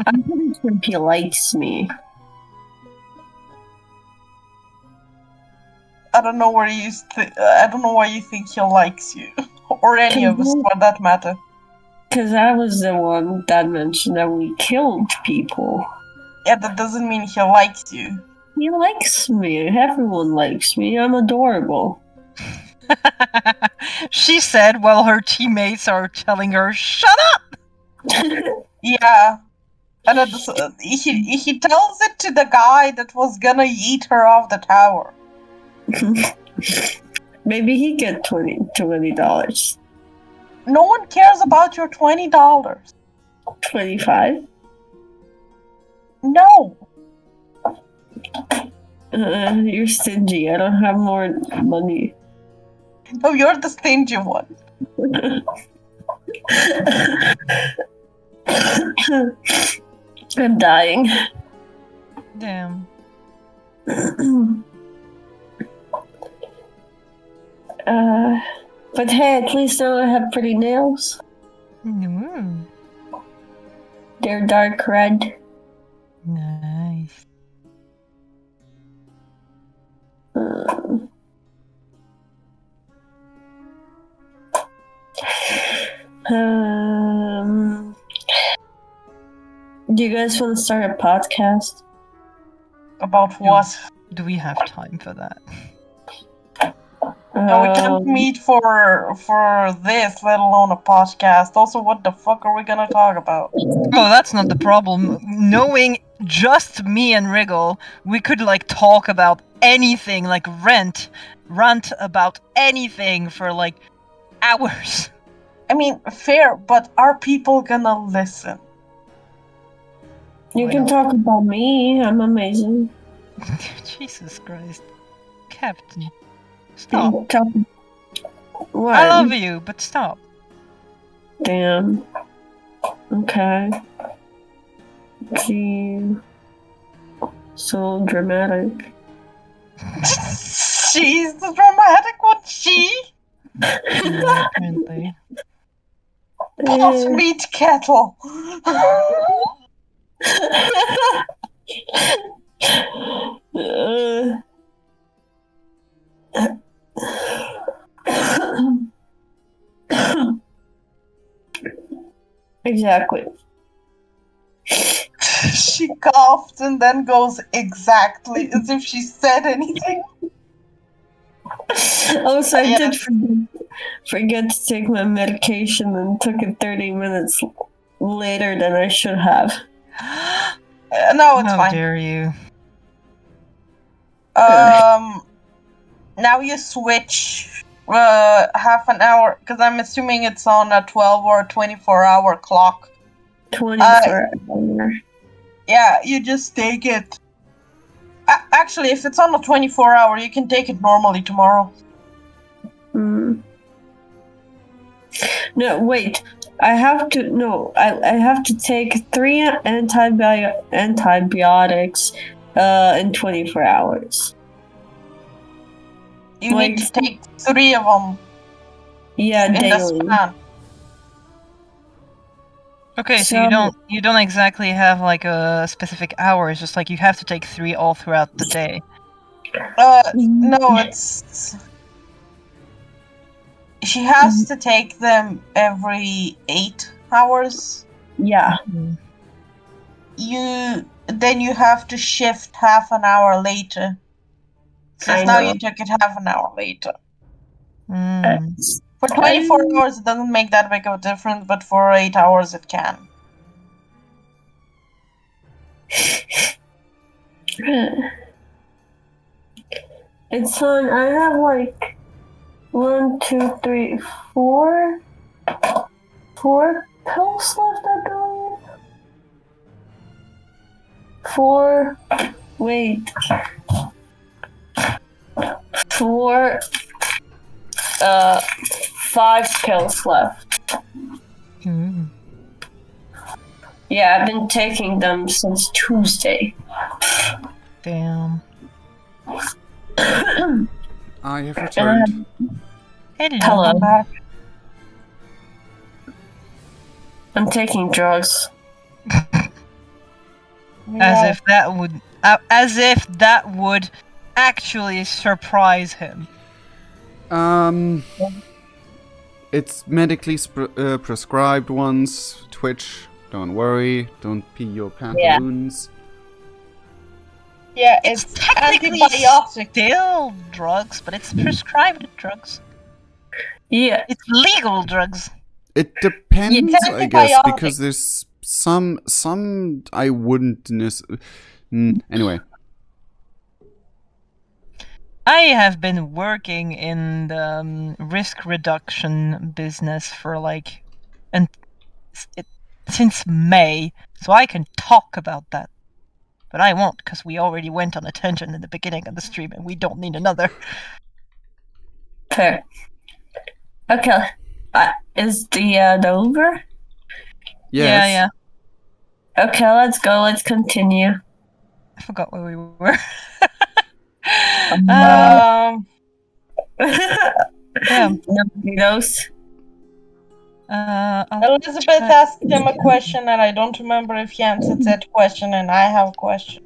I'm pretty sure he likes me. I don't know why you think he likes you, or any of us for that matter. Because I was the one that mentioned that we killed people. Yeah, that doesn't mean he likes you. He likes me. Everyone likes me. I'm adorable. She said while her teammates are telling her, "Shut up!" Yeah. And he tells it to the guy that was gonna eat her off the tower. Maybe he get $20. No one cares about your $20. 25. No. You're stingy. I don't have more money. No, you're the stingy one. I'm dying. Damn. But hey, at least now I have pretty nails. Mm. They're dark red. Nice. Do you guys want to start a podcast? About what? Do we have time for that? No, we can't meet for this, let alone a podcast. Also, what the fuck are we gonna talk about? Oh, that's not the problem. Knowing just me and Wriggle, we could like talk about anything, like rant about anything for like hours. I mean, fair, but are people gonna listen? You can talk about me. I'm amazing. Jesus Christ. Captain. Stop. What? I love you, but stop. Damn. Okay. Gee. So dramatic. She's the dramatic one. She Yeah, apparently. pot meat kettle. Exactly. She coughed and then goes exactly as if she said anything. Also, I did Yes. forget to take my medication and took it 30 minutes later than I should have. No, it's How fine. dare you? Now you switch half an hour because I'm assuming it's on a 12 or 24-hour clock. 24 hours. Yeah, you just take it. Actually, if it's on a 24-hour, you can take it normally tomorrow. Mm. No, wait. I have to take 3 antibiotics in 24 hours. You need to take 3 of them Yeah, in daily. the span. Okay, so you don't exactly have like a specific hour. It's just like you have to take 3 all throughout the day. No, it's... She has to take them every 8 hours. Yeah. Then you have to shift half an hour later. Since I now know. you took it half an hour later. Mm. For 24 hours it doesn't make that big of a difference, but for 8 hours it can. It's on. I have like 1, 2, 3, 4 pills left, I believe. 4. Wait. 4. 5 pills left. Mm. Yeah, I've been taking them since Tuesday. Damn. I have returned. Hello. Hello. Back. I'm taking drugs. As if that would actually surprise him. It's medically prescribed ones. Twitch, don't worry. Don't pee your pantaloons. Yeah, it's technically antibiotic. still drugs, but it's prescribed drugs. Yeah. It's legal drugs. It depends, It's I guess, antibiotic. because there's some I wouldn't anyway. I have been working in the risk reduction business for since May, so I can talk about that. But I won't, because we already went on a tangent in the beginning of the stream, and we don't need another. Fair. Okay. Is the over? Yes. Yeah. Okay, let's go. Let's continue. I forgot where we were. Yeah. Nobody knows. Elizabeth asked him a question, and I don't remember if he answered that question, and I have a question.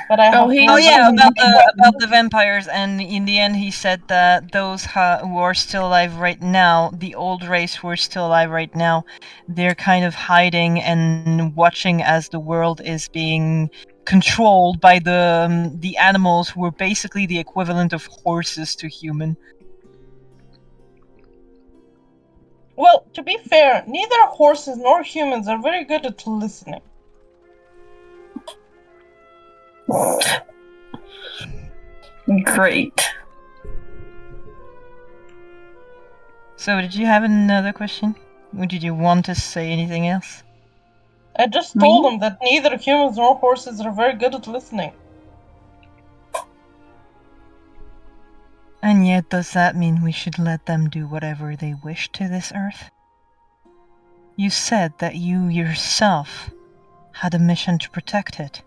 But I have about the vampires, and in the end he said that those who are still alive right now, the old race who are still alive right now, they're kind of hiding and watching as the world is being controlled by the animals who are basically the equivalent of horses to human. Well, to be fair, neither horses nor humans are very good at listening. Great. So, did you have another question? Or did you want to say anything else? I just told him that neither humans nor horses are very good at listening. And yet, does that mean we should let them do whatever they wish to this earth? You said that you yourself had a mission to protect it.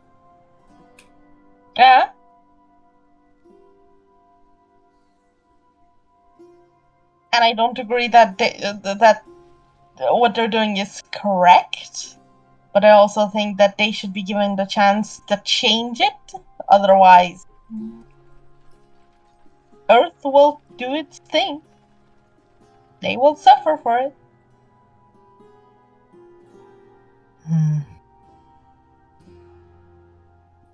Yeah. And I don't agree that that what they're doing is correct, but I also think that they should be given the chance to change it. Otherwise, Earth will do its thing. They will suffer for it.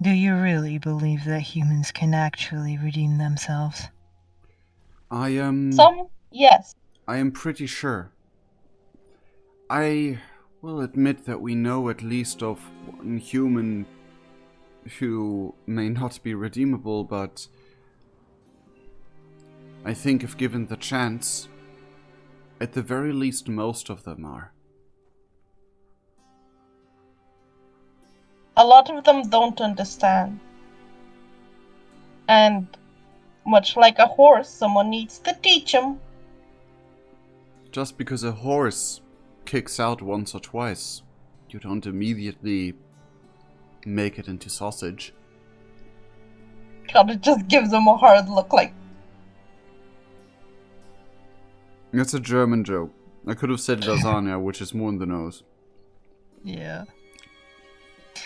Do you really believe that humans can actually redeem themselves? I am. Some, yes. I am pretty sure. I will admit that we know at least of one human who may not be redeemable, but I think if given the chance, at the very least most of them are. A lot of them don't understand. And much like a horse, someone needs to teach them. Just because a horse kicks out once or twice, you don't immediately make it into sausage. God, it just gives them a hard look like, It's a German joke. I could have said lasagna, which is more in the nose. Yeah.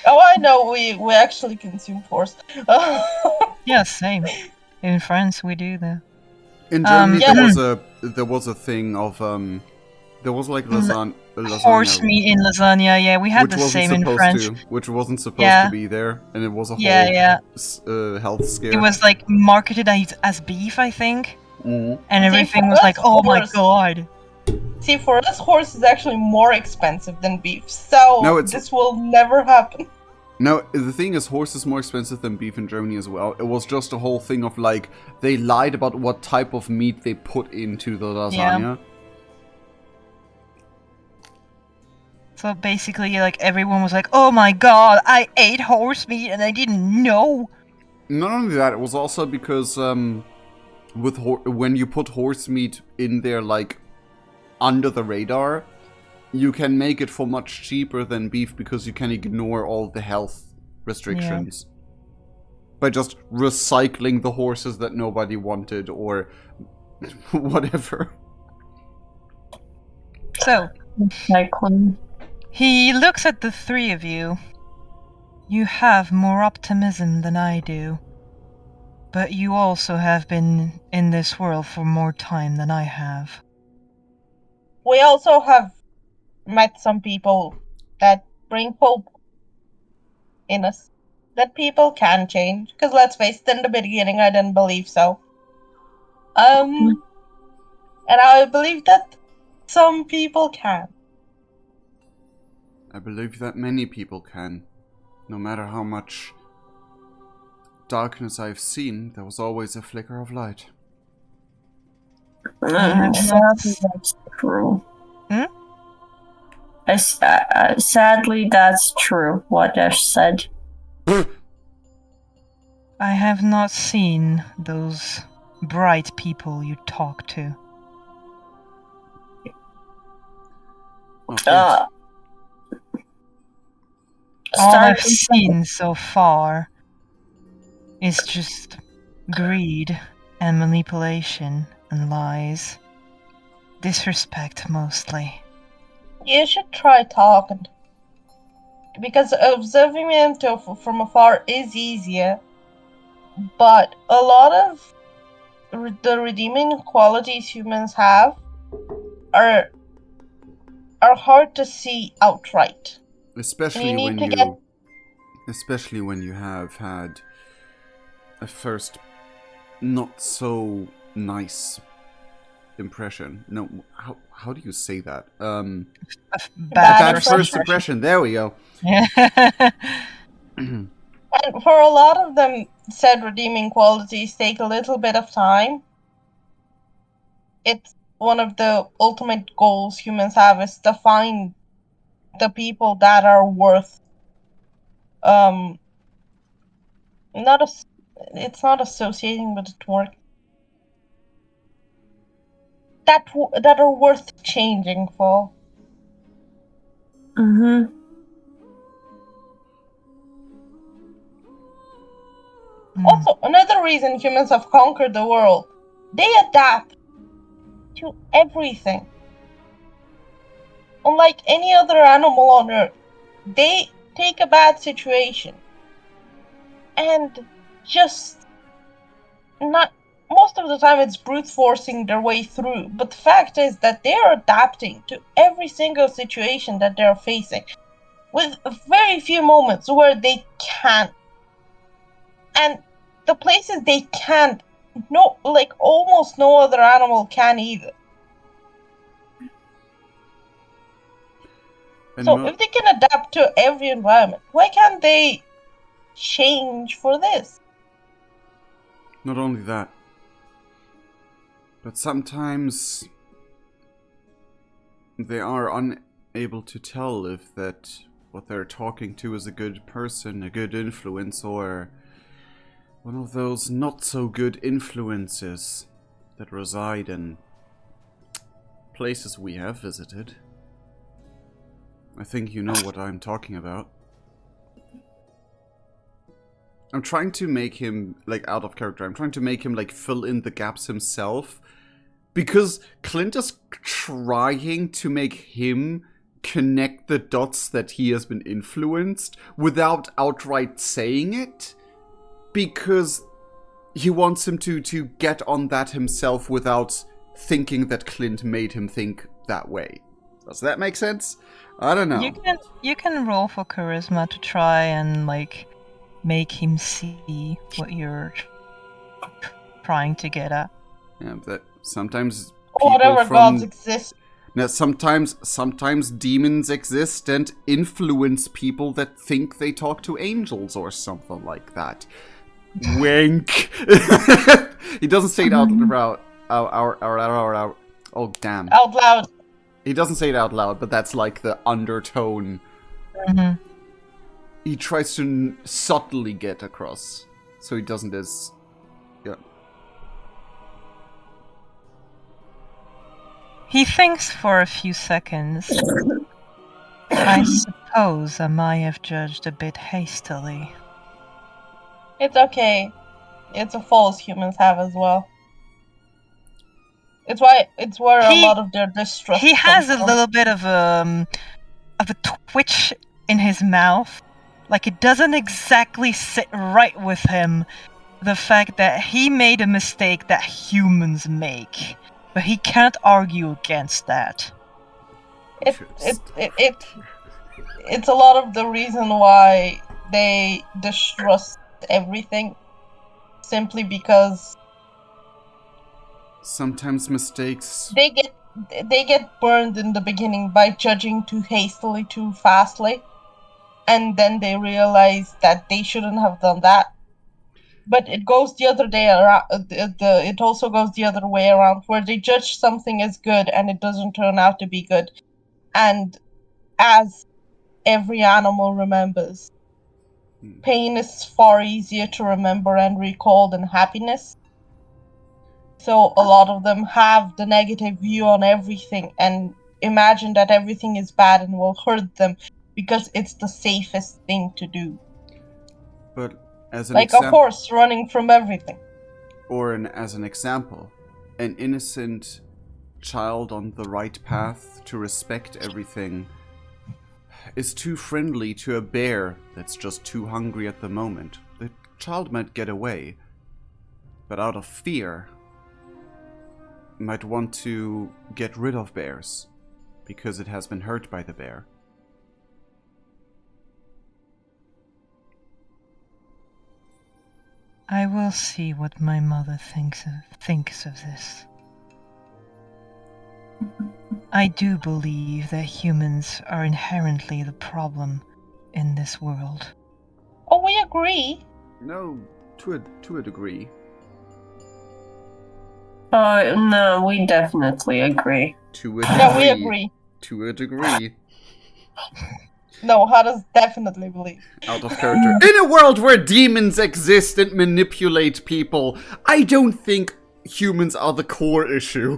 oh, I know, we actually consume horse. Yeah, same. In France, we do that. In Germany, yeah. there was a thing of there was like lasagna Horse meat in lasagna, yeah, we had which the wasn't same in supposed French. to, which wasn't supposed Yeah. to be there, and it was a whole Yeah. health scare. It was like marketed as beef, I think, Mhm. and See, everything for was like, us, oh my horse- god. See, for us, horse is actually more expensive than beef, so No, it's- this will never happen. No, the thing is, horse is more expensive than beef in Germany as well. It was just a whole thing of like, they lied about what type of meat they put into the lasagna. So basically, like, everyone was like, oh my god, I ate horse meat and I didn't know. Not only that, it was also because when you put horse meat in there, like, under the radar, you can make it for much cheaper than beef because you can ignore all the health restrictions. By just recycling the horses that nobody wanted or whatever. So, Cycling. he looks at the three of you. You have more optimism than I do. But you also have been in this world for more time than I have. We also have met some people that bring hope in us. That people can change. Because let's face it, in the beginning I didn't believe so. And I believe that some people can. I believe that many people can. No matter how much darkness I've seen, there was always a flicker of light. Sadly, that's true. Hmm? Sadly, that's true, what Ash said. I have not seen those bright people you talk to. Not yet. All I've Starting seen so far is just greed and manipulation and lies. Disrespect mostly. You should try talking. Because observing them from afar is easier. But a lot of the redeeming qualities humans have are hard to see outright. Especially You need when to you... get- Especially when you have had a first not so nice impression. No, how do you say that? Bad Bad Bad first impression. There we go. And for a lot of them, said redeeming qualities take a little bit of time. It's one of the ultimate goals humans have is to find the people that are worth it's not associating with it work that are worth changing for. Also, another reason humans have conquered the world, they adapt to everything. Unlike any other animal on Earth, they take a bad situation and just not. Most of the time, it's brute forcing their way through. But the fact is that they are adapting to every single situation that they're facing, with very few moments where they can't. And the places they can't, no, like almost no other animal can either. And So if they can adapt to every environment, why can't they change for this? not only that, but sometimes they are unable to tell if that what they're talking to is a good person, a good influence, or one of those not so good influences that reside in places we have visited. I think you know what I'm talking about. I'm trying to make him, like, out of character. I'm trying to make him, like, fill in the gaps himself. Because Clint is trying to make him connect the dots that he has been influenced without outright saying it. Because he wants him to get on that himself without thinking that Clint made him think that way. Does that make sense? I don't know. You can roll for charisma to try and like make him see what you're trying to get at. Yeah, that sometimes people Whatever gods exist. Now, sometimes demons exist and influence people that think they talk to angels or something like that. Wink. He doesn't say it out loud. Oh, damn. Out loud. He doesn't say it out loud, but that's like the undertone. Mm-hmm. He tries to subtly get across, so he doesn't as... Yeah. He thinks for a few seconds. I suppose I might have judged a bit hastily. It's okay. It's a fault humans have as well. It's where a lot of their distrust. He has comes a little bit of a twitch in his mouth. Like it doesn't exactly sit right with him. The fact that he made a mistake that humans make, but he can't argue against that. It's a lot of the reason why they distrust everything, simply because sometimes mistakes... They get burned in the beginning by judging too hastily, too fastly, and then they realize that they shouldn't have done that. But it goes the other day around. It also goes the other way around, where they judge something as good and it doesn't turn out to be good. And as every animal remembers, pain is far easier to remember and recall than happiness. So a lot of them have the negative view on everything and imagine that everything is bad and will hurt them because it's the safest thing to do. But as an like a horse running from everything. Or as an example, an innocent child on the right path to respect everything is too friendly to a bear that's just too hungry at the moment. The child might get away, but out of fear might want to get rid of bears because it has been hurt by the bear. I will see what my mother thinks of this. I do believe that humans are inherently the problem in this world. Oh, we agree. No, to a degree. No, we definitely agree. To a degree. Yeah, we agree. To a degree. No, Hada's definitely believe. Out of character. In a world where demons exist and manipulate people, I don't think humans are the core issue.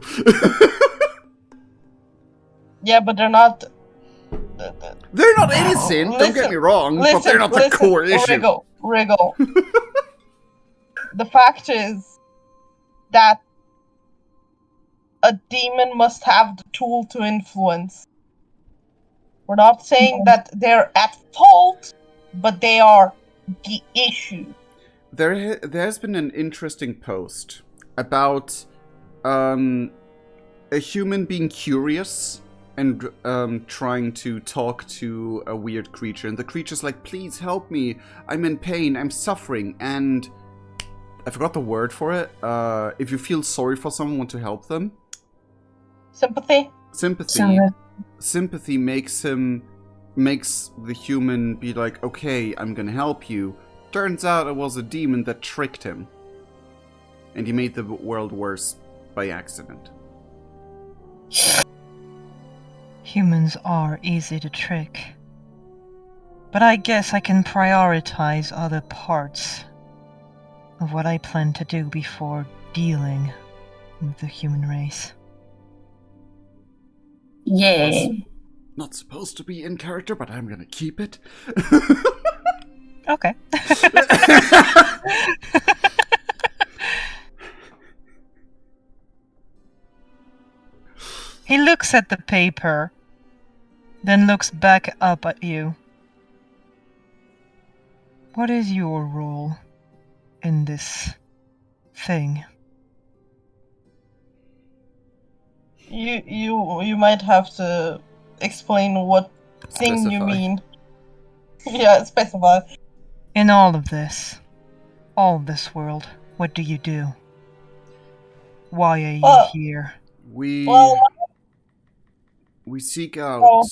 Yeah, but they're not... They're not innocent, don't get me wrong, but they're not the core issue. Wriggle. the fact is that a demon must have the tool to influence. We're not saying that they're at fault, but they are the issue. There's been an interesting post about a human being curious and trying to talk to a weird creature, and the creature's like, please help me, I'm in pain, I'm suffering, and I forgot the word for it. If you feel sorry for someone, want to help them. Sympathy? Sympathy makes the human be like, okay, I'm gonna help you. Turns out it was a demon that tricked him. And he made the world worse by accident. Humans are easy to trick. But I guess I can prioritize other parts of what I plan to do before dealing with the human race. Yeah. Not supposed to be in character, but I'm gonna keep it. Okay. He looks at the paper, then looks back up at you. What is your role in this thing? You might have to explain what thing you Specify. mean. Yeah, specify. In all of this world, what do you do? Why are you here? We seek out Oh.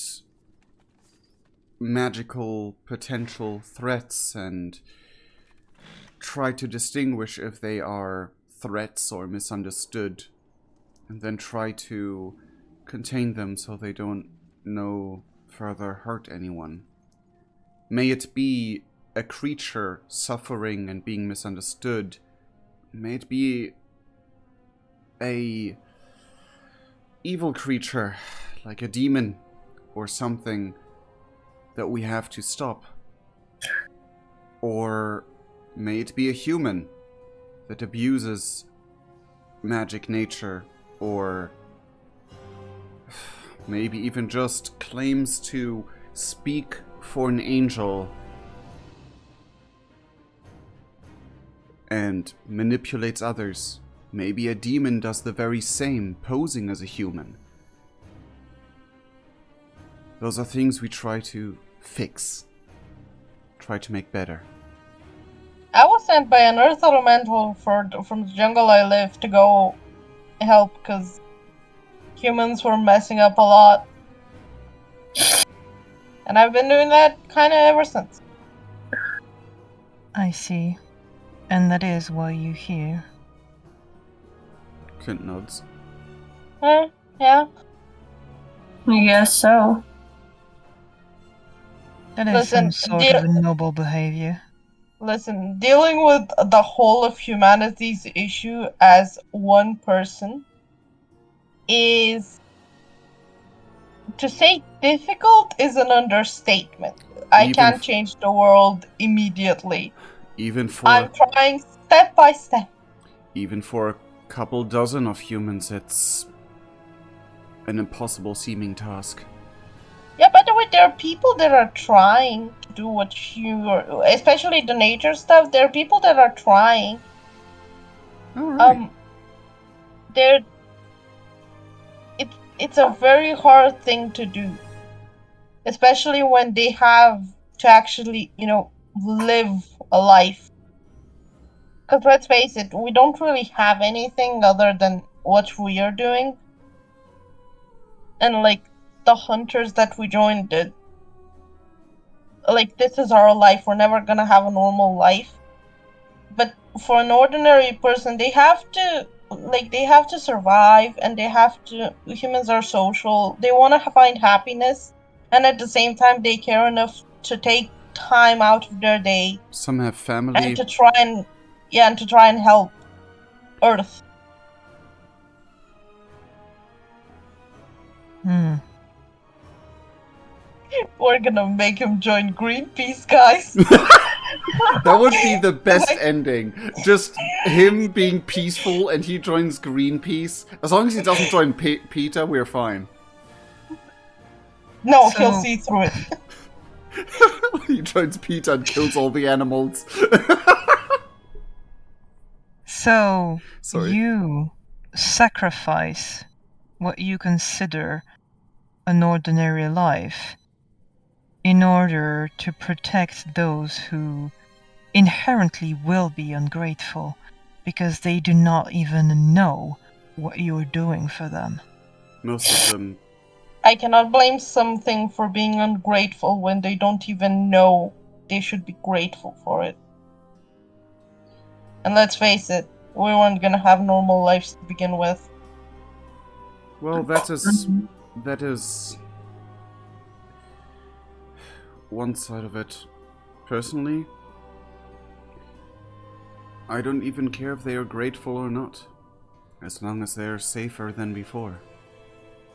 magical potential threats and try to distinguish if they are threats or misunderstood, and then try to contain them so they don't no further hurt anyone. May it be a creature suffering and being misunderstood. May it be a evil creature, like a demon or something that we have to stop. Or may it be a human that abuses magic nature, or maybe even just claims to speak for an angel and manipulates others. Maybe a demon does the very same, posing as a human. Those are things we try to fix, try to make better. I was sent by an earth elemental from the jungle I live to go help because humans were messing up a lot. And I've been doing that kind of ever since. I see. And that is why you're here. Clint nods. Yeah. I guess so. That is Listen, some sort of a noble behavior. Listen, dealing with the whole of humanity's issue as one person is, to say difficult is an understatement. I can't change the world immediately. I'm trying step by step. Even for a couple dozen of humans, it's an impossible seeming task. Yeah, by the way, there are people that are trying to do what you, especially the nature stuff. There are people that are trying. Alright. It's a very hard thing to do, especially when they have to actually, live a life. Because let's face it, we don't really have anything other than what we are doing. And the hunters that we joined did. This is our life. We're never gonna have a normal life. But for an ordinary person, they have to survive, and humans are social. They want to find happiness, and at the same time, they care enough to take time out of their day. Some have family. And to try and help Earth. We're gonna make him join Greenpeace, guys. That would be the best ending. Just him being peaceful and he joins Greenpeace. As long as he doesn't join PETA, we're fine. No, So- he'll see through it. He joins PETA and kills all the animals. So, Sorry. you sacrifice what you consider an ordinary life in order to protect those who inherently will be ungrateful because they do not even know what you're doing for them. Most of them. I cannot blame something for being ungrateful when they don't even know they should be grateful for it. And let's face it, we weren't gonna have normal lives to begin with. Well, that is one side of it. Personally, I don't even care if they are grateful or not, as long as they are safer than before.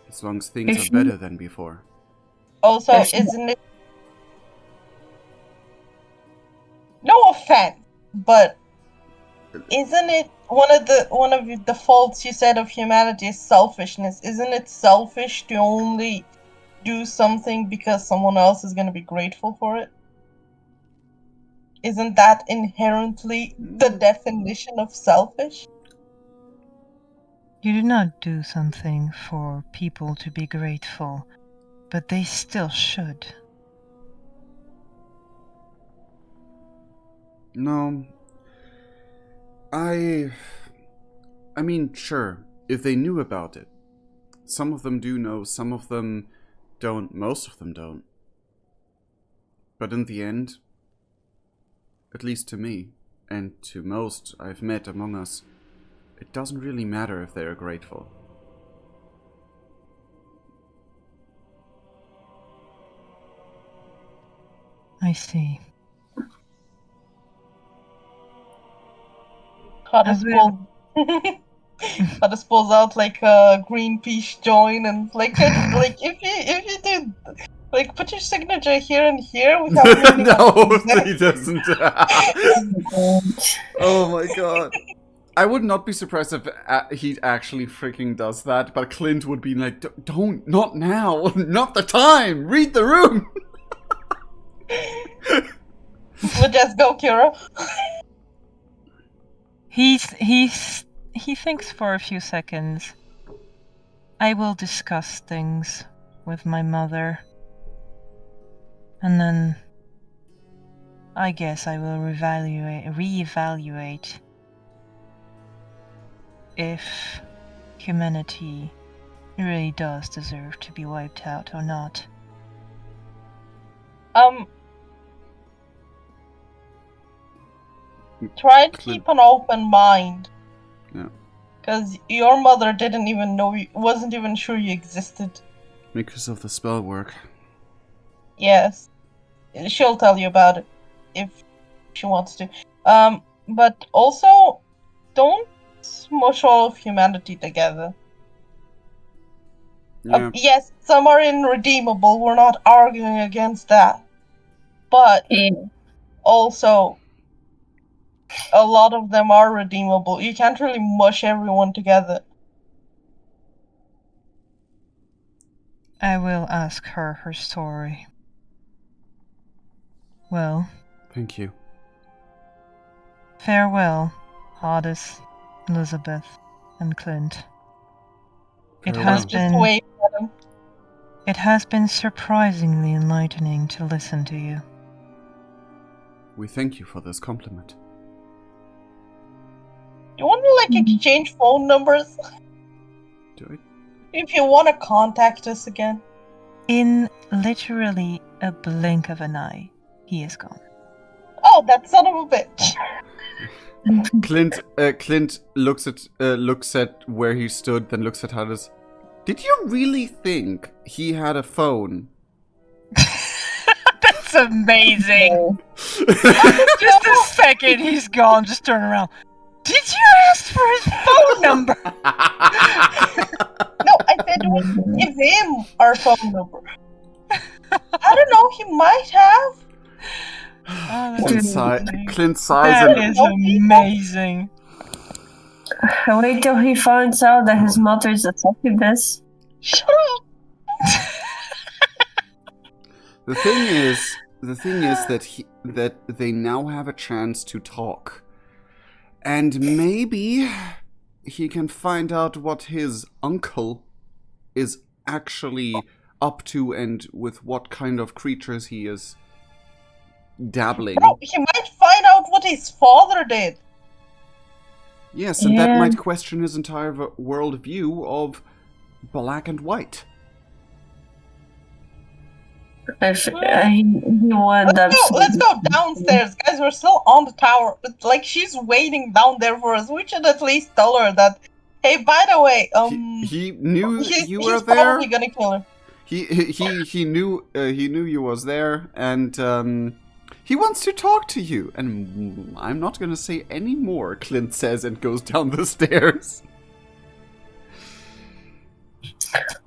As long as things are better than before. Also, isn't it... No offense, but isn't it one of the faults you said of humanity is selfishness? Isn't it selfish to only do something because someone else is going to be grateful for it? Isn't that inherently the definition of selfish? You do not do something for people to be grateful, but they still should. No. I mean, sure, if they knew about it. Some of them do know, some of them don't, most of them don't. But in the end, at least to me, and to most I've met among us, it doesn't really matter if they are grateful. I see. Hades pulls out like a Greenpeace join and like if you did like put your signature here and here without meaning No, he doesn't. Oh my god. I would not be surprised if he actually freaking does that, but Clint would be like, don't, not now, not the time, read the room. We'll just go, Kira. He thinks for a few seconds. I will discuss things with my mother. And then I guess I will reevaluate if humanity really does deserve to be wiped out or not. Try to keep an open mind. Yeah. Because your mother didn't even know wasn't even sure you existed. Because of the spell work. Yes. She'll tell you about it if she wants to. But also, don't smush all of humanity together. Yeah. Yes, some are irredeemable, we're not arguing against that. But also, a lot of them are redeemable. You can't really mush everyone together. I will ask her story. Well, Thank you. farewell, Hades, Elizabeth, and Clint. It Farewell. has Just been wait for them. It has been surprisingly enlightening to listen to you. We thank you for this compliment. You want to exchange phone numbers? Do I? If you want to contact us again. In literally a blink of an eye, he is gone. Oh, that son of a bitch. Clint looks at where he stood, then looks at Hades. Did you really think he had a phone? That's amazing! Just a second, he's gone. Just turn around. Did you ask for his phone number? No, I said give him our phone number. I don't know, he might have. Oh, Clint sighs that and is amazing. Wait till he finds out that his mother's a succubus. Shut up! the thing is that they now have a chance to talk. And maybe he can find out what his uncle is actually up to and with what kind of creatures he is dabbling. Bro, he might find out what his father did. Yes, and that Yeah. might question his entire worldview of black and white. If he will end up. Let's go downstairs, guys. We're still on the tower. But, like, she's waiting down there for us. We should at least tell her that. Hey, by the way, He knew he's you were probably there. gonna kill her. He knew you was there, and he wants to talk to you. And I'm not gonna say any more. Clint says and goes down the stairs.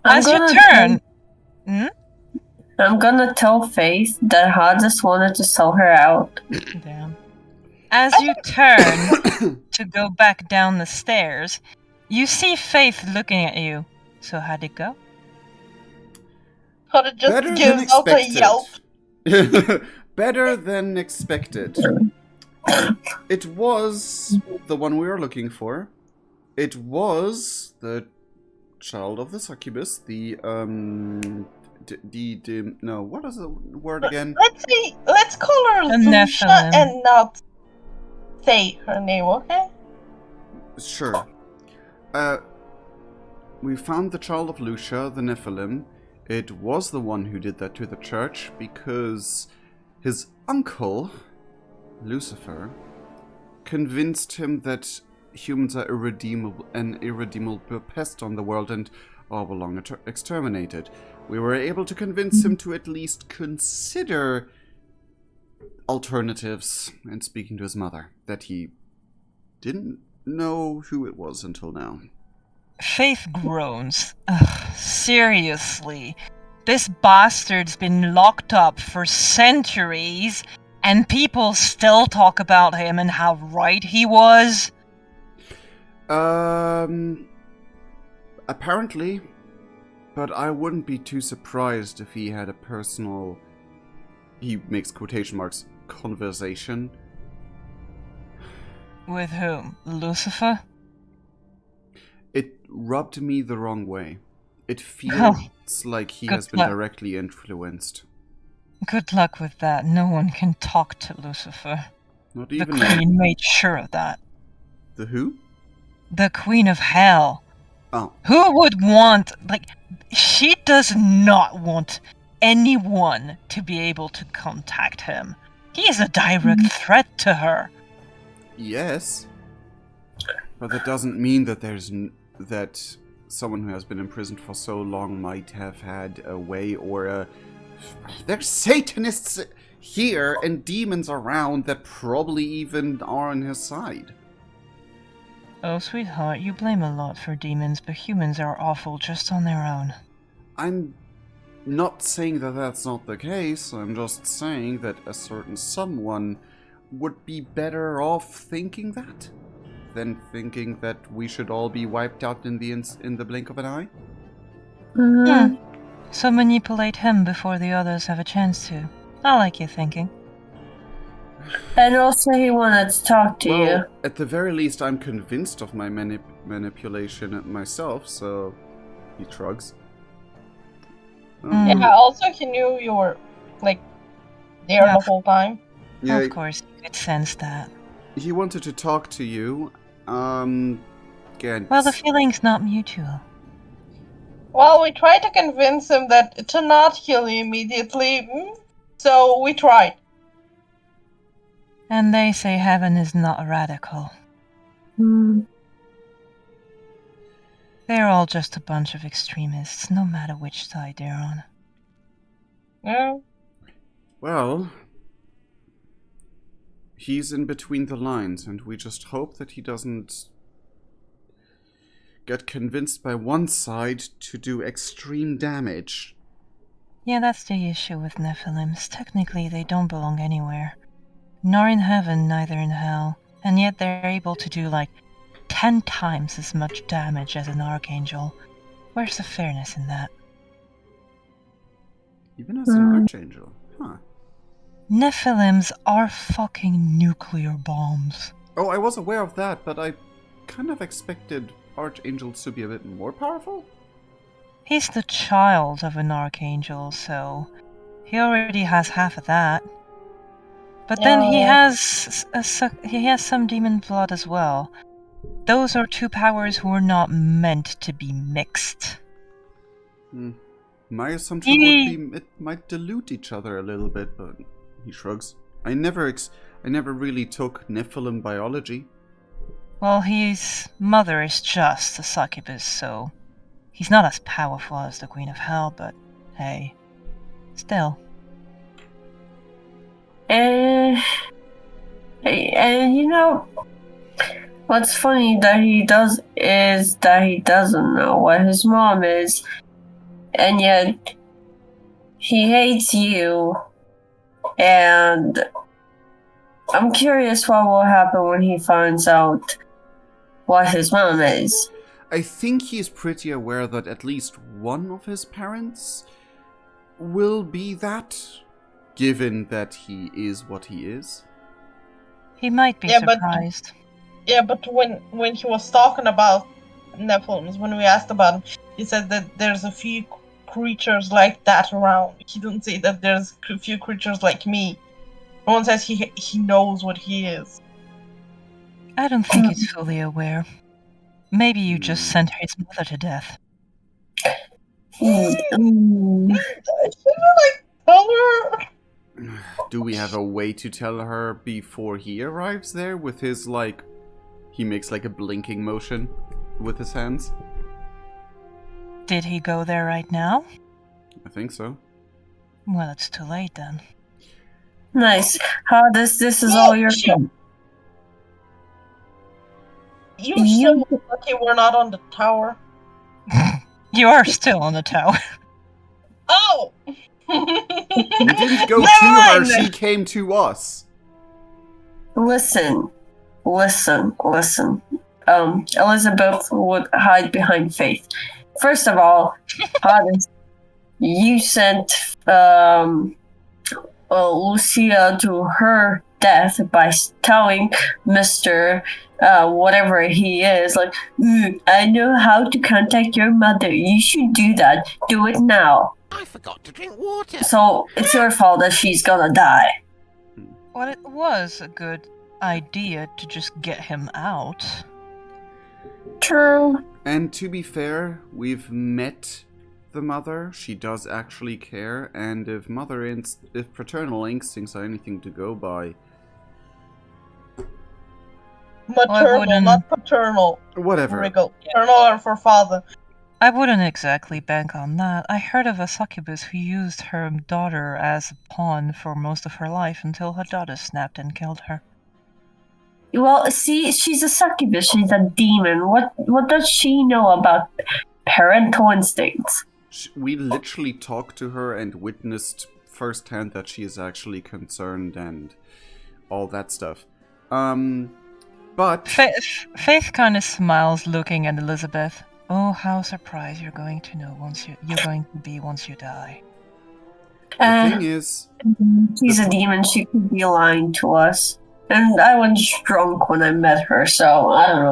As you turn. I'm gonna tell Faith that Hades wanted to sell her out. Damn. As you turn to go back down the stairs, you see Faith looking at you. So how'd it go? Could it just Better give than out a yelp? expected. Better than expected. It was the one we were looking for. It was the child of the succubus. No, what is the word again? Let's call her A Lucia Nephilim. and not say her name, okay? Sure. We found the child of Lucia, the Nephilim. It was the one who did that to the church because his uncle, Lucifer, convinced him that humans are an irredeemable pest on the world and are long exterminated. We were able to convince him to at least consider alternatives, and speaking to his mother, that he didn't know who it was until now. Faith groans. Ugh, seriously. This bastard's been locked up for centuries, and people still talk about him and how right he was? Apparently. But I wouldn't be too surprised if he had a personal, he makes quotation marks, conversation. With whom? Lucifer? It rubbed me the wrong way. It feels like he good has been luck. directly influenced. Good luck with that. No one can talk to Lucifer. Not The even Queen made sure of that. the who? The Queen of Hell. Oh, Who would want, she does not want anyone to be able to contact him. He is a direct threat to her. yes. But that doesn't mean that that someone who has been imprisoned for so long might have had a way or a... There's Satanists here and demons around that probably even are on his side. Oh, sweetheart, you blame a lot for demons, but humans are awful just on their own. I'm not saying that that's not the case. I'm just saying that a certain someone would be better off thinking that than thinking that we should all be wiped out in the blink of an eye. So manipulate him before the others have a chance to. I like your thinking. And also, he wanted to talk to you. At the very least, I'm convinced of my manipulation myself, so he shrugs. Yeah, also he knew you were, there Yeah. the whole time. Yeah, Of course, you could sense that. he wanted to talk to you. Again, Well, the feeling's not mutual. Well, we tried to convince him that to not kill you immediately, so we tried. And they say heaven is not radical. They're all just a bunch of extremists, no matter which side they're on. Yeah. Well, he's in between the lines, and we just hope that he doesn't get convinced by one side to do extreme damage. Yeah, that's the issue with Nephilims. Technically, they don't belong anywhere. Nor in heaven, neither in hell. And yet they're able to do like 10 times as much damage as an archangel. Where's the fairness in that? Even as an archangel. Huh. Nephilims are fucking nuclear bombs. Oh, I was aware of that, but I kind of expected archangels to be a bit more powerful. He's the child of an archangel, so he already has half of that. But then he has some demon blood as well. Those are two powers who are not meant to be mixed. My assumption would be it might dilute each other a little bit, but he shrugs. I never really took Nephilim biology. Well, his mother is just a succubus, so he's not as powerful as the Queen of Hell, but hey, still. And you know, what's funny that he doesn't know what his mom is, and yet he hates you. And I'm curious what will happen when he finds out what his mom is. I think he's pretty aware that at least one of his parents will be that, given that he is what he is. He might be surprised. But when he was talking about Nephilims, when we asked about him, he said that there's a few creatures like that around. He didn't say that there's a few creatures like me. No one says he knows what he is. I don't think he's fully aware. Maybe you just sent his mother to death. Should we tell her? Do we have a way to tell her before he arrives there with his, he makes a blinking motion with his hands? Did he go there right now? I think so. Well, it's too late then. Nice. How this is all your fault. You so lucky we're not on the tower. You are still on the tower. Oh! We didn't go to her, she came to us. Listen. Elizabeth would hide behind Faith. First of all, Hades, you sent Lucia to her death by telling Mr. Whatever he is, I know how to contact your mother. You should do that. Do it now. I forgot to drink water. So it's your fault that she's gonna die. Well, it was a good idea to just get him out. True. And to be fair, we've met the mother. She does actually care, and if paternal instincts are anything to go by, maternal, not paternal. Whatever. Wriggle. Paternal are for father. I wouldn't exactly bank on that. I heard of a succubus who used her daughter as a pawn for most of her life until her daughter snapped and killed her. Well, see, she's a succubus. She's a demon. What does she know about parental instincts? We literally talked to her and witnessed firsthand that she is actually concerned and all that stuff. But Faith kind of smiles, looking at Elizabeth. Oh, how surprised you're going to know once you die. The thing is, she's a demon. She could be lying to us. And I was drunk when I met her, so I don't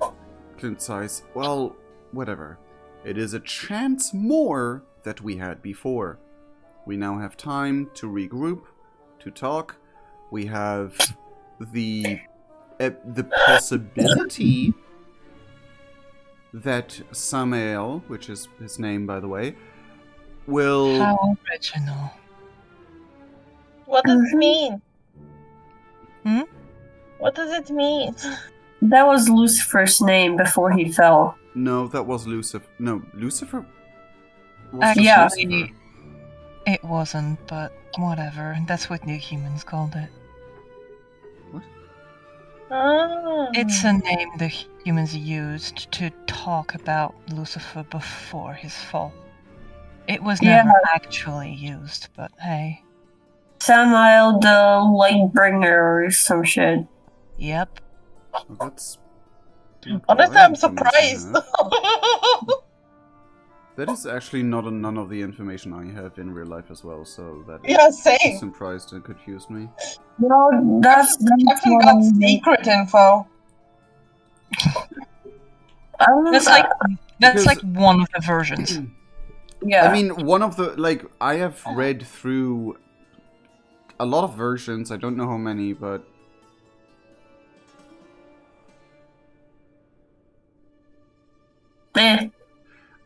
know. Clint sighs. Well, whatever. It is a chance more that we had before. We now have time to regroup, to talk. We have the possibility that Samael, which is his name by the way, will... How original. What does it mean? What does it mean? That was Lucifer's name before he fell. No, that was Lucifer. No, Lucifer? Yeah. Lucifer. It wasn't, but whatever. That's what New Humans called it. What? Ah. It's a name the humans used to talk about Lucifer before his fall. It was never actually used, but hey. Samael the Lightbringer or some shit. Yep. Well, that's... Honestly, all I'm information I surprised. have. That is actually none of the information I have in real life as well, so that Yeah, is same. surprised and confused me. No, that's Captain what got I mean. secret info. That's Because- like one of the versions. yeah. I mean, one of the, like, I have read through a lot of versions, I don't know how many, but... Eh.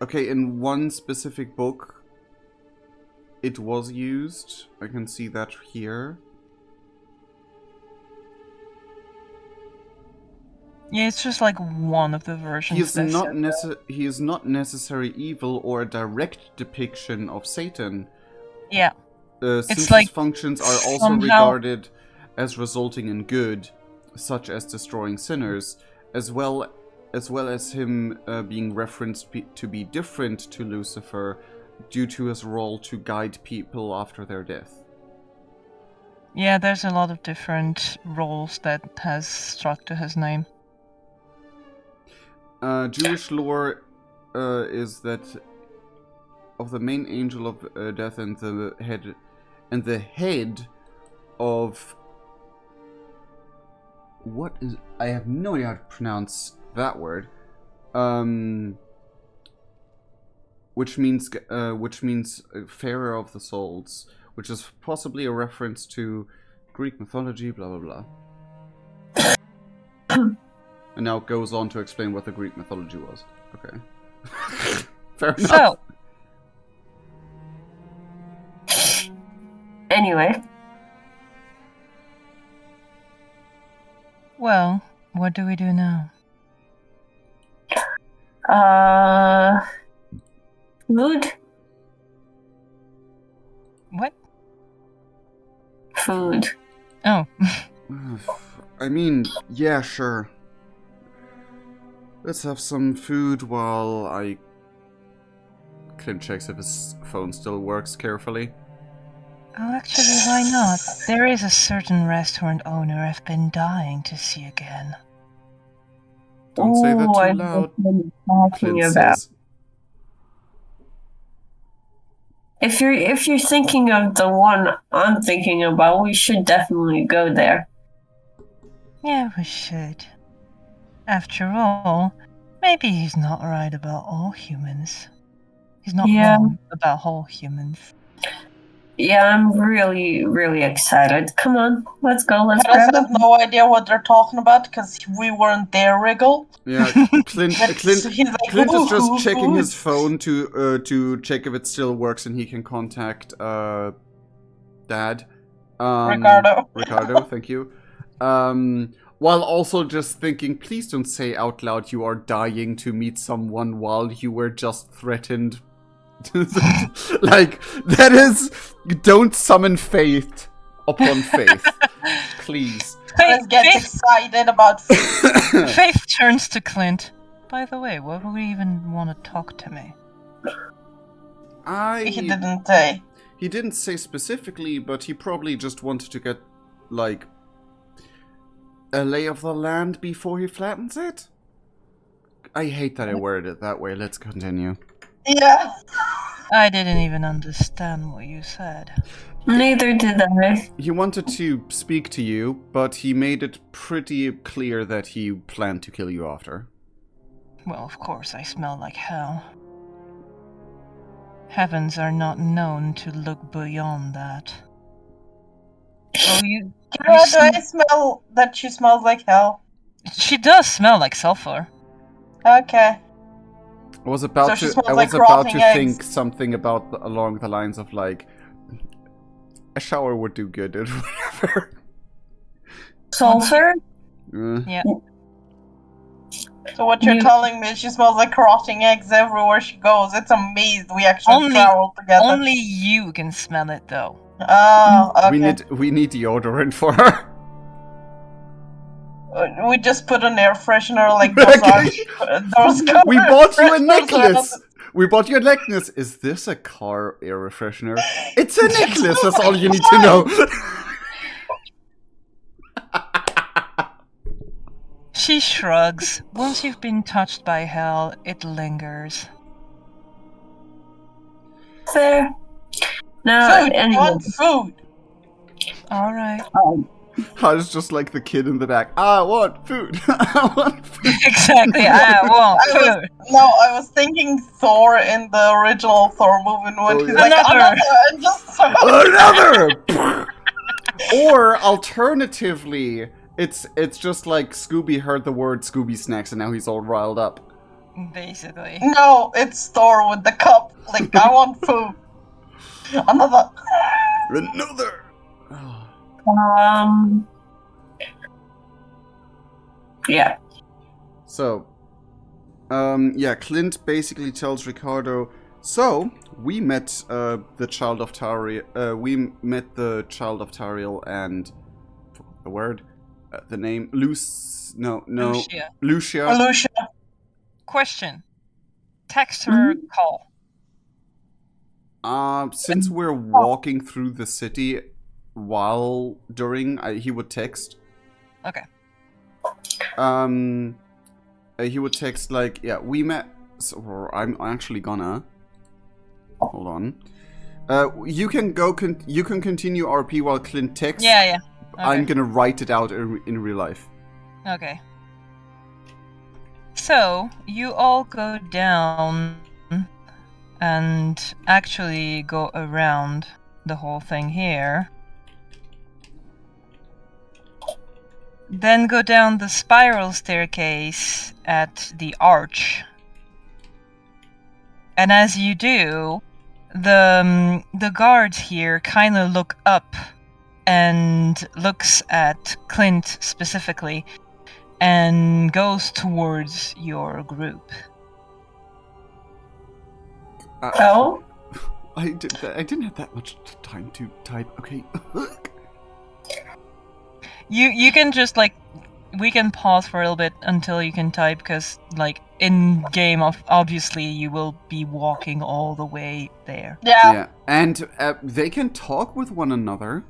Okay, in one specific book, it was used. I can see that here. Yeah, it's just like one of the versions. He is that not said- he is not necessarily evil or a direct depiction of Satan. Yeah. Since like his functions are also somehow- regarded as resulting in good, such as destroying sinners, as well as him being referenced to be different to Lucifer due to his role to guide people after their death. Yeah, there's a lot of different roles that has struck to his name. Jewish lore is that of the main angel of death and the head of what is, I have no idea how to pronounce that word, which means Pharaoh of the Souls, which is possibly a reference to Greek mythology, blah blah blah. And now it goes on to explain what the Greek mythology was. Okay. Fair enough. So, Anyway. well, what do we do now? Food? What? Food. Oh. I mean, yeah, sure. Let's have some food while Clint checks if his phone still works carefully. Oh, actually, why not? There is a certain restaurant owner I've been dying to see again. Don't say that Ooh, I too know loud, what you're talking Clint about. says. If you're thinking of the one I'm thinking about, we should definitely go there. Yeah, we should. After all, maybe he's not right about all humans. He's not Yeah. wrong about all humans. Yeah, I'm really, really excited. Come on, let's go. Let's I grab have it. no idea what they're talking about because we weren't there, Wriggle. Yeah, Clint He's like, Clint is just "Ooh, checking ooh." his phone to check if it still works and he can contact Dad. Ricardo. Thank you. While also just thinking, please don't say out loud you are dying to meet someone while you were just threatened. Like, that is... Don't summon faith upon faith. Please. Let's get excited about food. Faith turns to Clint. By the way, why would we even want to talk to me? He didn't say. He didn't say specifically, but he probably just wanted to get, like, a lay of the land before he flattens it? I hate that I worded it that way. Let's continue. Yeah. I didn't even understand what you said. Neither did I. He wanted to speak to you, but he made it pretty clear that he planned to kill you after. Well, of course, I smell like hell. Heavens are not known to look beyond that. Oh, you... Kira, do I smell that she smells like hell? She does smell like sulfur. Okay. I was about So she to smells I like was about rotting to eggs. think something about along the lines of like a shower would do good or whatever. Sulfur? Yeah. So what you're You- telling me is she smells like rotting eggs everywhere she goes. It's amazing we actually traveled together. Only you can smell it, though. Oh, okay. We need deodorant for her. We just put an air freshener like Okay. those We bought you a necklace. We bought you a necklace. Is this a car air refreshener? It's a necklace. That's all you need to know. She shrugs. Once you've been touched by hell, it lingers. Fair. No, Food. I anyway. want food. All right. I was just like the kid in the back. I want food. I want food. Exactly. I want I was- food. No, I was thinking Thor in the original Thor movie when Oh, he's yeah. like, Another. and just Another. Or alternatively, it's just like Scooby heard the word Scooby snacks and now he's all riled up. Basically. No, it's Thor with the cup. Like, I want food. Another. Another. Yeah. So, yeah, Clint basically tells Ricardo, so, we met the child of Tariel, we met the child of Tariel and, the word, the name, Lucia. Lucia. Question. Text her call. Since we're walking through the city he would text. Okay. He would text like, yeah, we met. So I'm actually gonna. Hold on. You can go. You can continue RP while Clint texts. Yeah. Okay. I'm gonna write it out in real life. Okay. So, you all go down and actually go around the whole thing here. Then go down the spiral staircase at the arch. And as you do, the guards here kind of look up and looks at Clint specifically and goes towards your group. Oh? I didn't have that much time to type. Okay. You can just we can pause for a little bit until you can type, because in game obviously you will be walking all the way there. Yeah, and they can talk with one another.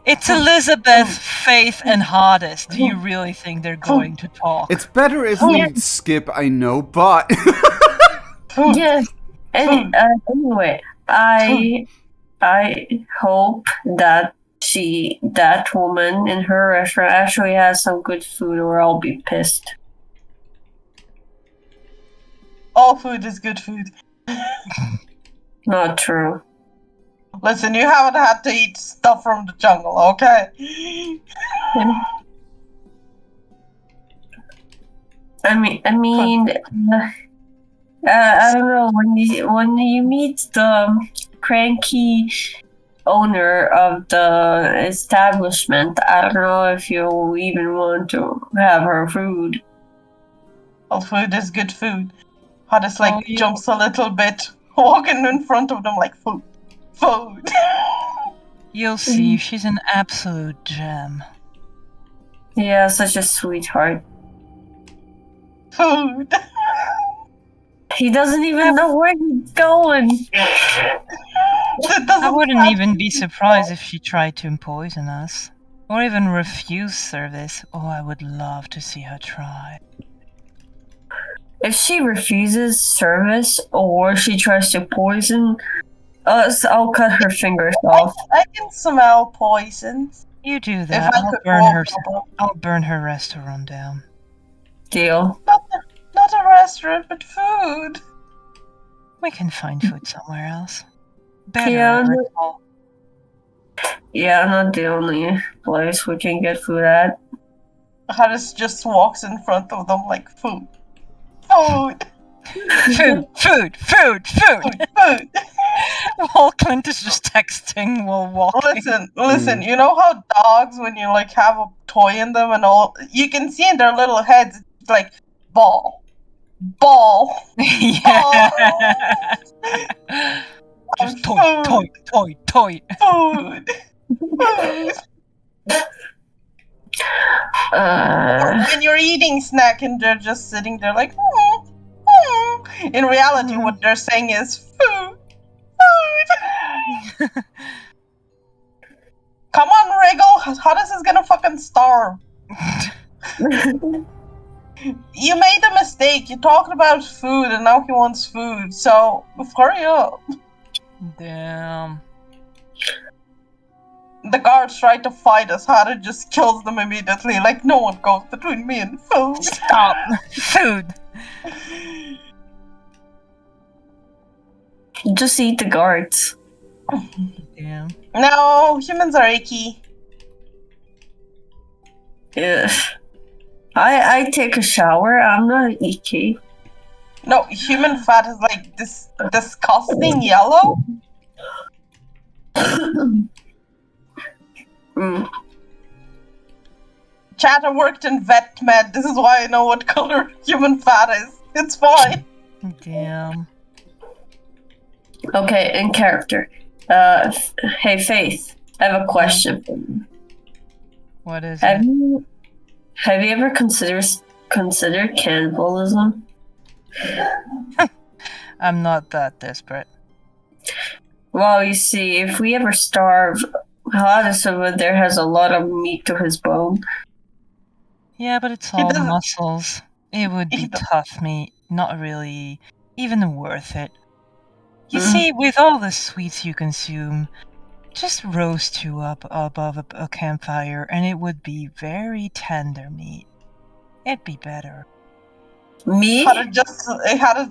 It's Elizabeth, Faith, and Hades. Do you really think they're going to talk? It's better if we skip, I know, but... Yes. Anyway, I hope that that woman in her restaurant actually has some good food, or I'll be pissed. All food is good food. Not true. Listen, you haven't had to eat stuff from the jungle, okay? I mean, I don't know, when you meet the cranky owner of the establishment, I don't know if you'll even want to have her food. All food is good food. Hades you- jumps a little bit, walking in front of them like food. Food. You'll see, she's an absolute gem. Yeah, such a sweetheart. Food. He doesn't even know where he's going. I wouldn't even be surprised if she tried to poison us. Or even refuse service. Oh, I would love to see her try. If she refuses service or she tries to poison us, I'll cut her fingers off. I can smell poison. You do If that, I I'll could burn walk her. up. I'll burn her restaurant down. Deal. Not a restaurant, but food. We can find food somewhere else. Better. Yeah, overall. Yeah, not the only place we can get food at. Hades just walks in front of them like food. Food. Food. Food. While Clint is just texting while walking. Listen, you know how dogs, when you have a toy in them and all, you can see in their little heads, it's like, ball. Yeah. Just toy. Food. When you're eating snack and they're just sitting there like, In reality, what they're saying is food. Food. Come on, Wriggle. Hades is gonna fucking starve. You made a mistake. You talked about food, and now he wants food. So hurry up. Damn. The guards try to fight us. Hades just kills them immediately. Like no one goes between me and food. Stop. Food. Just eat the guards. Damn. No, humans are icky. Ugh. I take a shower. I'm not icky. No, human fat is like this disgusting yellow. Mm. Chat, I worked in vet med. This is why I know what color human fat is. It's fine. Damn. Okay, in character. Hey Faith, I have a question for you. What is Have it? you ever considered cannibalism? I'm not that desperate. Well, you see, if we ever starve, Hades over there has a lot of meat to his bone. Yeah, but it's He all doesn't- muscles. It would He be do- tough meat. Not really even worth it. You Mm. see, with all the sweets you consume, just roast you up above a campfire and it would be very tender meat. It'd be better. Me? Hades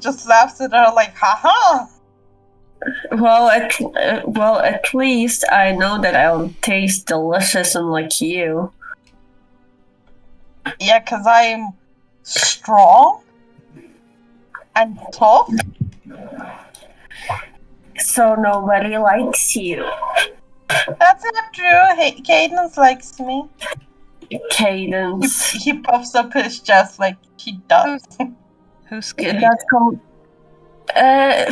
just laughs at her like, haha. Well, at least I know that I'll taste delicious and like you. Yeah, because I'm strong and tough. So nobody likes you. That's not true. Hey, Cadence likes me. Cadence. He puffs up his chest like he does. Who's Kate? That's called a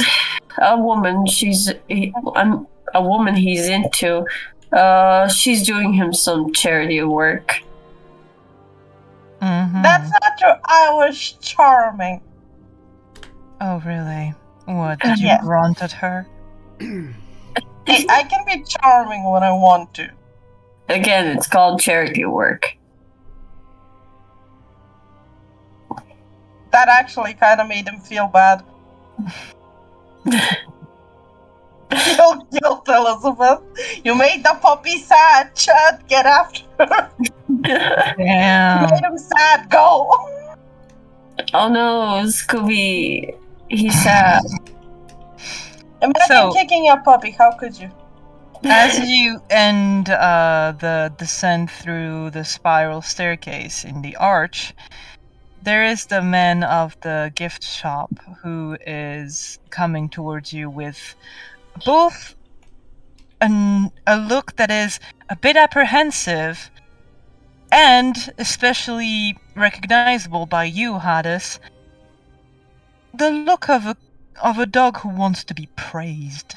woman. A woman he's into. She's doing him some charity work. Mm-hmm. That's not true. I was charming. Oh, really? What, did you Yeah. grunt at her? Hey, I can be charming when I want to. Again, it's called charity work. That actually kind of made him feel bad. Guilt, Elizabeth. You made the puppy sad. Chad, get after her. You Damn. made him sad. Go. Oh no, Scooby. He's sad. Imagine So- kicking a puppy. How could you? As you end the descent through the spiral staircase in the arch, there is the man of the gift shop who is coming towards you with both a look that is a bit apprehensive and especially recognizable by you, Hades. The look of a dog who wants to be praised.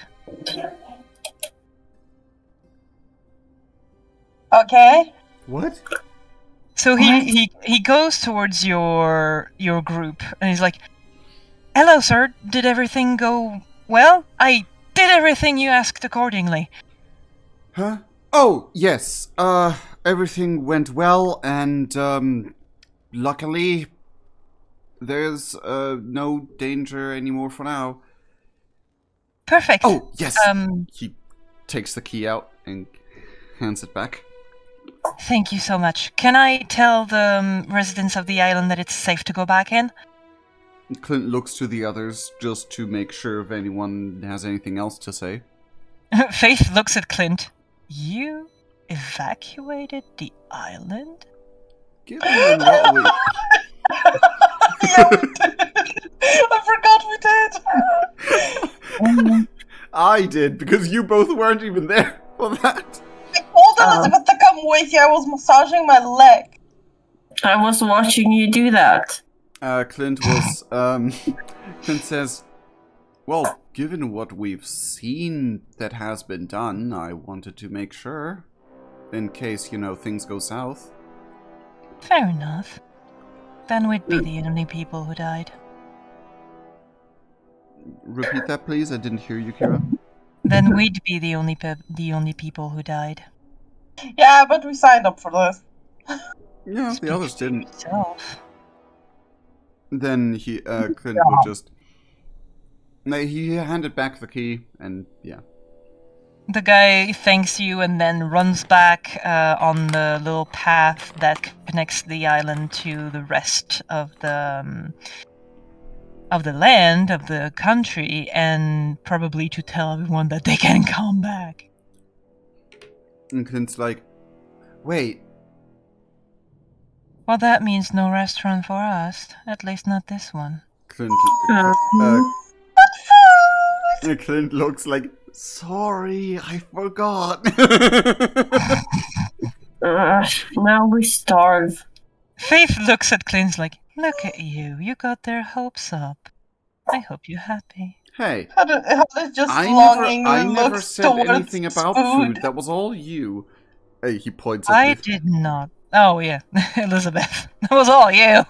Okay. What? So he goes towards your group and he's like, "Hello, sir. Did everything go well? I did everything you asked accordingly." Huh? Oh, yes. Everything went well, and, luckily, there's, no danger anymore for now. Perfect. Oh, yes! Um, He takes the key out and hands it back. thank you so much. Can I tell the residents of the island that it's safe to go back in? Clint looks to the others just to make sure if anyone has anything else to say. Faith looks at Clint. You evacuated the island? Given what we... Yeah, we did. I forgot we did. I did, because you both weren't even there for that. I told Elizabeth to come with you. I was massaging my leg. I was watching you do that. Clint says, well, given what we've seen that has been done, I wanted to make sure. In case, things go south. Fair enough. Then we'd be the only people who died. repeat that, please? I didn't hear you, Kira. Then we'd be the only people who died. Yeah, but we signed up for this. Yeah, the others Speak for didn't. yourself. Then Clint will just. No, he handed back the key, and yeah. The guy thanks you and then runs back on the little path that connects the island to the rest of the land, of the country, and probably to tell everyone that they can come back. And Clint's like, wait, Well, that means no restaurant for us. At least not this one. Clint. Mhm. Clint looks like, sorry, I forgot. Now we starve. Faith looks at Clint like, look at you. You got their hopes up. I hope you're happy. Hey, How does just I longingly never looks said towards anything about food. food. That was all you. Hey, he points at I me. did not. Oh, yeah. Elizabeth. That was all you.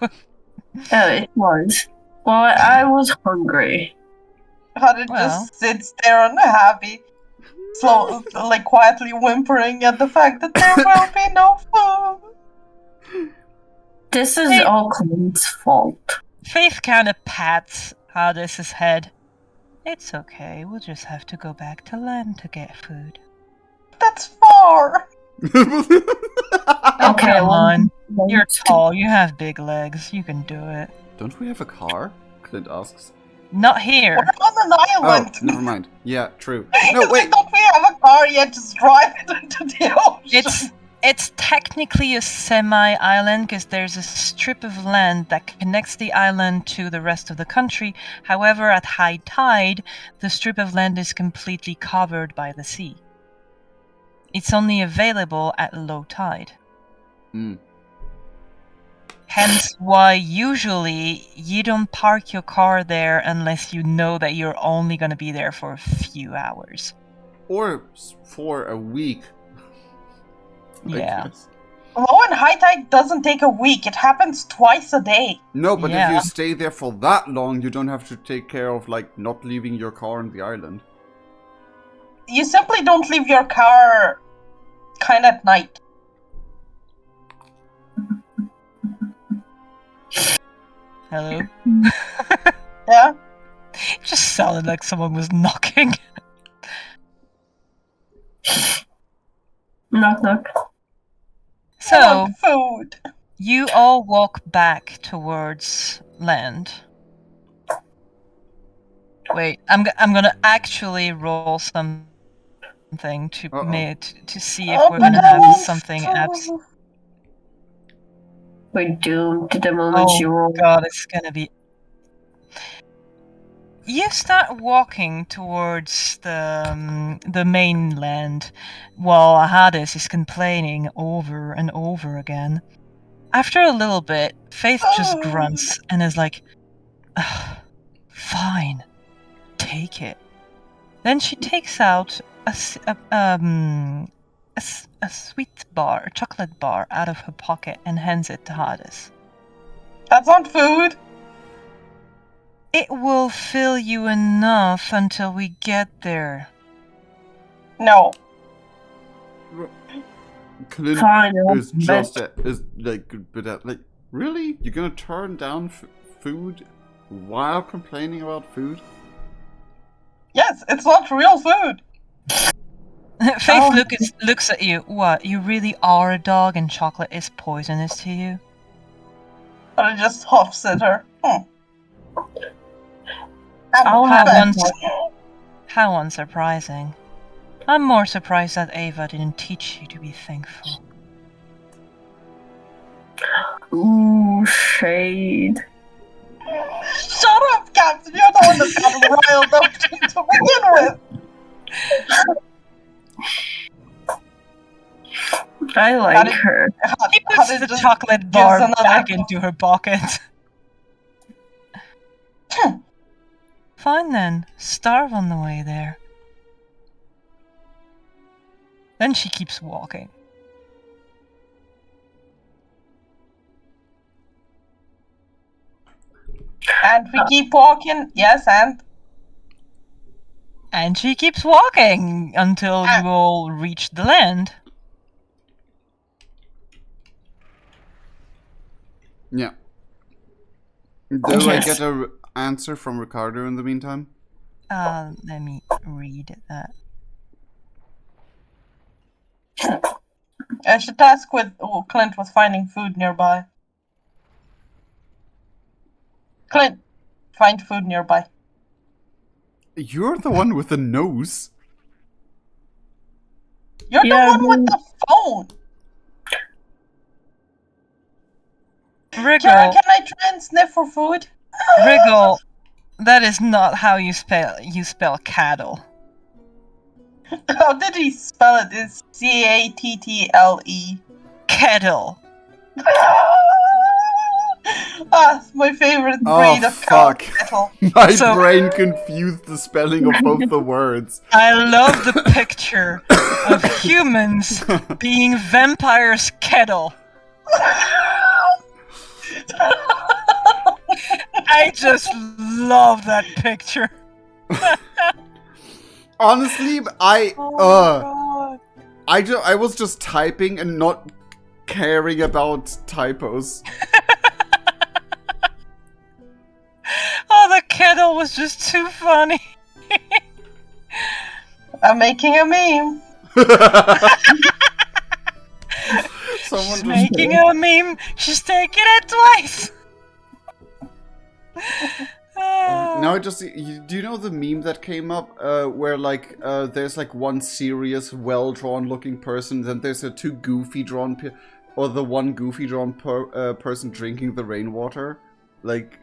It was. Well, I was hungry. How did Well. just sits there unhappy, slow, like quietly whimpering at the fact that there will be no food. This is Hey. all Clint's fault. Faith kind of pats Hardis's head. It's okay. We'll just have to go back to land to get food. That's far. Oh, Okay, come well, on. You're tall. You have big legs. You can do it. Don't we have a car? Clint asks. Not here. We're on an Oh, island. never mind. Yeah, true. No, No, wait. don't we have a car yet? Just drive it into the ocean. It's technically a semi-island because there's a strip of land that connects the island to the rest of the country. However, at high tide, the strip of land is completely covered by the sea. It's only available at low tide. Mm. Hence why usually you don't park your car there unless you know that you're only going to be there for a few hours. Or for a week. I Yeah. guess. Low and high tide doesn't take a week. It happens twice a day. No, but if Yeah. you stay there for that long, you don't have to take care of, like, not leaving your car on the island. You simply don't leave your car kind of at night. Hello? Yeah? It just sounded like someone was knocking. Knock, knock. I So, want food. you all walk back towards land. Wait, I'm gonna actually roll something to Uh-oh. to see if we're gonna have something abs. We're doomed to the moment Oh you roll. god, it's gonna be. You start walking towards the mainland, while Hades is complaining over and over again. After a little bit, Faith just grunts and is like, "Ugh, fine, take it." Then she takes out a sweet bar, a chocolate bar, out of her pocket and hands it to Hades. That's not food. It will fill you enough until we get there. No. Clint Fine, is just is like, but like, really? You're gonna turn down food while complaining about food? Yes, it's not real food. Faith Oh. looks at you. What? You really are a dog and chocolate is poisonous to you? But it just huffs at her. I'll How have How unsurprising. I'm more surprised that Ava didn't teach you to be thankful. Ooh, shade. Shut up, Captain. You're the one that got riled up to begin with. I like her. He puts the chocolate bar back into her pocket. Fine then, starve on the way there. Then she keeps walking. And we keep walking. Yes, and And she keeps walking until you all reach the land. Yeah. Do I Yes. get a answer from Ricardo in the meantime? Let me read that. I should task with Clint with finding food nearby. Clint, find food nearby. You're the one with the nose. You're Yeah, the one with the phone. Kara, Wriggle, can I try and sniff for food? Wriggle, that is not how you spell cattle. How did he spell it? It's C-A-T-T-L-E. Kettle. It's my favorite Oh, breed of cow fuck. cattle. My So- brain confused the spelling of both the words. I love the picture of humans being vampires' kettle. I just love that picture. Honestly, Oh my god. I was just typing and not caring about typos. Oh, the kettle was just too funny. I'm making a meme. Someone She's just making a meme. She's taking it twice. now I just do you know the meme that came up where like there's like one serious well-drawn looking person, then there's a two goofy drawn or the one goofy drawn person drinking the rainwater, like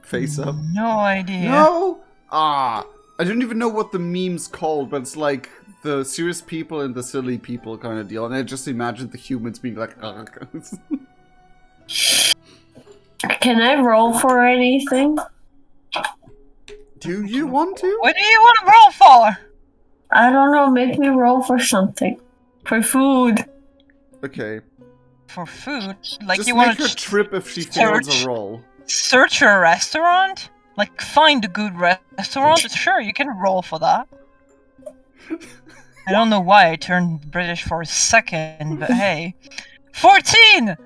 face up. No idea. No? I don't even know what the meme's called, but it's like the serious people and the silly people kind of deal, and I just imagined the humans being like, Can I roll for anything? do you want to? What do you want to roll for? I don't know, make me roll for something. For food. Okay. For food? Like Just you make want her to trip if she fails search. a roll. search for a restaurant? Like find a good restaurant? Sure, you can roll for that. I don't know why I turned British for a second, but hey. 14!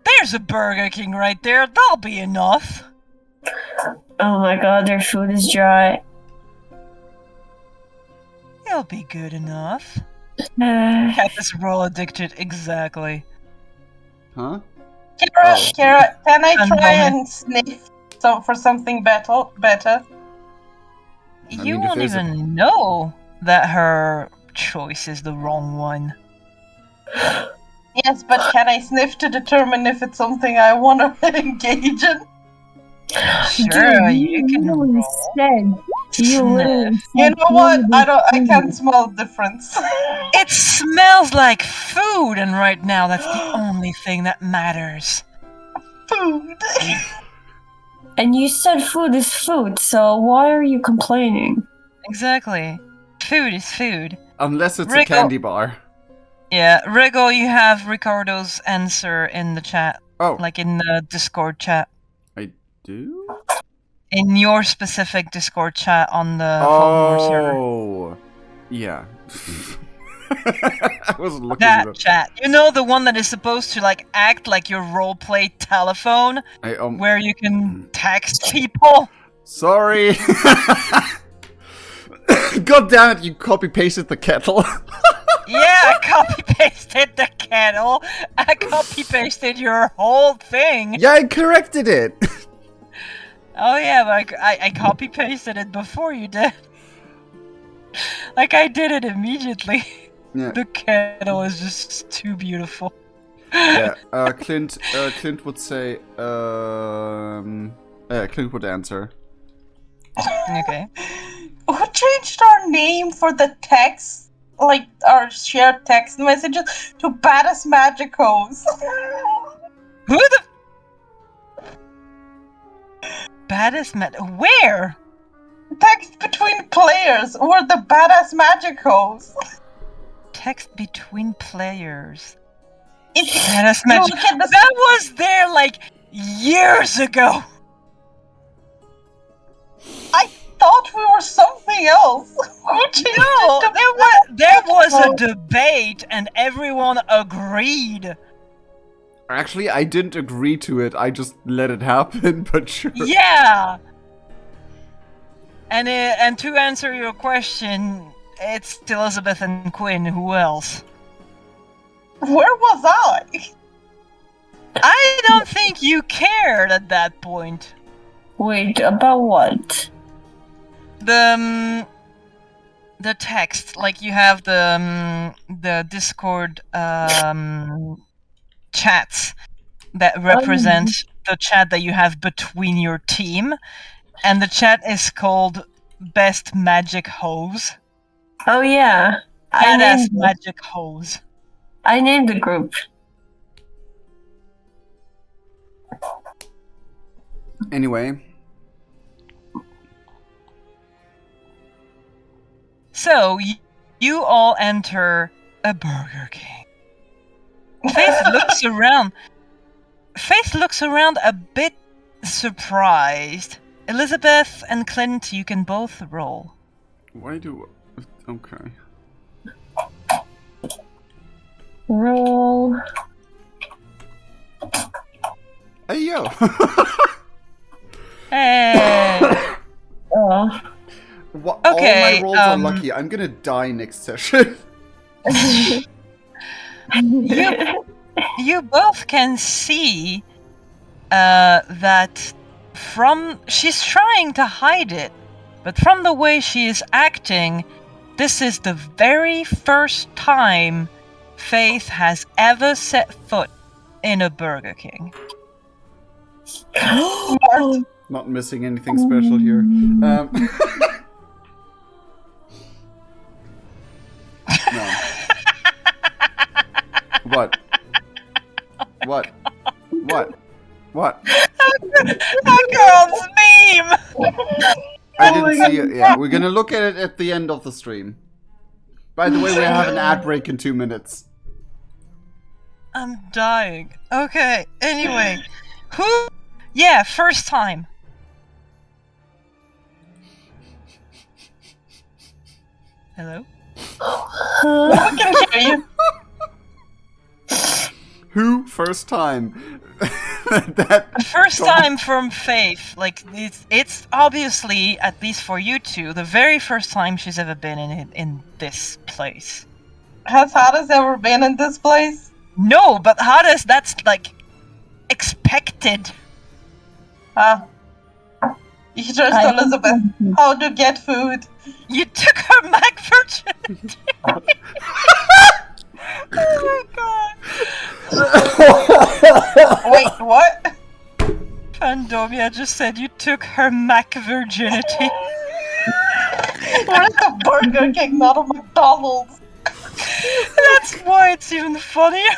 There's a Burger King right there. That'll be enough. Oh my god, their food is dry. It'll be good enough. Uh, Cat is roll addicted, exactly. Huh? Kara, Oh. Kara, can I And try moment. and sniff for something better? You mean, if won't there's a- even know that her choice is the wrong one. Yes, but can I sniff to determine if it's something I want to engage in? Sure, dude, you can literally roll. said. You Sniff. literally You said know what? food I is can't food. smell difference. It smells like food, and right now that's the only thing that matters. Food. And you said food is food, so why are you complaining? Exactly. Food is food. Unless it's a Rico. candy bar. Yeah, Rigo, you have Ricardo's answer in the chat, Oh, like in the Discord chat. I do? In your specific Discord chat on the Voldemort server. Oh, yeah. I was looking That it up. chat. You know, the one that is supposed to like act like your roleplay telephone, where you can text people? Sorry. God damn it! You copy pasted the kettle. Yeah, I copy pasted the kettle. I copy pasted your whole thing. Yeah, I corrected it. Oh yeah, but I copy pasted it before you did. Like I did it immediately. Yeah. The kettle is just too beautiful. Yeah. Clint would say. Clint would answer. Okay. Who changed our name for the text, like our shared text messages, to Badass Magicos? Who the baddest where? Text between players, or the Badass Magicos. Text between players. If Baddest you magic. look at the That was there like years ago. I thought we were something something else. Who changed No, it to there was a debate and everyone agreed. Actually, I didn't agree to it. I just let it happen, but sure. Yeah. And to answer your question, it's Elizabeth and Quinn. Who else? Where was I? I don't think you cared at that point. Wait, about what? The text, like you have the Discord chats that represent the chat that you have between your team, and the chat is called Best Magic Hose. Oh yeah, Badass Magic Hose. I named the group. Anyway. So, you all enter a Burger King. Faith looks around. Faith looks around a bit surprised. Elizabeth and Clint, you can both roll. Why do... Okay. Roll. Hey, yo! Hey! Oh. What, Okay, all my rolls are lucky. I'm gonna die next session. You both can see that she's trying to hide it, but from the way she is acting, this is the very first time Faith has ever set foot in a Burger King. Not missing anything special here. No. What? What? What? What? That girl's meme! I didn't see it. Yeah, we're gonna look at it at the end of the stream. By the way, we have an ad break in 2 minutes. I'm dying. Okay, anyway. Who? Yeah, first time. Hello? I can hear you. Who? First time. That First time from Faith. Like, it's obviously, at least for you two, the very first time she's ever been in this place. Has Hades ever been in this place? No, but Hades, that's, like, expected. You trust Elizabeth how to get food. You took her Mac virginity. Oh my god. Wait, what? Fandomia just said you took her Mac virginity. We're at the Burger King, not a McDonald's. That's why it's even funnier.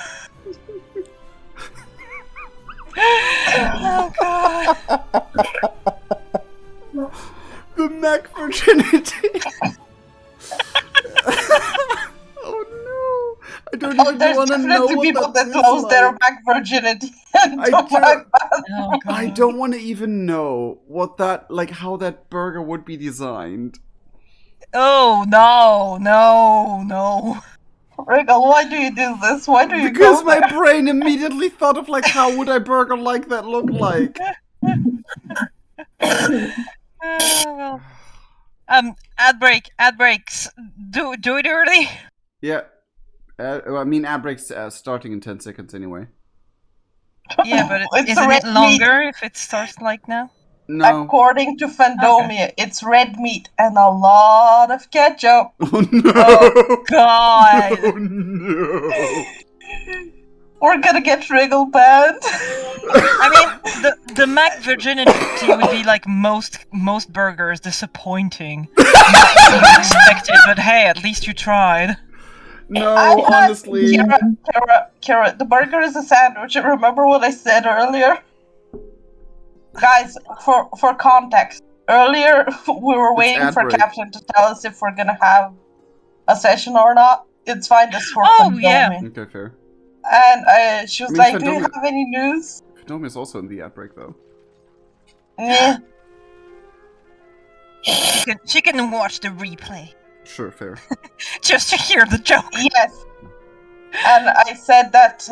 Oh god. The Mac virginity. Oh no! I don't even There's want to know definitely what people that feels lose like. their Mac virginity. I Don't do- like that. Oh god. I don't want to even know what that, like, how that burger would be designed. Oh no. Regal, why do you do this? Why do you Because go my there? brain immediately thought of, like, how would a burger like that look like? Well. Ad breaks. Do it early. Yeah. I mean, ad breaks starting in 10 seconds anyway. Yeah, but It's isn't red it longer if it starts like now? No. According to Fandomia, it's red meat and a lot of ketchup. Oh no! Oh god. Oh no! We're gonna get Regal banned. I mean, the Mac virginity would be like most burgers disappointing. Not what you expected, but hey, at least you tried. No, honestly. Kira, the burger is a sandwich. Remember what I said earlier? Guys, for context, earlier we were waiting ad for break. Captain to tell us if we're gonna have a session or not. It's fine, this for Oh, Fandomia. yeah. Okay, fair. And she was I mean, like, do you Fandomia- have any news? Fandomia is also in the ad break, though. Yeah. She can watch the replay Sure, fair. just to hear the joke. Yes. And I said that,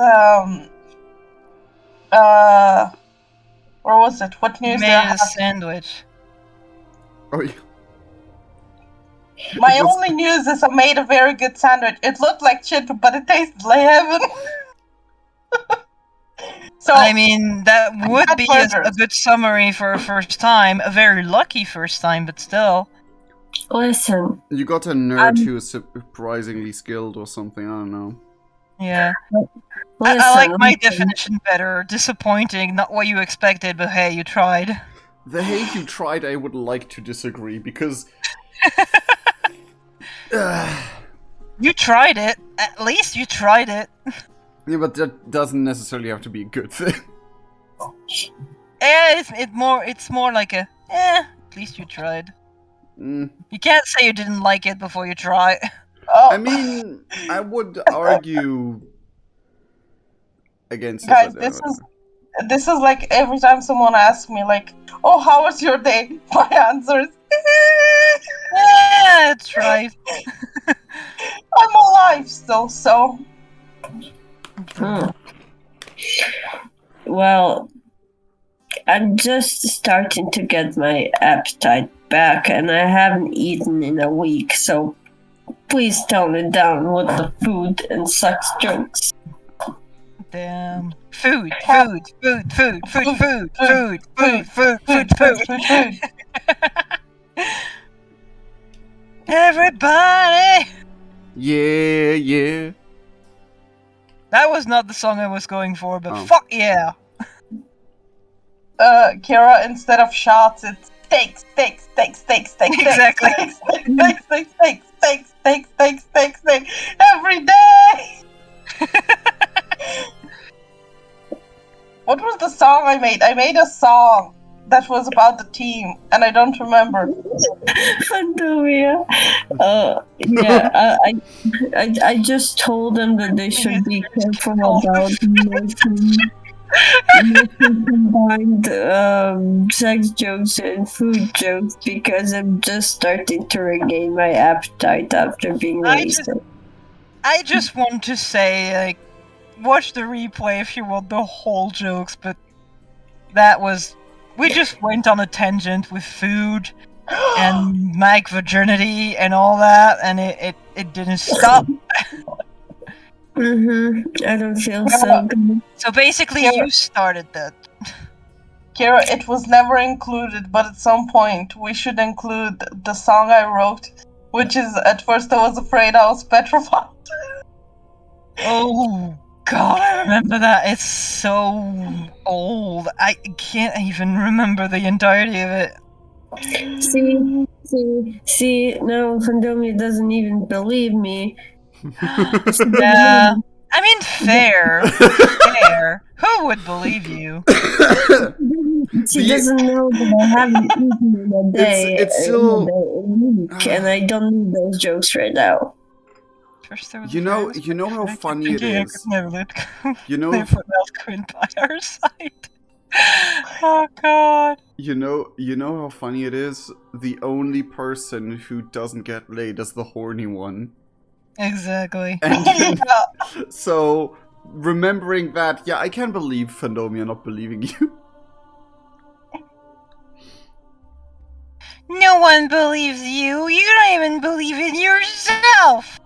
where was it? What news did I Made a have? sandwich. Oh, yeah. My It was- only news is I made a very good sandwich. It looked like shit, but it tasted like heaven. So, I mean, that would had be a burgers. good summary for a first time. A very lucky first time, but still. Listen, You got a nerd who is surprisingly skilled or something, I don't know. Yeah. listen. I like my listen. definition better. Disappointing, not what you expected, but hey, you tried. The hey you tried, I would like to disagree, because... You tried it. At least you tried it. Yeah, but that doesn't necessarily have to be a good thing. It's more like a at least you tried. Mm. You can't say you didn't like it before you try. oh, I mean, I would argue against it. guys, but, this is like every time someone asks me, like, "Oh, how was your day?" My answer is, Yeah, it's right. "I'm alive still." So, Hmm. Well, I'm just starting to get my appetite back, and I haven't eaten in a week, so please tone it down with the food and sex jokes. Damn. Food. Everybody! yeah. That was not the song I was going for, but Oh. fuck yeah! Kira, instead of shots, it's steaks. Exactly. Steaks every day. What was the song I made? I made a song that was about the team, and I don't remember. Fandomia. Yeah, I just told them that they should be careful about making combined sex jokes and food jokes because I'm just starting to regain my appetite after being wasted. I just want to say, like, watch the replay if you want the whole jokes, but that was... We just went on a tangent with food and mag virginity and all that, and it didn't stop. I don't feel so good. So basically, Yeah. you started that. Kira, it was never included, but at some point we should include the song I wrote, which is, at first I was afraid I was petrified. Oh god, I remember that. It's so old. I can't even remember the entirety of it. See, now Fandomia doesn't even believe me. Yeah. I mean, fair. Fair. Who would believe you? She doesn't know that I haven't eaten in a day, It's still- in a week, and I don't need those jokes right now. First there was You a know- virus, you know how I kept funny it thinking I is. could never let go. You know, Therefore, I'll quit by our side. Oh god. you know how funny it is? The only person who doesn't get laid is the horny one. Exactly. And Yeah. so, remembering that, yeah, I can't believe Fandomia not believing you. No one believes you. You don't even believe in yourself.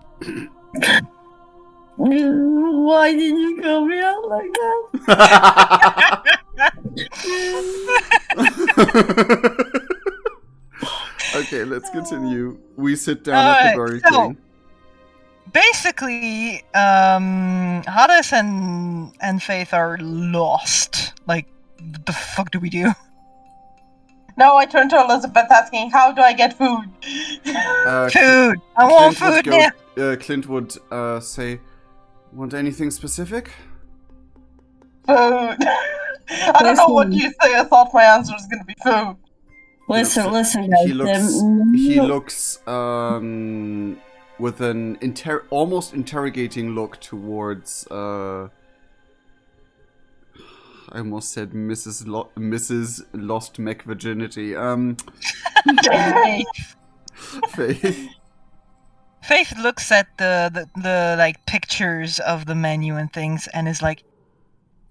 Why did you call me out like that? Okay, let's continue. We sit down at Alright, the Burger so- King. Basically, Hades and Faith are lost. Like, what the fuck do we do? Now I turn to Elizabeth asking, how do I get food? Food! I want Clint would food now! Clint would say, "Want anything specific?" Food. I don't know what you say. I thought my answer was gonna be food. Listen, guys. He looks with an almost interrogating look towards I almost said Mrs. Lost Mech Virginity. Faith. Faith. Faith looks at the like pictures of the menu and things and is like,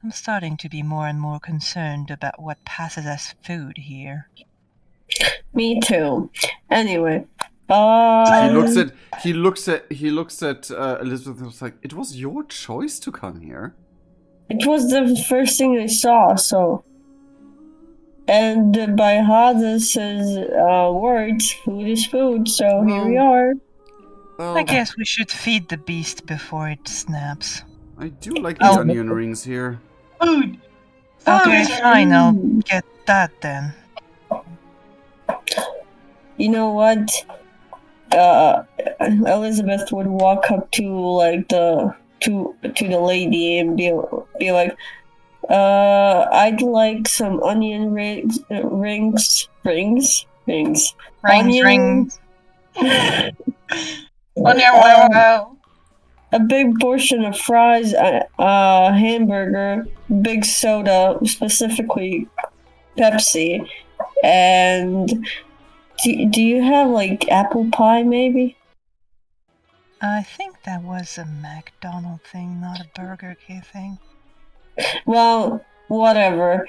I'm starting to be more and more concerned about what passes as food here. Me too. Anyway, He looks at Elizabeth and was like, it was your choice to come here. it was the first thing I saw, so. And by Hades's words, food is food, so here we are. Well, I guess we should feed the beast before it snaps. I do like the onion rings here. Food. Okay, Food. fine, I'll get that then. You know what? Elizabeth would walk up to like the lady and be like, I'd like some onion rings. Rings. Onion. Wow. A big portion of fries, hamburger, big soda, specifically Pepsi, and do you have like apple pie maybe? I think that was a McDonald's thing, not a Burger King thing. Well, whatever.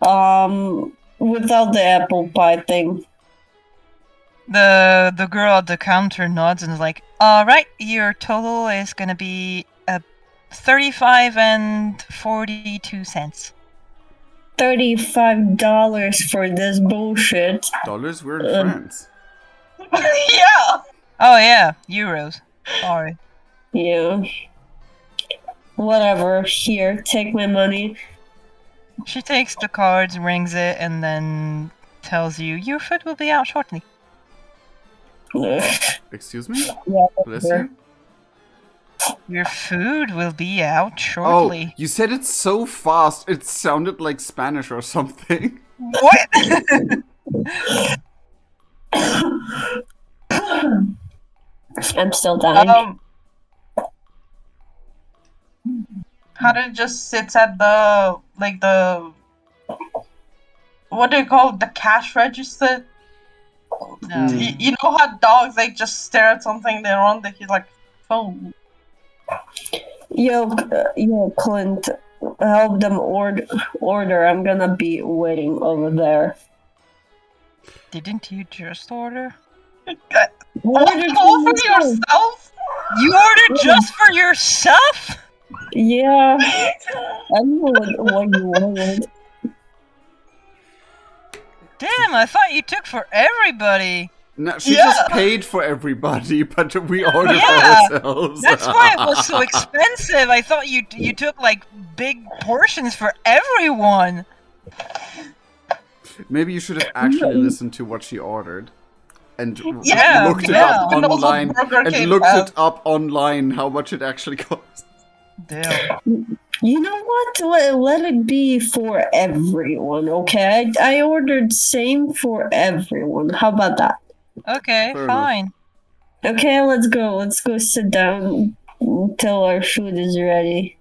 Without the apple pie thing. The girl at the counter nods and is like, alright, your total is gonna be 35 and 42 cents. $35 for this bullshit. Dollars? We're in France. Yeah. Oh yeah, euros. Sorry. Yeah. Whatever. Here, take my money. She takes the cards, rings it, and then tells you, your food will be out shortly. Excuse me? Yeah, Bless you? Your food will be out Oh, shortly. you said it so fast, it sounded like Spanish or something. What? I'm still dying. Hada just sits at the what do you call it? The cash register? No. You know how dogs like just stare at something they're on? He's like, phone. Yo, Clint, help them order. I'm gonna be waiting over there. Didn't you just order? All for yourself? You ordered just for yourself? Yeah, I know what you wanted. Damn, I thought you took for everybody. No, she Yeah. just paid for everybody, but we ordered Yeah. for ourselves. That's why it was so expensive. I thought you took like big portions for everyone. Maybe you should have actually listened to what she ordered. And Yeah, looked it yeah. up And also online. Burger And King looked has. it up online how much it actually costs. Damn. You know what? Let it be for everyone, okay? I ordered same for everyone. How about that? Okay, Fair fine. Okay, let's go. Let's go sit down until our food is ready.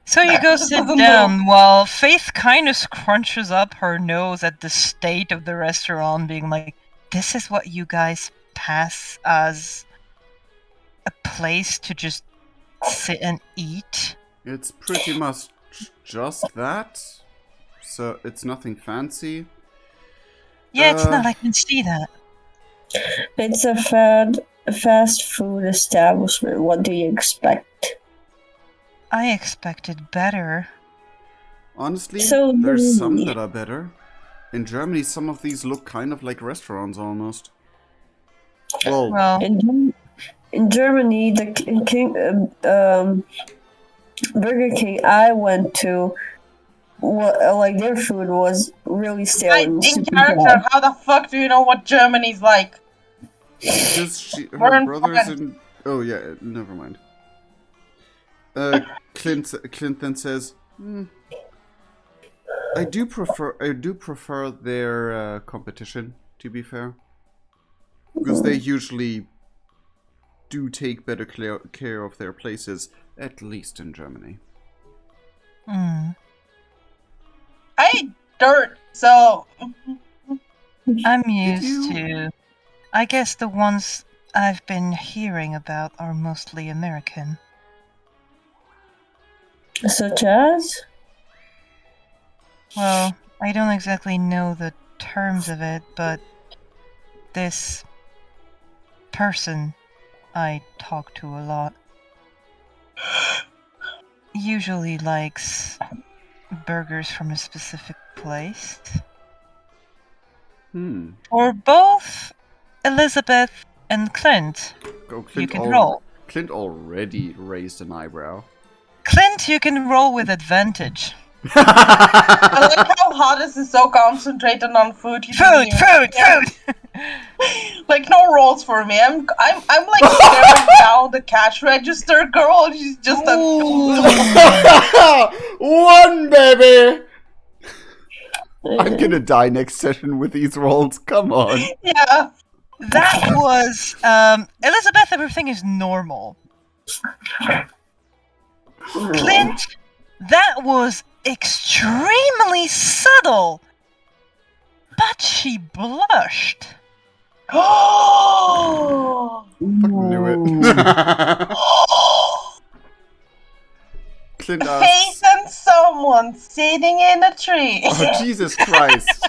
So you go sit down while Faith kind of scrunches up her nose at the state of the restaurant, being like, this is what you guys pass as a place to just sit and eat? It's pretty much just that. So it's nothing fancy. Yeah, it's not. I can see that. It's a fast food establishment. What do you expect? I expected better. Honestly, So there's some the- that are better. In Germany, some of these look kind of like restaurants almost. Well, Well, In Germany, the Burger King I went to, like their food was really stale Like, and in super character, bad. how the fuck do you know what Germany's like? because We're her in brother's France. in. Oh yeah, never mind. Clint then says, I do prefer their competition. To be fair, because they usually do take better care of their places, at least in Germany. dirt, so I'm used you- to. I guess the ones I've been hearing about are mostly American. Such as? Well, I don't exactly know the terms of it, but this person I talk to a lot usually likes burgers from a specific place. For both Elizabeth and Clint, Oh, Clint you can roll. Clint already raised an eyebrow. Clint, you can roll with advantage. I like how Hades is so concentrated on food. He doesn't even care. Food! Like no rolls for me. I'm like staring down the cash register girl. She's just a One, baby! I'm gonna die next session with these rolls. Come on. yeah. That was, Elizabeth, everything is normal. Clint, that was extremely subtle. But she blushed. Oh. Fucking knew it. Clint asks, Face and someone sitting in a tree. oh, Jesus Christ.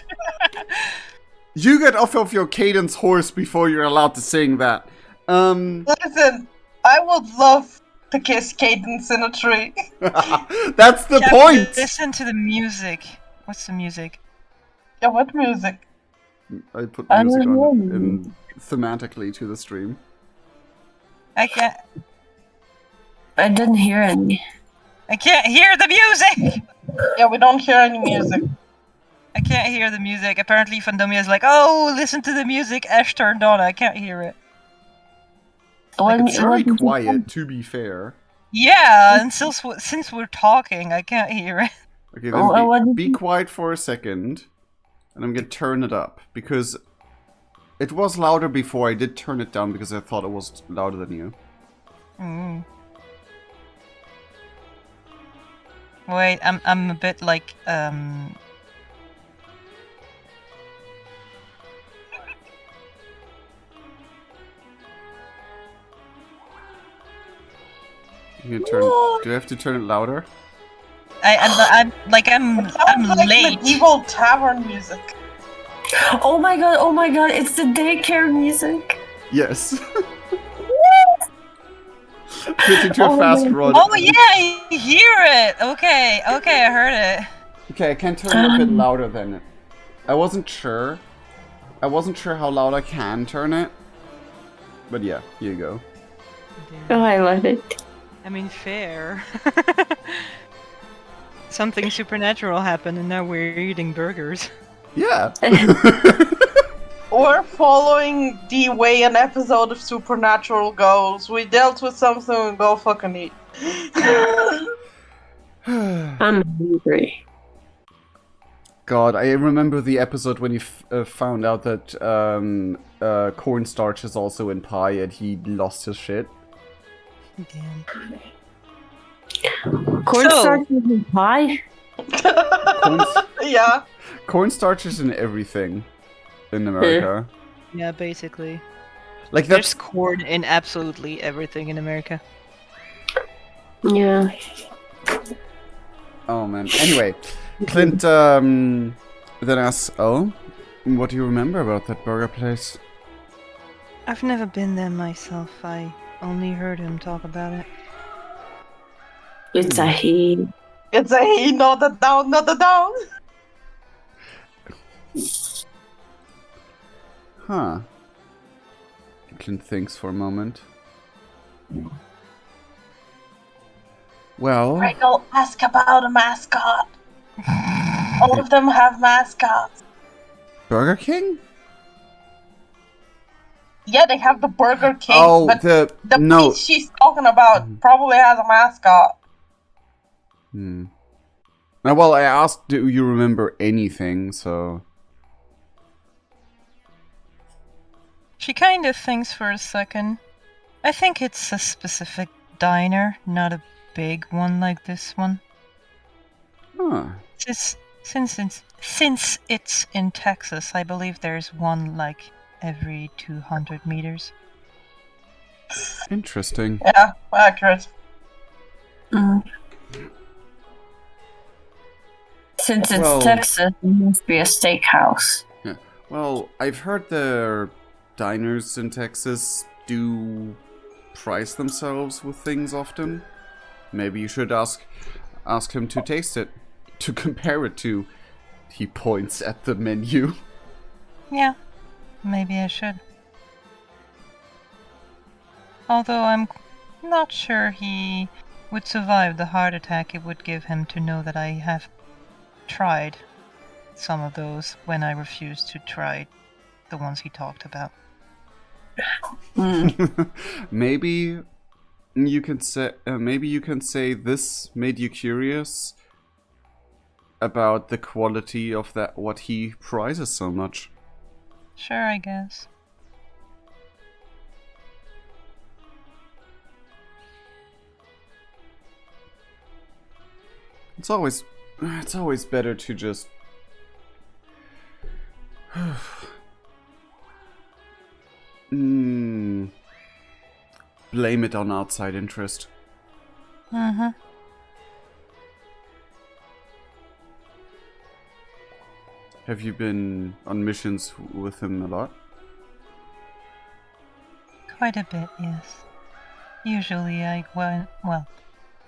You get off of your cadence horse before you're allowed to sing that. Listen, I would love to kiss Cadence in a tree. That's the Yeah, point! listen to the music. What's the music? Yeah, what music? I put I music don't on know. in thematically to the stream. I can't didn't hear any. hear the music! Yeah, we don't hear any music. I can't hear the music. Apparently Fandomia is like, oh, listen to the music Ash turned on. I can't hear it. It's very What- quiet, to be fair. Yeah, and since we're talking, I can't hear it. Okay, Oh, what then did be quiet for a second. And I'm gonna turn it up. Because it was louder before. I did turn it down because I thought it was louder than you. Mm. Wait, I'm a bit like, You can turn. Do I have to turn it louder? I'm Sounds like late. medieval tavern music. Oh my god, it's the daycare music. Yes. Switching to a Oh fast my run. Oh yeah, I hear it. Okay, I heard it. Okay, I can turn it a bit louder then. I wasn't sure. I wasn't sure how loud I can turn it. But yeah, here you go. Oh, I love it. I mean, fair. Something supernatural happened, and now we're eating burgers. Yeah. Or following the way an episode of Supernatural goes. We dealt with something and go fucking eat. I'm hungry. God, I remember the episode when he found out that cornstarch is also in pie and he lost his shit. Damn. Cornstarch is pie? Yeah. Cornstarch is in everything in America. Yeah, basically. Like There's that's corn in absolutely everything in America. Yeah. oh man. Anyway, Clint then asks, "Oh, what do you remember about that burger place?" I've never been there myself. I only heard him talk about it. It's a he. It's a he, not a down, not a down. Huh. Clint thinks for a moment. Well, Rickle, ask about a mascot. All of them have mascots. Burger King? Yeah, they have the Burger King, Oh, but the the piece she's talking about probably has a mascot. Hmm. Now, well, I asked, do you remember anything? So She kind of thinks for a second. I think it's a specific diner, not a big one like this one. huh. Since it's in Texas, I believe there's one like every 200 meters. Interesting. Yeah, accurate. Mm. Since it's Well- Texas, it must be a steakhouse. Yeah. Well, I've heard the diners in Texas do price themselves with things often. Maybe you should ask him to taste it, to compare it to. He points at the menu. Yeah, maybe I should. Although I'm not sure he would survive the heart attack it would give him to know that I have tried some of those when I refused to try the ones he talked about. Maybe you can say this made you curious about the quality of that what he prizes so much. Sure, I guess. It's always better to just blame it on outside interest. Mm-hmm. Have you been on missions with him a lot? Quite a bit, yes. Usually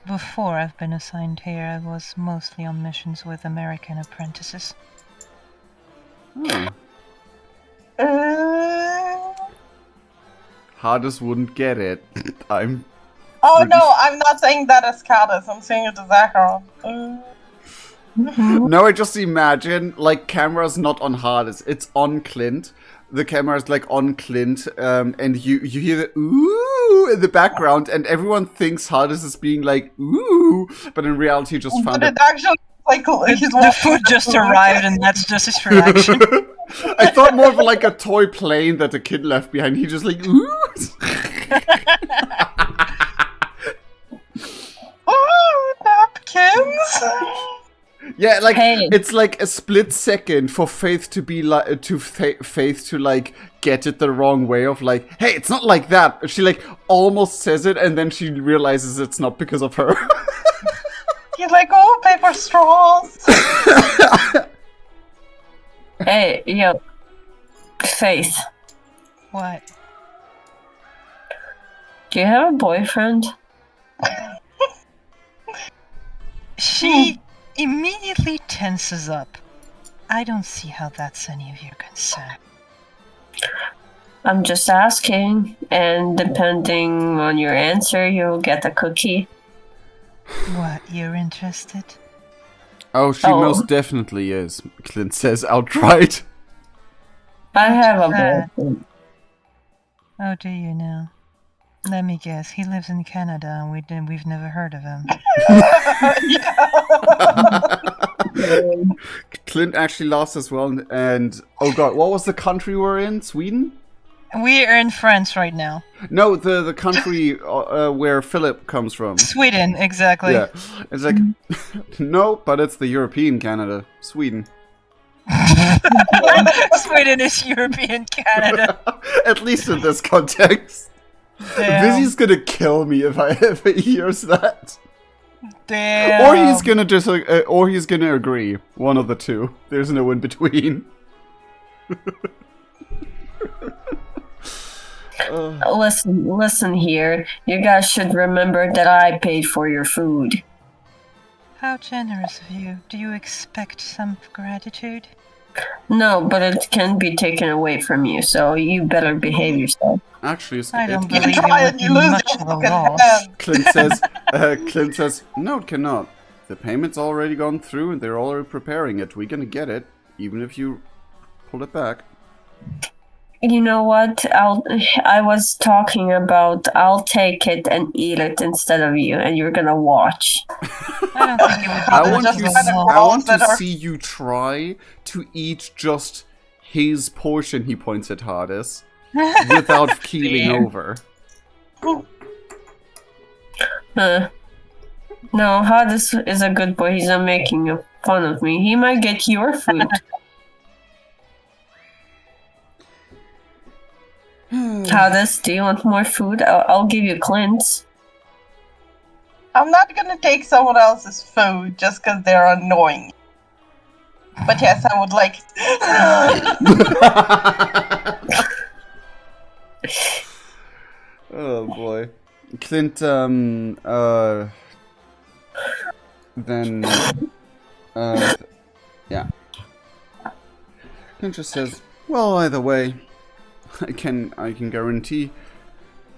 before I've been assigned here, I was mostly on missions with American apprentices. Oh. Uh, Hardest wouldn't get it. I'm. oh Pretty no, I'm not saying that as Cardis, I'm saying it as Acheron. No, I just imagine, like, camera's not on Hardest, it's on Clint. The camera's, like, on Clint, and you hear the ooh in the background, and everyone thinks Hardest is being like, ooh, but in reality you just found But it. it actually like he's The food just arrived and that's just his reaction. I thought more of like a toy plane that the kid left behind. He just like, ooh. Ooh, napkins! Yeah, like Hey. it's like a split second for Faith to be like Faith to like get it the wrong way of like, hey, it's not like that. She like almost says it and then she realizes it's not because of her. He's like, oh, paper straws! Hey, yo. Faith, What? do you have a boyfriend? She immediately tenses up. I don't see how that's any of your concern. I'm just asking, and depending on your answer, you'll get a cookie. What, you're interested? Oh, she Oh. most definitely is. Clint says outright. I have a bad. boyfriend. Oh, do you now? Let me guess, he lives in Canada and we've never heard of him. Clint actually lost as well, and oh god, what was the country we're in? Sweden? We are in France right now. No, the country where Philip comes from. Sweden, exactly. Yeah, it's like no, but it's the European Canada, Sweden. Sweden is European Canada. At least in this context. Damn. Busy's gonna kill me if I ever hears that. Damn. Or he's gonna or he's gonna agree. One of the two. There's no in between. Listen here. You guys should remember that I paid for your food. How generous of you. Do you expect some gratitude? No, but it can be taken away from you, so you better behave yourself. Actually, I don't You believe try it and would you be lose much your of a fucking loss. hand. Clint says, no, it cannot. The payment's already gone through and they're already preparing it. We're gonna get it, even if you pull it back. You know what? I was talking about I'll take it and eat it instead of you, and you're gonna watch. I don't think it would be I much want, of you, a kind of loss. I want to that are- see you try to eat just his portion, he points at Hades, without keeling Fair. over. No, Hades is a good boy. He's not making fun of me. He might get your food. Hades, do you want more food? I'll give you Clint's. I'm not gonna take someone else's food just because they're annoying. But yes, I would like. Oh boy. Clint, then, yeah. Clint just says, well, either way, I can guarantee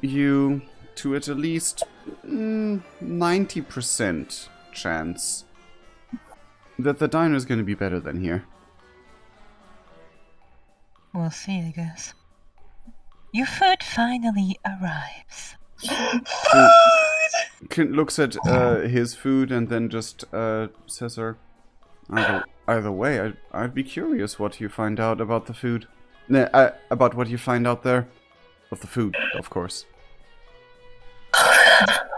you to at least 90% chance that the diner's gonna be better than here. We'll see, I guess. Your food finally arrives. Clint looks at his food and then just says her, either way, I'd be curious what you find out about the food. About what you find out there. Of the food, of course.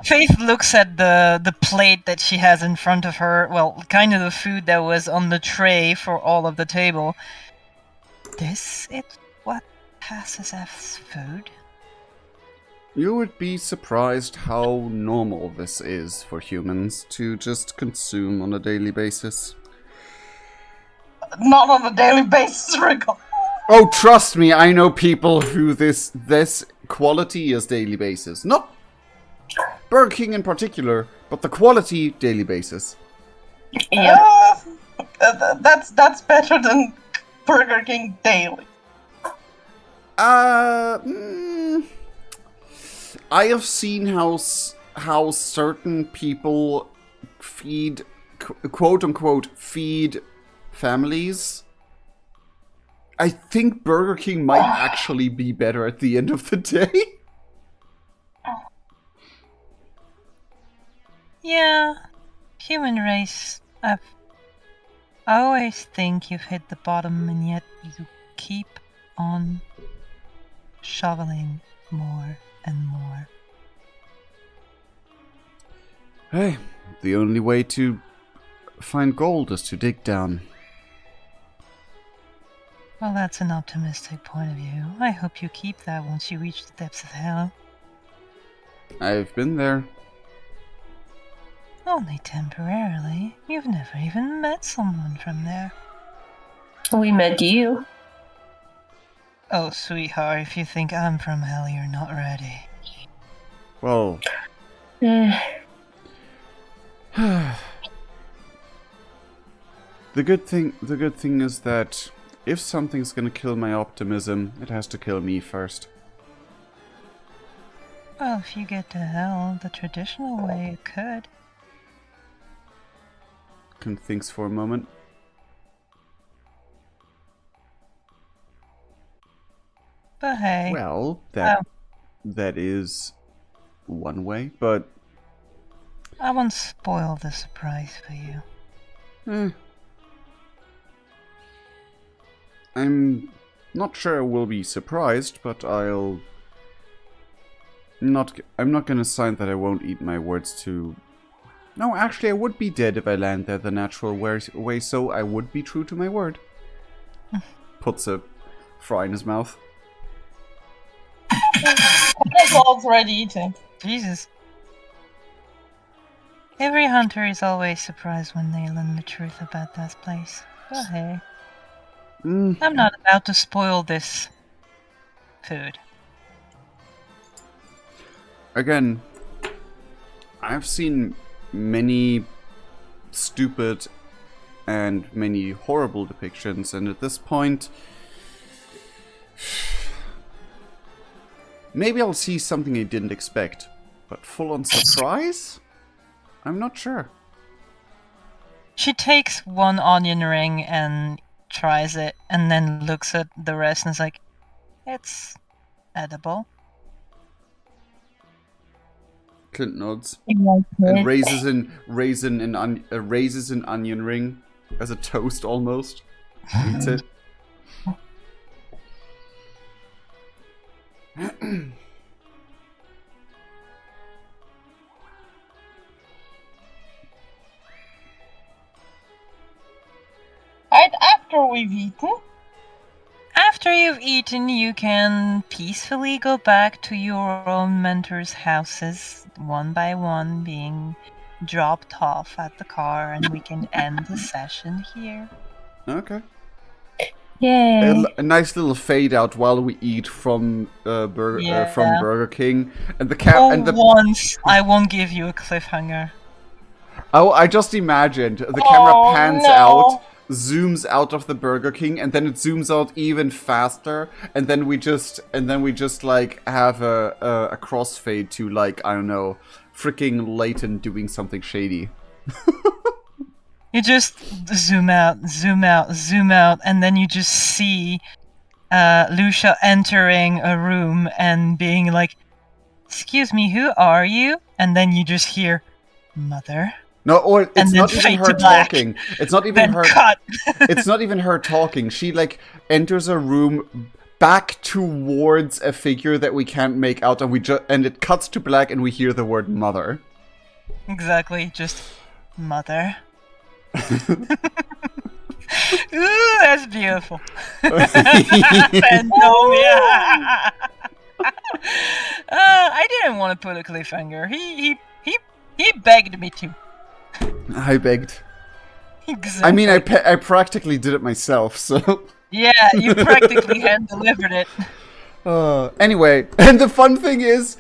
Faith looks at the plate that she has in front of her. Well, kind of the food that was on the tray for all of the table. This is what passes as food? You would be surprised how normal this is for humans to just consume on a daily basis. Not on a daily basis, Wriggle. Oh, trust me, I know people who this quality is daily basis. Not Burger King in particular, but the quality daily basis. Yeah. That's better than Burger King daily. I have seen how certain people feed, quote unquote, feed families. I think Burger King might actually be better at the end of the day. Yeah, human race. I always think you've hit the bottom, and yet you keep on shoveling more and more. Hey, the only way to find gold is to dig down. Well, that's an optimistic point of view. I hope you keep that once you reach the depths of hell. I've been there. Only temporarily. You've never even met someone from there. We met you. Oh, sweetheart, if you think I'm from hell, you're not ready. Well, the good thing is that if something's gonna kill my optimism, it has to kill me first. Well, if you get to hell the traditional way, it could. Clint thinks for a moment. But hey. Well, that is one way, but I won't spoil the surprise for you. I'm not sure I will be surprised, but I'm not gonna sign that I won't eat my words to... No, actually I would be dead if I land there the natural way, so I would be true to my word. Puts a fry in his mouth. Dog's already eating. Jesus. Every hunter is always surprised when they learn the truth about that place. But hey. I'm not about to spoil this food. Again, I've seen many stupid and many horrible depictions, and at this point, maybe I'll see something I didn't expect, but full-on surprise? I'm not sure. She takes one onion ring and tries it, and then looks at the rest and is like, it's edible. Clint nods and raises an onion ring as a toast almost. Eats it. after we've eaten? After you've eaten, you can peacefully go back to your own mentors' houses, one by one, being dropped off at the car, and we can end the session here. Okay. Yay. A nice little fade out while we eat from from Burger King, and the For once, I won't give you a cliffhanger. Oh, I just imagined the camera Oh, pans no. out, zooms out of the Burger King, and then it zooms out even faster, and then we just like have a crossfade to, like, I don't know, freaking Leighton doing something shady. You just zoom out, zoom out, zoom out, and then you just see Lucia entering a room and being like, "Excuse me, who are you?" And then you just hear, "Mother." No, or it's And then not even fade her to black. talking. It's not even Then her. cut. It's not even her talking. She like enters a room back towards a figure that we can't make out, and it cuts to black, and we hear the word "mother." Exactly, just mother. Ooh, that's beautiful. Fandomia. I didn't want to put a cliffhanger. He begged me to. I begged. Exactly. I mean, I practically did it myself, so. Yeah, you practically hand delivered it. Anyway, and the fun thing is,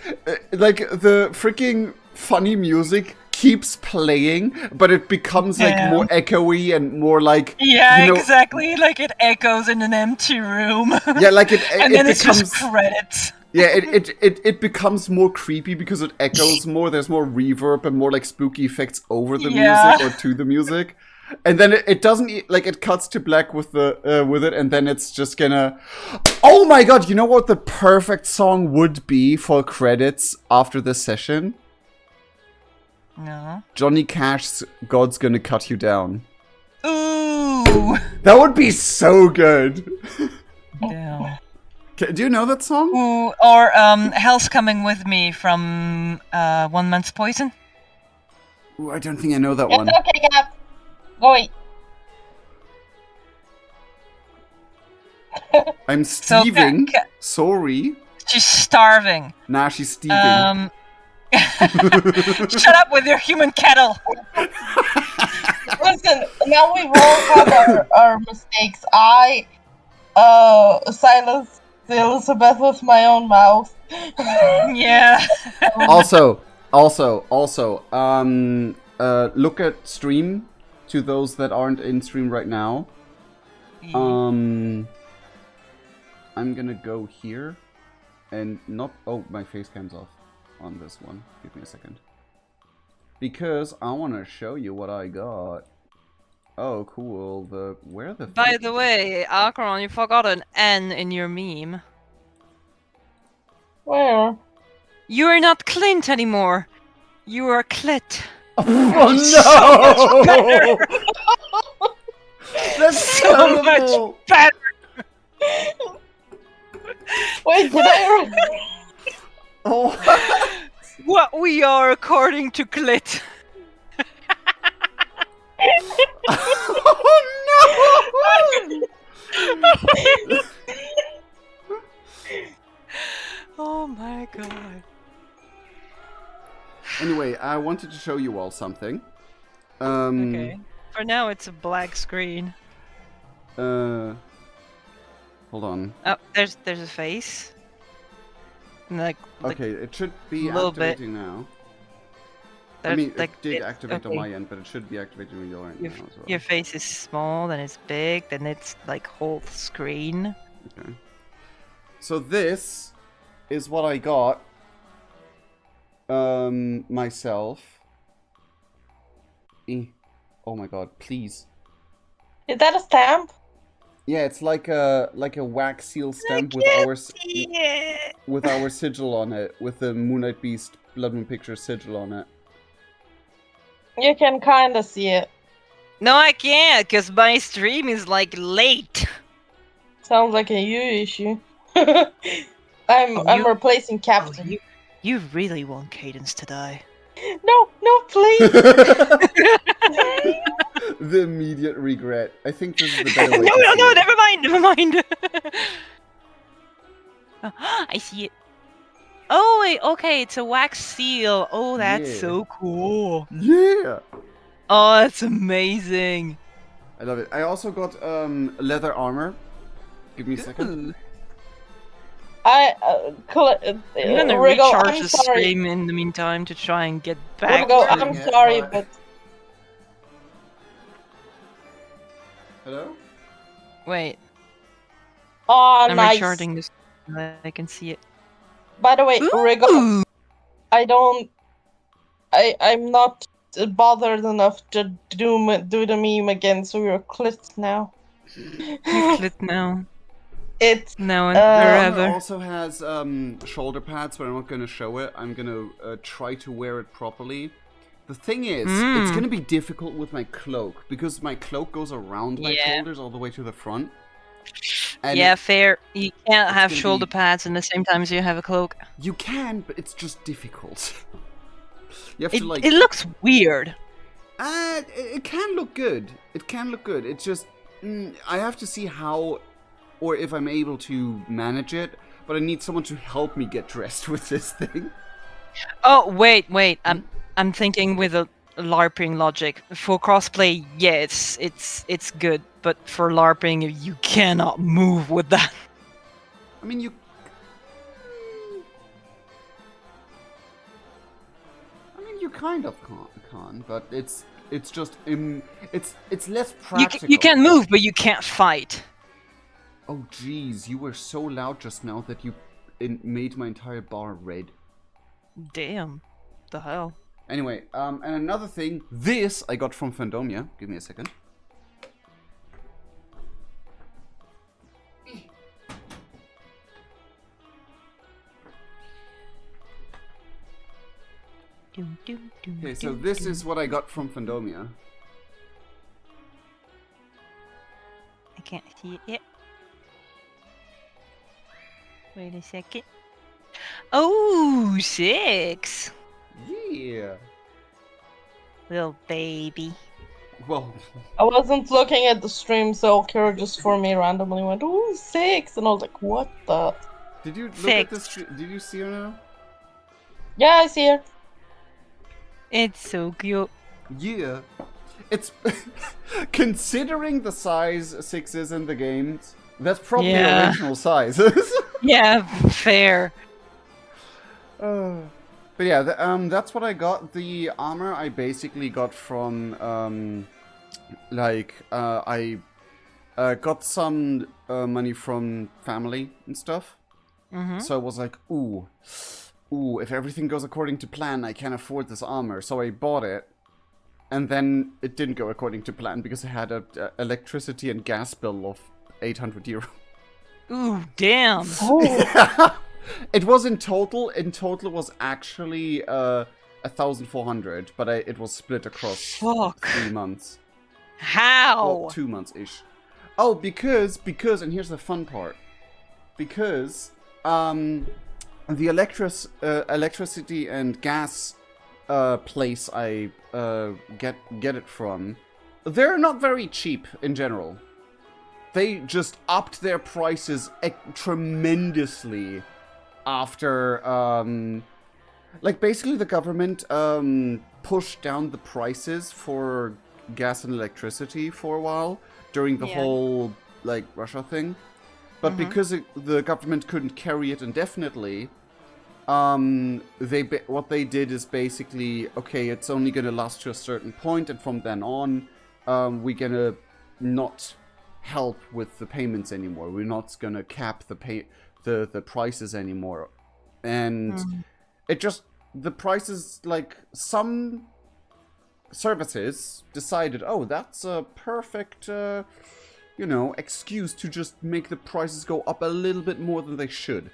like, the freaking funny music keeps playing, but it becomes like more echoey and more like Exactly. Like it echoes in an empty room. Yeah, like it and it then becomes it's just credits. Yeah, it becomes more creepy because it echoes more. There's more reverb and more like spooky effects over the music or to the music, and then it doesn't like it cuts to black with the with it, and then it's just gonna. Oh my god! You know what the perfect song would be for credits after this session? No. Johnny Cash's "God's Gonna Cut You Down." Ooh. That would be so good. Damn. Do you know that song? Ooh, or Hell's Coming With Me from One Man's Poison. Ooh, I don't think I know that It's one. okay, Cap. Go eat. I'm Steving. So, Sorry. she's starving. Nah, she's Steving. Shut up with your human kettle. Listen, now we've all had our mistakes. I silenced Elizabeth with my own mouth. Yeah. Also, look at stream to those that aren't in stream right now. I'm gonna go here and not. Oh, my face cam's off on this one. Give me a second. Because I want to show you what I got. Oh, cool. Where the. By the way, Akron, you forgot an N in your meme. Where? You are not Clint anymore. You are Clit. Oh no! That's So much better. Wait, did I? Oh. What we are according to Clit. Oh no! Oh my god. Anyway, I wanted to show you all something. Okay. For now, it's a black screen. Hold on. Oh, there's a face. And like Okay, it should be a little bit. activating now. I there's, mean, like, it did activate on okay. my end, but it should be activating on your end now as well. Your face is small, then it's big, then it's like whole screen. Okay. So this is what I got myself. Oh my god, please. Is that a stamp? Yeah, it's like a wax seal stamp with our sigil on it, with the Moonlight Beast Blood Moon Picture sigil on it. You can kinda see it. No, I can't, because my stream is like late. Sounds like a you issue. I'm you- replacing Captain. You really want Cadence to die. No, please. The immediate regret. I think this is the better way No, to no, see no, it. never mind. I see it. Oh, wait, okay, it's a wax seal. Oh, that's Yeah. so cool. Yeah! Oh, that's amazing. I love it. I also got leather armor. Give me a second. Ooh. I'm I'm gonna Wriggle, recharge I'm the sorry. stream in the meantime to try and get back. Wriggle, doing I'm it, sorry, but- but Hello? Wait, oh, I'm nice. recharging this. I can see it. By the way, Wriggle, Ooh. I'm not bothered enough to do the meme again, so you're clipped now. You clit now. It's Now and Armor forever. also has shoulder pads, but I'm not going to show it. I'm going to try to wear it properly. The thing is, it's going to be difficult with my cloak, because my cloak goes around my Yeah. shoulders all the way to the front. And Yeah, fair. You can't have gonna shoulder be- pads and the same time as you have a cloak. You can, but it's just difficult. You have It, to, like... it looks weird. It can look good. It can look good. It's just... I have to see how... or if I'm able to manage it, but I need someone to help me get dressed with this thing. Oh, wait. I'm thinking with a LARPing logic. For crossplay, yeah, it's good, but for LARPing, you cannot move with that. I mean, you... you kind of can, but it's just... it's less practical. You can move, but you can't fight. Oh, jeez, you were so loud just now that you made my entire bar red. Damn. The hell? Anyway, and another thing, this I got from Fandomia. Give me a second. Okay, so this is what I got from Fandomia. I can't see it yet. Wait a second. Oh, 6. Yeah. Little baby. Well, I wasn't looking at the stream, so Kira just for me randomly went, "Ooh, 6," and I was like, "What the?" did you look at 6. this? Did you see her now? Yeah, I see her. It's so cute. Yeah. It's considering the size 6 is in the games. That's probably Yeah. original size. Yeah, fair. But yeah, that's what I got. The armor I basically got from, I got some money from family and stuff. Mm-hmm. So I was like, ooh, if everything goes according to plan, I can afford this armor. So I bought it. And then it didn't go according to plan because I had a electricity and gas bill of 800 euro. Ooh, damn. Oh, It was in total. In total, it was actually 1,400, but it was split across Fuck. 3 months. How? Well, 2 months ish. Oh, because, and here's the fun part. Because the electricity and gas place I get it from, they're not very cheap in general. They just upped their prices tremendously after, basically the government pushed down the prices for gas and electricity for a while during the whole, Russia thing. But because the government couldn't carry it indefinitely, what they did is basically, okay, it's only gonna last to a certain point, and from then on, we're gonna not help with the payments anymore. We're not gonna cap the prices anymore, and it just the prices, some services decided, oh, that's a perfect excuse to just make the prices go up a little bit more than they should.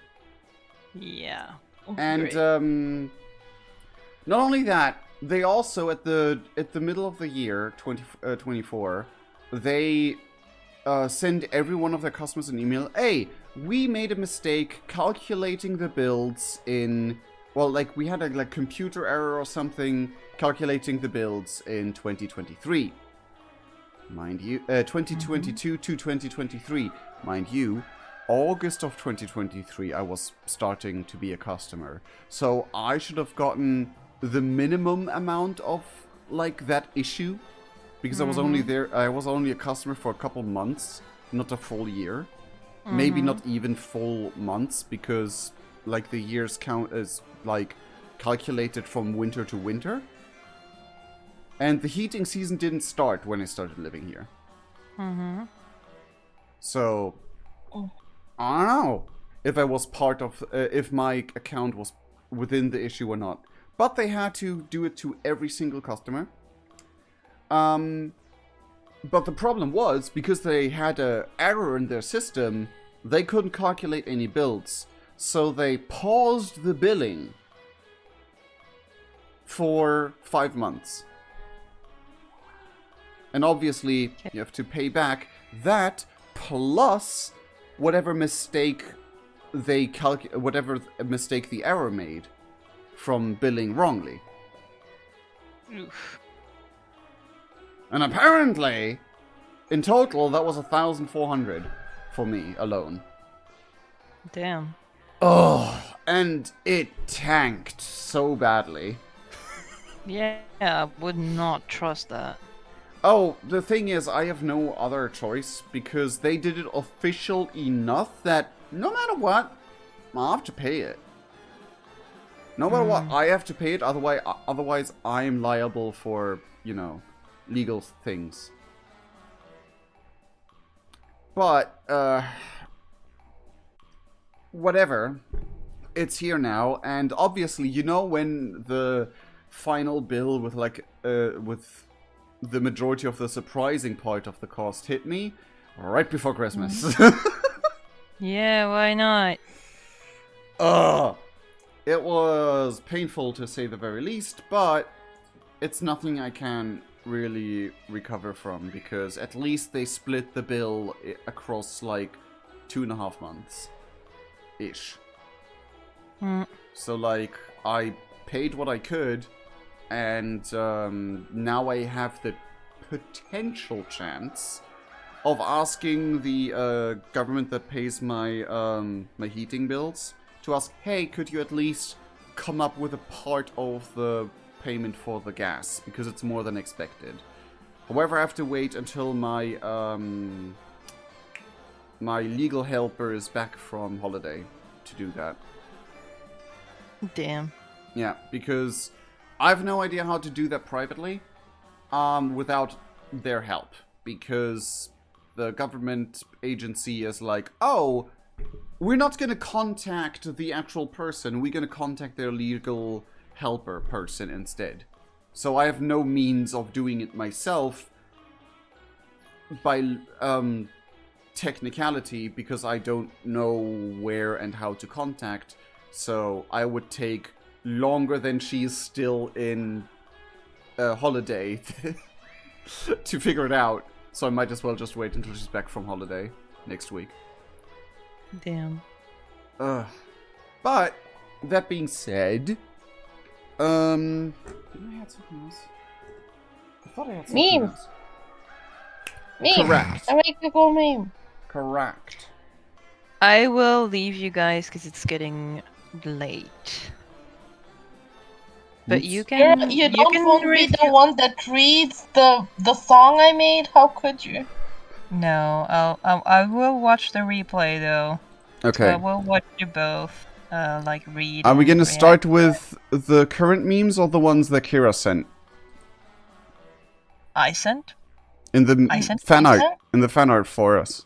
Yeah. And not only that, they also at the middle of the year 2024, they send every one of their customers an email. Hey, we made a mistake calculating the builds in well, like we had a like computer error or something calculating the builds in 2023. Mind you, 2022 to 2023. Mind you, August of 2023, I was starting to be a customer. So I should have gotten the minimum amount of, like, that issue. Because I was only there, I was only a customer for a couple months, not a full year. Maybe not even full months, because, like, the years count as, like, calculated from winter to winter. And the heating season didn't start when I started living here. So, I don't know if I was part of, if my account was within the issue or not. But they had to do it to every single customer. But the problem was, because they had an error in their system, they couldn't calculate any builds. So they paused the billing for 5 months. And obviously, you have to pay back that plus whatever mistake whatever mistake the error made from billing wrongly. Oof. And apparently, in total, that was 1,400 for me alone. Damn. Oh, and it tanked so badly. Yeah, I would not trust that. Oh, the thing is, I have no other choice, because they did it official enough that no matter what, I have to pay it. No matter what, I have to pay it, otherwise I'm liable for, you know, legal things. But, whatever. It's here now, and obviously, you know, when the final bill with, like, with the majority of the surprising part of the cost hit me right before Christmas. Yeah, why not? It was painful to say the very least, but it's nothing I can really recover from, because at least they split the bill across like 2.5 months ish. So like I paid what I could, and now I have the potential chance of asking the government that pays my my heating bills to ask, hey, could you at least come up with a part of the payment for the gas, because it's more than expected. However, I have to wait until my my legal helper is back from holiday to do that. Damn. Yeah, because I have no idea how to do that privately without their help, because the government agency is like, oh, we're not going to contact the actual person, we're going to contact their legal helper person instead. So I have no means of doing it myself by technicality, because I don't know where and how to contact. So I would take longer than she's still in holiday to figure it out. So I might as well just wait until she's back from holiday next week. Damn. But that being said, didn't I have something else? I thought I had something Meme. else. Meme. Correct. I make a cool meme. Correct. I will leave you guys because it's getting late. But Oops. you can. You don't can want to be review- the one that reads the song I made? How could you? No, I will watch the replay though. Okay. I will watch you both. Like read. Are we and gonna react. start with the current memes or the ones that Kira sent? I sent? In the I sent fan art. Lisa? In the fan art for us.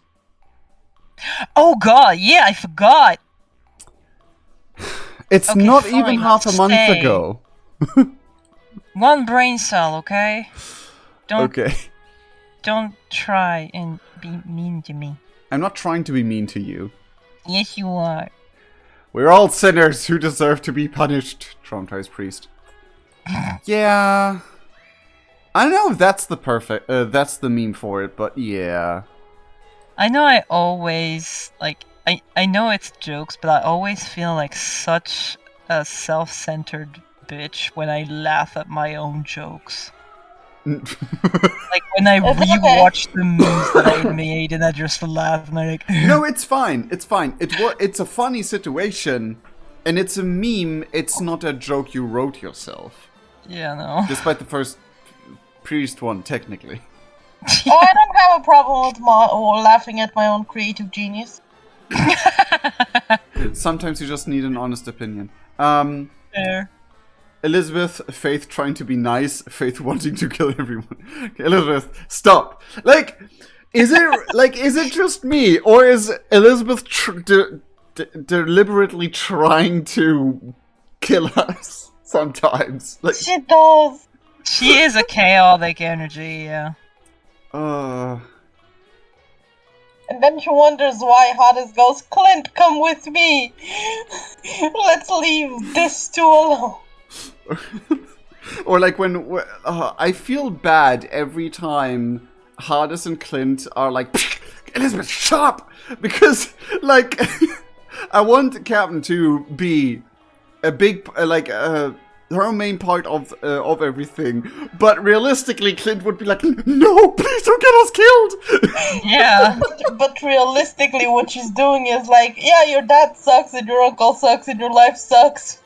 Oh god, yeah, I forgot. It's Okay, not fine, even half a I'll month stay. ago. One brain cell, okay? Don't Okay. don't try and be mean to me. I'm not trying to be mean to you. Yes, you are. We're all sinners who deserve to be punished. Traumatized priest. Yeah. I don't know if that's the perfect, that's the meme for it, but yeah. I know I always like I know it's jokes, but I always feel like such a self-centered bitch when I laugh at my own jokes. Like when I It's okay. rewatch the memes that I made and I just laugh and I'm like, No, it's fine. It's fine. It's a funny situation, and it's a meme. It's not a joke you wrote yourself. yeah, no. Despite the first priest one, technically. Oh, I don't have a problem with laughing at my own creative genius. Sometimes you just need an honest opinion. Fair. Elizabeth, Faith trying to be nice, Faith wanting to kill everyone. Okay, Elizabeth, stop. Like, is it just me, or is Elizabeth deliberately trying to kill us sometimes? Like, She does. She is a chaotic energy, yeah. And then she wonders why Hades goes, Clint, come with me. Let's leave this two alone. Or like when I feel bad every time Hades and Clint are like, Elizabeth, shut up! Because, like, I want Captain to be a big, her main part of everything. But realistically, Clint would be like, no, please don't get us killed! Yeah. But realistically, what she's doing is like, yeah, your dad sucks, and your uncle sucks, and your life sucks.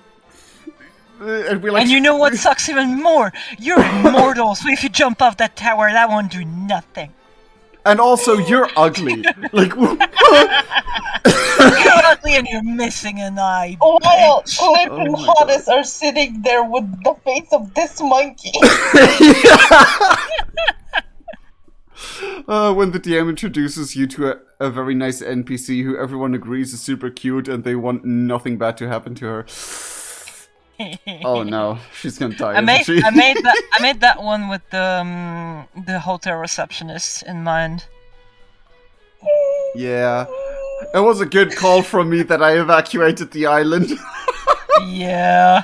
And we're like, And you know what sucks even more? You're immortal, so if you jump off that tower, that won't do nothing. and also, you're ugly. Like, You're ugly and you're missing an eye. While Clint Oh and my God. Hades are sitting there with the face of this monkey. When the DM introduces you to a very nice NPC who everyone agrees is super cute and they want nothing bad to happen to her. Oh no, she's gonna die. I made isn't she? I made that one with the hotel receptionist in mind. Yeah. It was a good call from me that I evacuated the island. Yeah.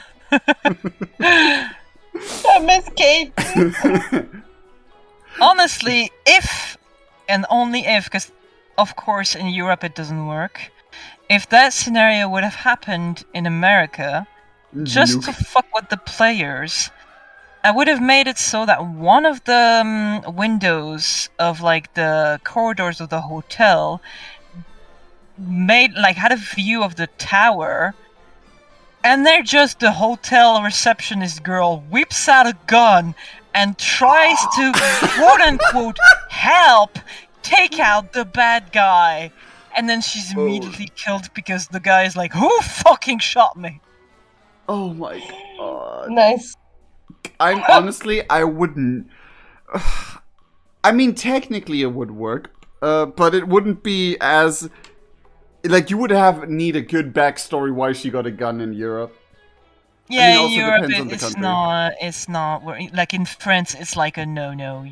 I miss Kate. Honestly, if and only if, because of course in Europe it doesn't work. If that scenario would have happened in America, just to fuck with the players, I would have made it so that one of the windows of like the corridors of the hotel had a view of the tower, and they're just the hotel receptionist girl whips out a gun and tries to quote unquote help take out the bad guy, and then she's immediately killed because the guy is like, who fucking shot me? Oh my god. Nice. I'm honestly, I wouldn't. I mean, technically it would work, but it wouldn't be as. Like, you would need a good backstory why she got a gun in Europe. Yeah, I mean, it in also Europe depends on the it's country. not like in France it's like a no.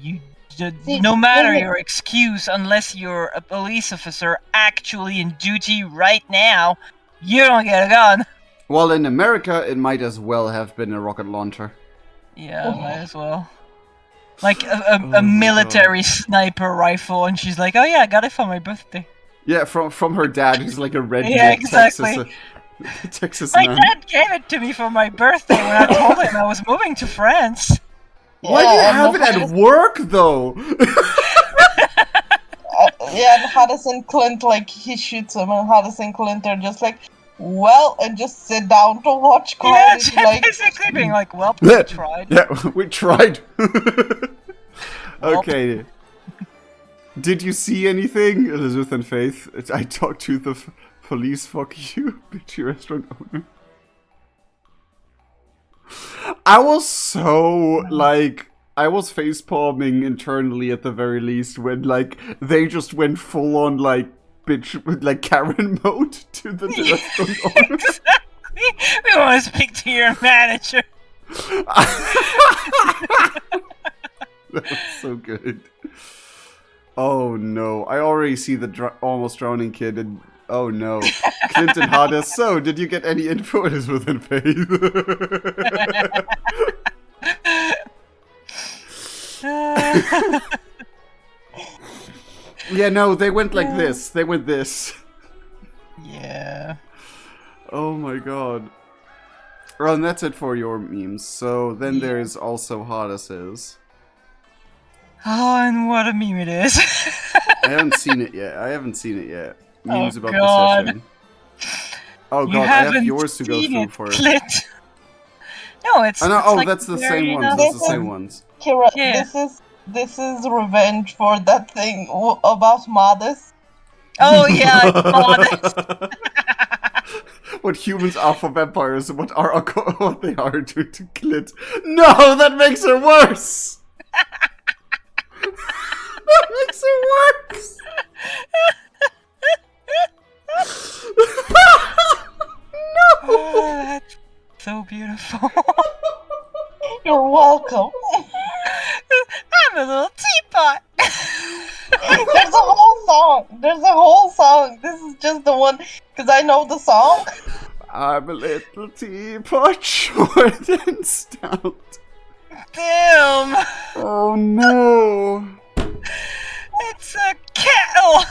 See, No matter maybe- your excuse, unless you're a police officer actually in duty right now, you don't get a gun. Well, in America, it might as well have been a rocket launcher. Yeah, might as well. Like Oh my a military sniper rifle, and she's like, "Oh yeah, I got it for my birthday." Yeah, from her dad, who's like a redneck Yeah, exactly. Texas My man. dad gave it to me for my birthday when I told him I was moving to France. Why do you Yeah, have it at work, though? Yeah, and Hades and Clint, like, he shoots him, and Hades and Clint are just like, well, and just sit down to watch Yeah, credits, like, basically being like, "Well, we tried." Yeah, we tried. Okay. Did you see anything, Elizabeth and Faith? I talked to the police. Fuck you, bitchy restaurant owner. I was so, like, I was facepalming internally at the very least when, like, they just went full on, like, bitch, like, Karen mode to the restaurant owner. Exactly. We want to speak to your manager. That was so good. Oh no, I already see the almost drowning kid and oh no. Clint and Hades, so did you get any info? It is within Faith. Yeah, no, they went like this. They went this. Yeah. Oh my god. Well, and that's it for your memes. So then there's also Hardesses. Oh, and what a meme it is. I haven't seen it yet. Memes Oh, about God. the session. Oh You god, I have haven't yours to go seen through it, first. Clit. No, it's. Oh, no, it's like that's the very same ones. enough That's the fun. same ones. Kira, Yeah. this is revenge for that thing about Modest. Oh yeah, it's modest. What humans are for vampires and what they are to Clit. No, that makes it worse. That makes it worse. Oh, that's so beautiful. You're welcome. I'm a little teapot. There's a whole song. This is just the one because I know the song. I'm a little teapot, short and stout. Damn. Oh no. It's a kettle.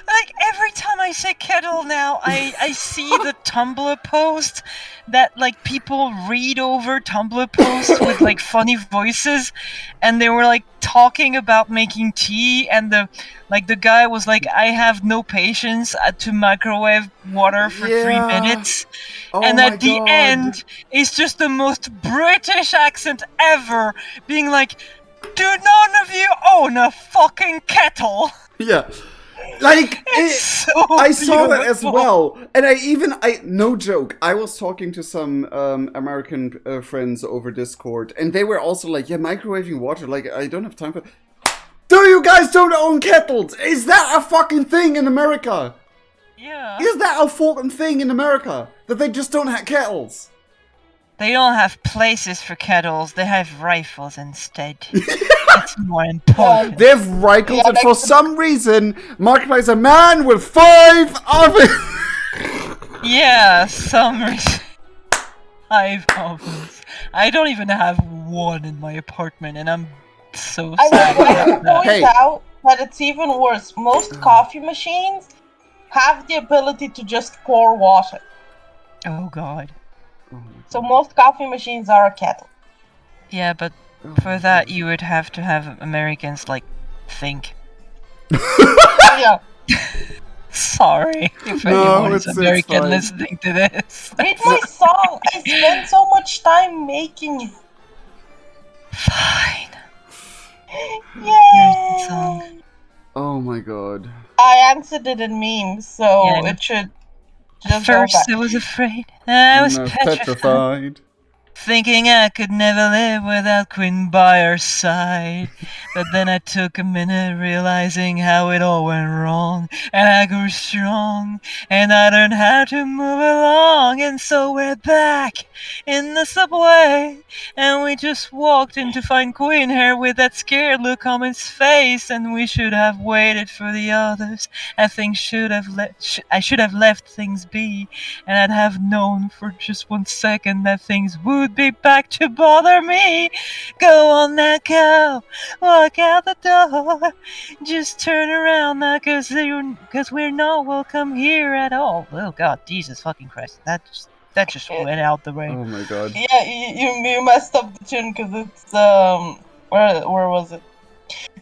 Like every time I say kettle now, I see the Tumblr post that like people read over Tumblr posts with like funny voices, and they were like talking about making tea, and the guy was like, I have no patience to microwave water for 3 Yeah. minutes. Oh And my at the God. end, it's just the most British accent ever, being like, do none of you own a fucking kettle? Yeah. Like, It's so I saw that as beautiful. well. And no joke, I was talking to some American friends over Discord, and they were also like, yeah, microwaving water, like, I don't have time for... Do you guys don't own kettles? Is that a fucking thing in America? Yeah. Is that a fucking thing in America? That they just don't have kettles? They don't have places for kettles, they have rifles instead. That's more important. They have rifles, Yeah, and for some reason, marketplace a man with 5 ovens. Yeah, some reason. 5 ovens. I don't even have one in my apartment, and I'm so I sad would like to about that. point Hey. out that it's even worse. Most coffee machines have the ability to just pour water. Oh god. So most coffee machines are a kettle. Yeah, but for that you would have to have Americans, like, think. Yeah. Sorry if No, anyone is it's American fine. listening to this. Read my song. I spent so much time making it. Fine. Yay! song. Oh my god. I answered it in memes, so Yeah. it should just First go back. I was afraid. I was No, petrified. Thinking I could never live without Quinn by her side. But then I took a minute realizing how it all went wrong. And I grew strong. And I learned how to move along. And so we're back in the subway. And we just walked in to find Quinn here with that scared look on his face. And we should have waited for the others. I think I should have left things be. And I'd have known for just 1 second that things would be back to bother me. Go on now, go. Walk out the door. Just turn around now, cause we're not welcome here at all. Oh god, Jesus fucking Christ. That just went out the way. Oh my god. Yeah, you messed up the tune because it's where was it?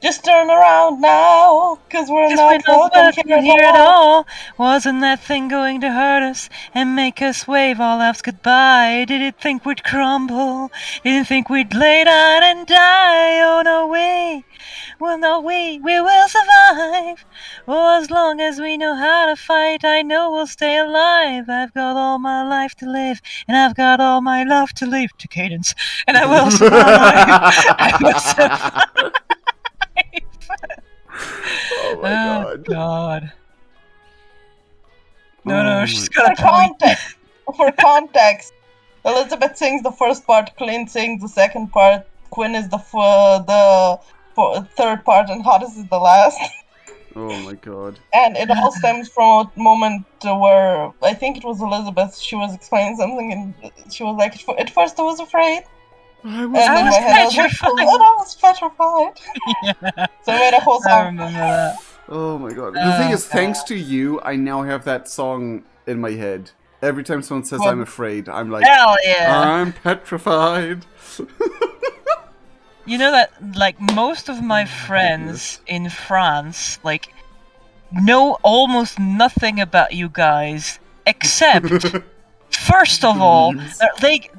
Just turn around now, cause we're not welcome here at all. Wasn't that thing going to hurt us and make us wave our lives goodbye? Did it think we'd crumble? Didn't think we'd lay down and die? Oh no, we will survive. Oh, as long as we know how to fight, I know we'll stay alive. I've got all my life to live, and I've got all my love to leave to Cadence, and I will survive. I will survive. Oh my god. God. Oh No, my- she's got a point. For context, Elizabeth sings the first part, Clint sings the second part, Quinn is the third part, and Hottest is the last. Oh my god. And it all stems from a moment where I think it was Elizabeth. She was explaining something, and she was like, "At first, I was afraid." I And was in my head, I was like, petrified. "And I was petrified." Yeah, So I made a whole I song. remember that. Oh my god. The thing is, thanks to you, I now have that song in my head. Every time someone says Well- I'm afraid, I'm like, Hell yeah! I'm petrified. You know that, like, most of my goodness. friends in France, like, know almost nothing about you guys, except, first of all, Memes.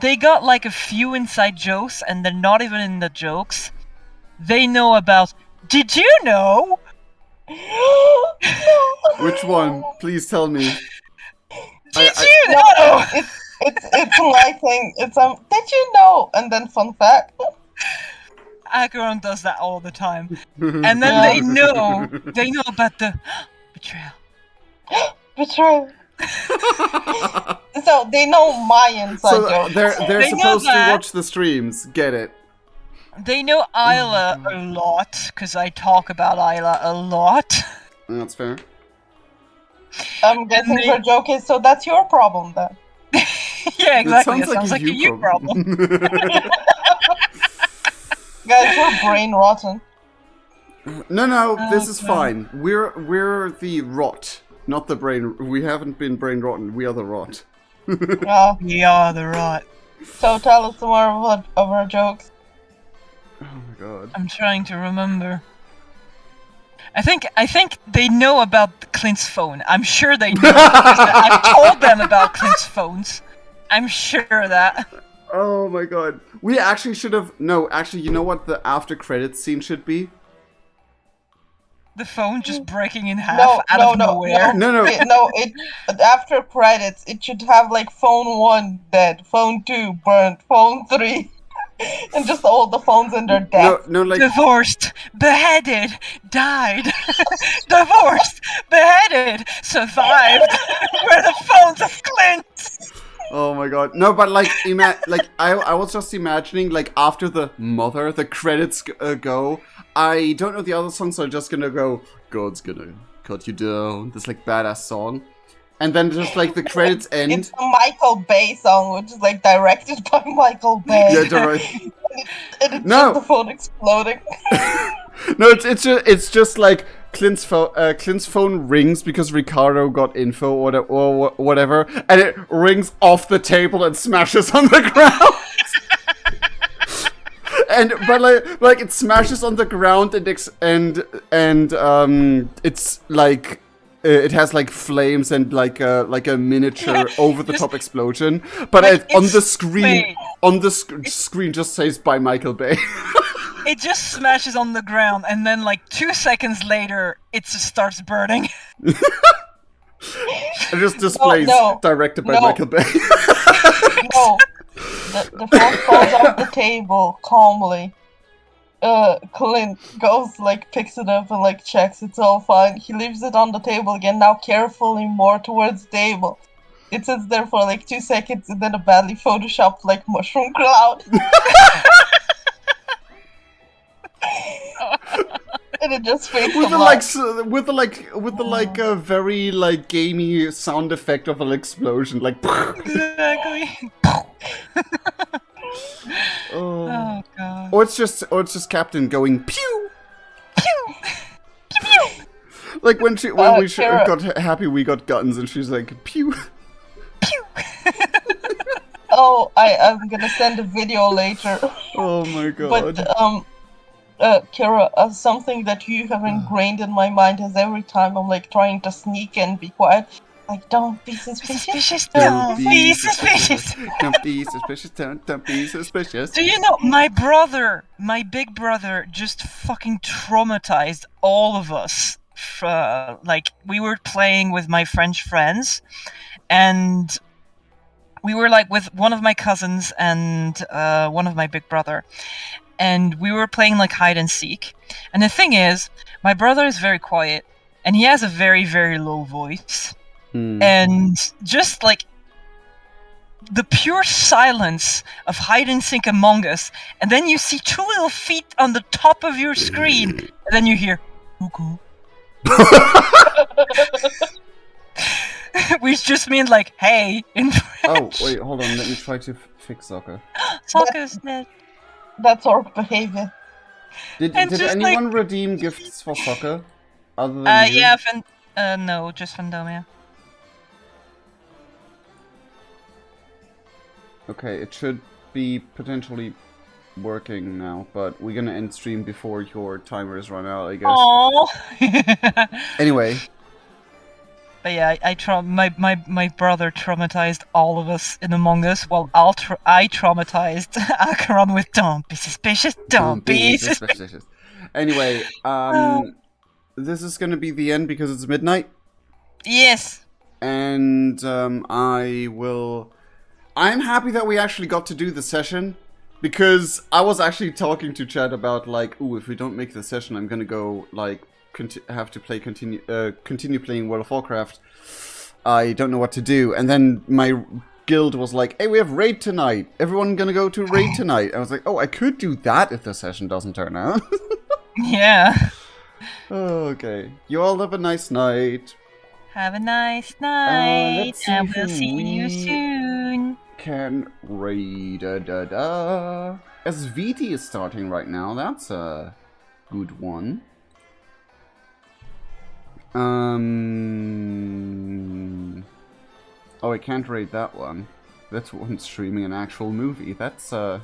they got, like, a few inside jokes, and they're not even in the jokes. They know about, did you know? Which one? Please tell me. Did I- you No, know? it's my thing. It's did you know? And then fun fact. Acheron does that all the time. And then they know about the betrayal. Betrayal. So they know my inside So joke. they're They know supposed to that. watch the streams. Get it? They know Isla a lot, because I talk about Isla a lot. That's fair. I'm guessing they- her joke is, so that's your problem then. Yeah, exactly. It It sounds like a you problem. Guys, we're brain rotten. No, this is Okay. fine. We're the rot, not the brain. We haven't been brain rotten. We are the rot. We are the rot. So tell us some more of her jokes. Oh my god. I'm trying to remember. I think they know about Clint's phone. I'm sure they know, because I've told them about Clint's phones. I'm sure of that. Oh my god. We actually should have. No, actually, you know what the after credits scene should be? The phone just breaking in half No, out no, of no, nowhere. No. It after credits, it should have like phone 1 dead, phone 2 burnt, phone 3, and just all the phones in their death. No, like Divorced, beheaded, died. Divorced, beheaded, survived. We're the phones of Clint. oh my god. No, but like I was just imagining like after the mother, the credits go. I don't know the other songs, so I'm just gonna go. God's gonna cut you down. This like badass song, and then just like the credits end. It's a Michael Bay song, which is like directed by Michael Bay. Yeah, right. And it's No. just the phone exploding. No, it's just like Clint's phone rings because Ricardo got info or whatever, and it rings off the table and smashes on the ground. But like it smashes on the ground and it's like it has like flames and like a miniature over the top explosion. But Like, on the it's- screen wait. screen just says by Michael Bay. It just smashes on the ground, and then like 2 seconds later, it just starts burning. It just displays no, directed by no. Michael Bay. No, the phone falls off the table calmly. Clint goes, like, picks it up and, like, checks it's all fine. He leaves it on the table again, now carefully more towards the table. It sits there for, like, 2 seconds, and then a badly photoshopped, like, mushroom cloud. And it just fades with to the black. very like gamey sound effect of an explosion, like. Exactly. Oh. Oh god. Or it's just Captain going pew. Pew! Like when we Kara. got happy we got guns and she's like pew. Pew! Oh, I'm gonna send a video later. Oh my god. But, Kira, something that you have ingrained in my mind is every time I'm, like, trying to sneak and be quiet, like, don't be suspicious. Suspicious, don't be suspicious. Don't be suspicious. Don't be suspicious. Do you know, my big brother just fucking traumatized all of us. Like, we were playing with my French friends, and we were, like, with one of my cousins and one of my big brother. And we were playing, like, hide and seek. And the thing is, my brother is very quiet, and he has a very, very low voice. And just, like, the pure silence of hide and seek among us, and then you see 2 little feet on the top of your screen, and then you hear, "Cuckoo." Which just means, like, hey, in Oh French. wait, hold on. Let me try to fix soccer. Soccer's dead. That's orc behavior. Did And just, anyone redeem gifts for soccer? Other than you? Yeah, no, just Fandomia. Okay, it should be potentially working now, but we're gonna end stream before your timer is run out, I guess. Aww. Anyway. But yeah, my brother traumatized all of us in Among Us, while I traumatized Acheron with "Don't be suspicious, don't be suspicious." Anyway, this is gonna be the end because it's midnight. Yes. And I'm happy that we actually got to do the session, because I was actually talking to Chad about, like, ooh, if we don't make the session, I'm gonna go, like, have to continue playing World of Warcraft. I don't know what to do. And then my guild was like, hey, we have raid tonight. Everyone gonna go to raid tonight. I was like, oh, I could do that if the session doesn't turn out. Yeah. Okay. You all have a nice night. Have a nice night, and we'll see you soon. Can raid SVT is starting right now. That's a good one. Oh, I can't rate that one. That's one streaming an actual movie. That's I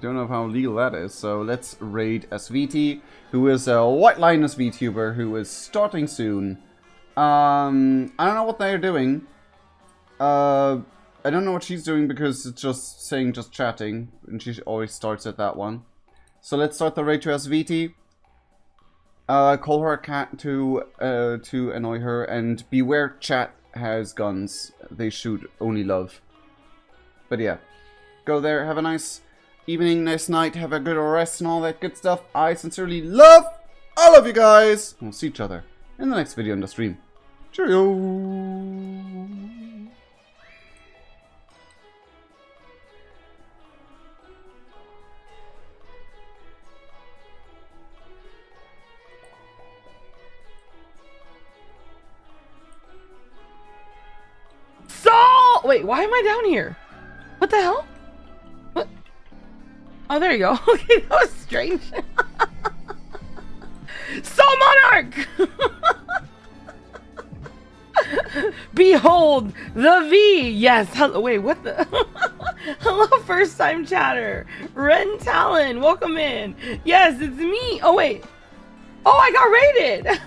don't know how legal that is. So let's raid SVT, who is a White Linus VTuber who is starting soon. I don't know what they're doing. I don't know what she's doing because it's just saying just chatting, and she always starts at that one. So let's start the raid to SVT. Call her a cat to annoy her, and beware, chat has guns. They shoot only love. But yeah, go there, have a nice evening, nice night, have a good rest and all that good stuff. I sincerely love all of you guys. We'll see each other in the next video on the stream. Cheerio! So wait, why am I down here? What the hell? What? Oh, there you go. Okay, that was strange. Soul Monarch! Behold the V. Yes. Hello. Wait. What the? Hello, first time chatter. Ren Talon, welcome in. Yes, it's me. Oh wait. Oh, I got raided.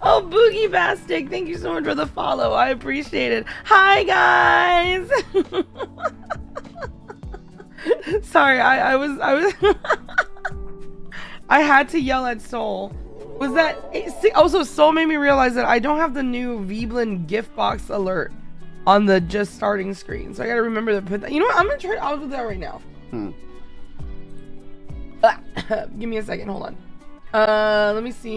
Oh, Boogie Bastic, thank you so much for the follow. I appreciate it. Hi, guys. Sorry, I was I had to yell at Soul. Was that also Soul made me realize that I don't have the new Veblen gift box alert on the just starting screen. So I gotta remember to put that. You know what? I'm gonna try. I'll do that right now. Give me a second. Hold on. Let me see.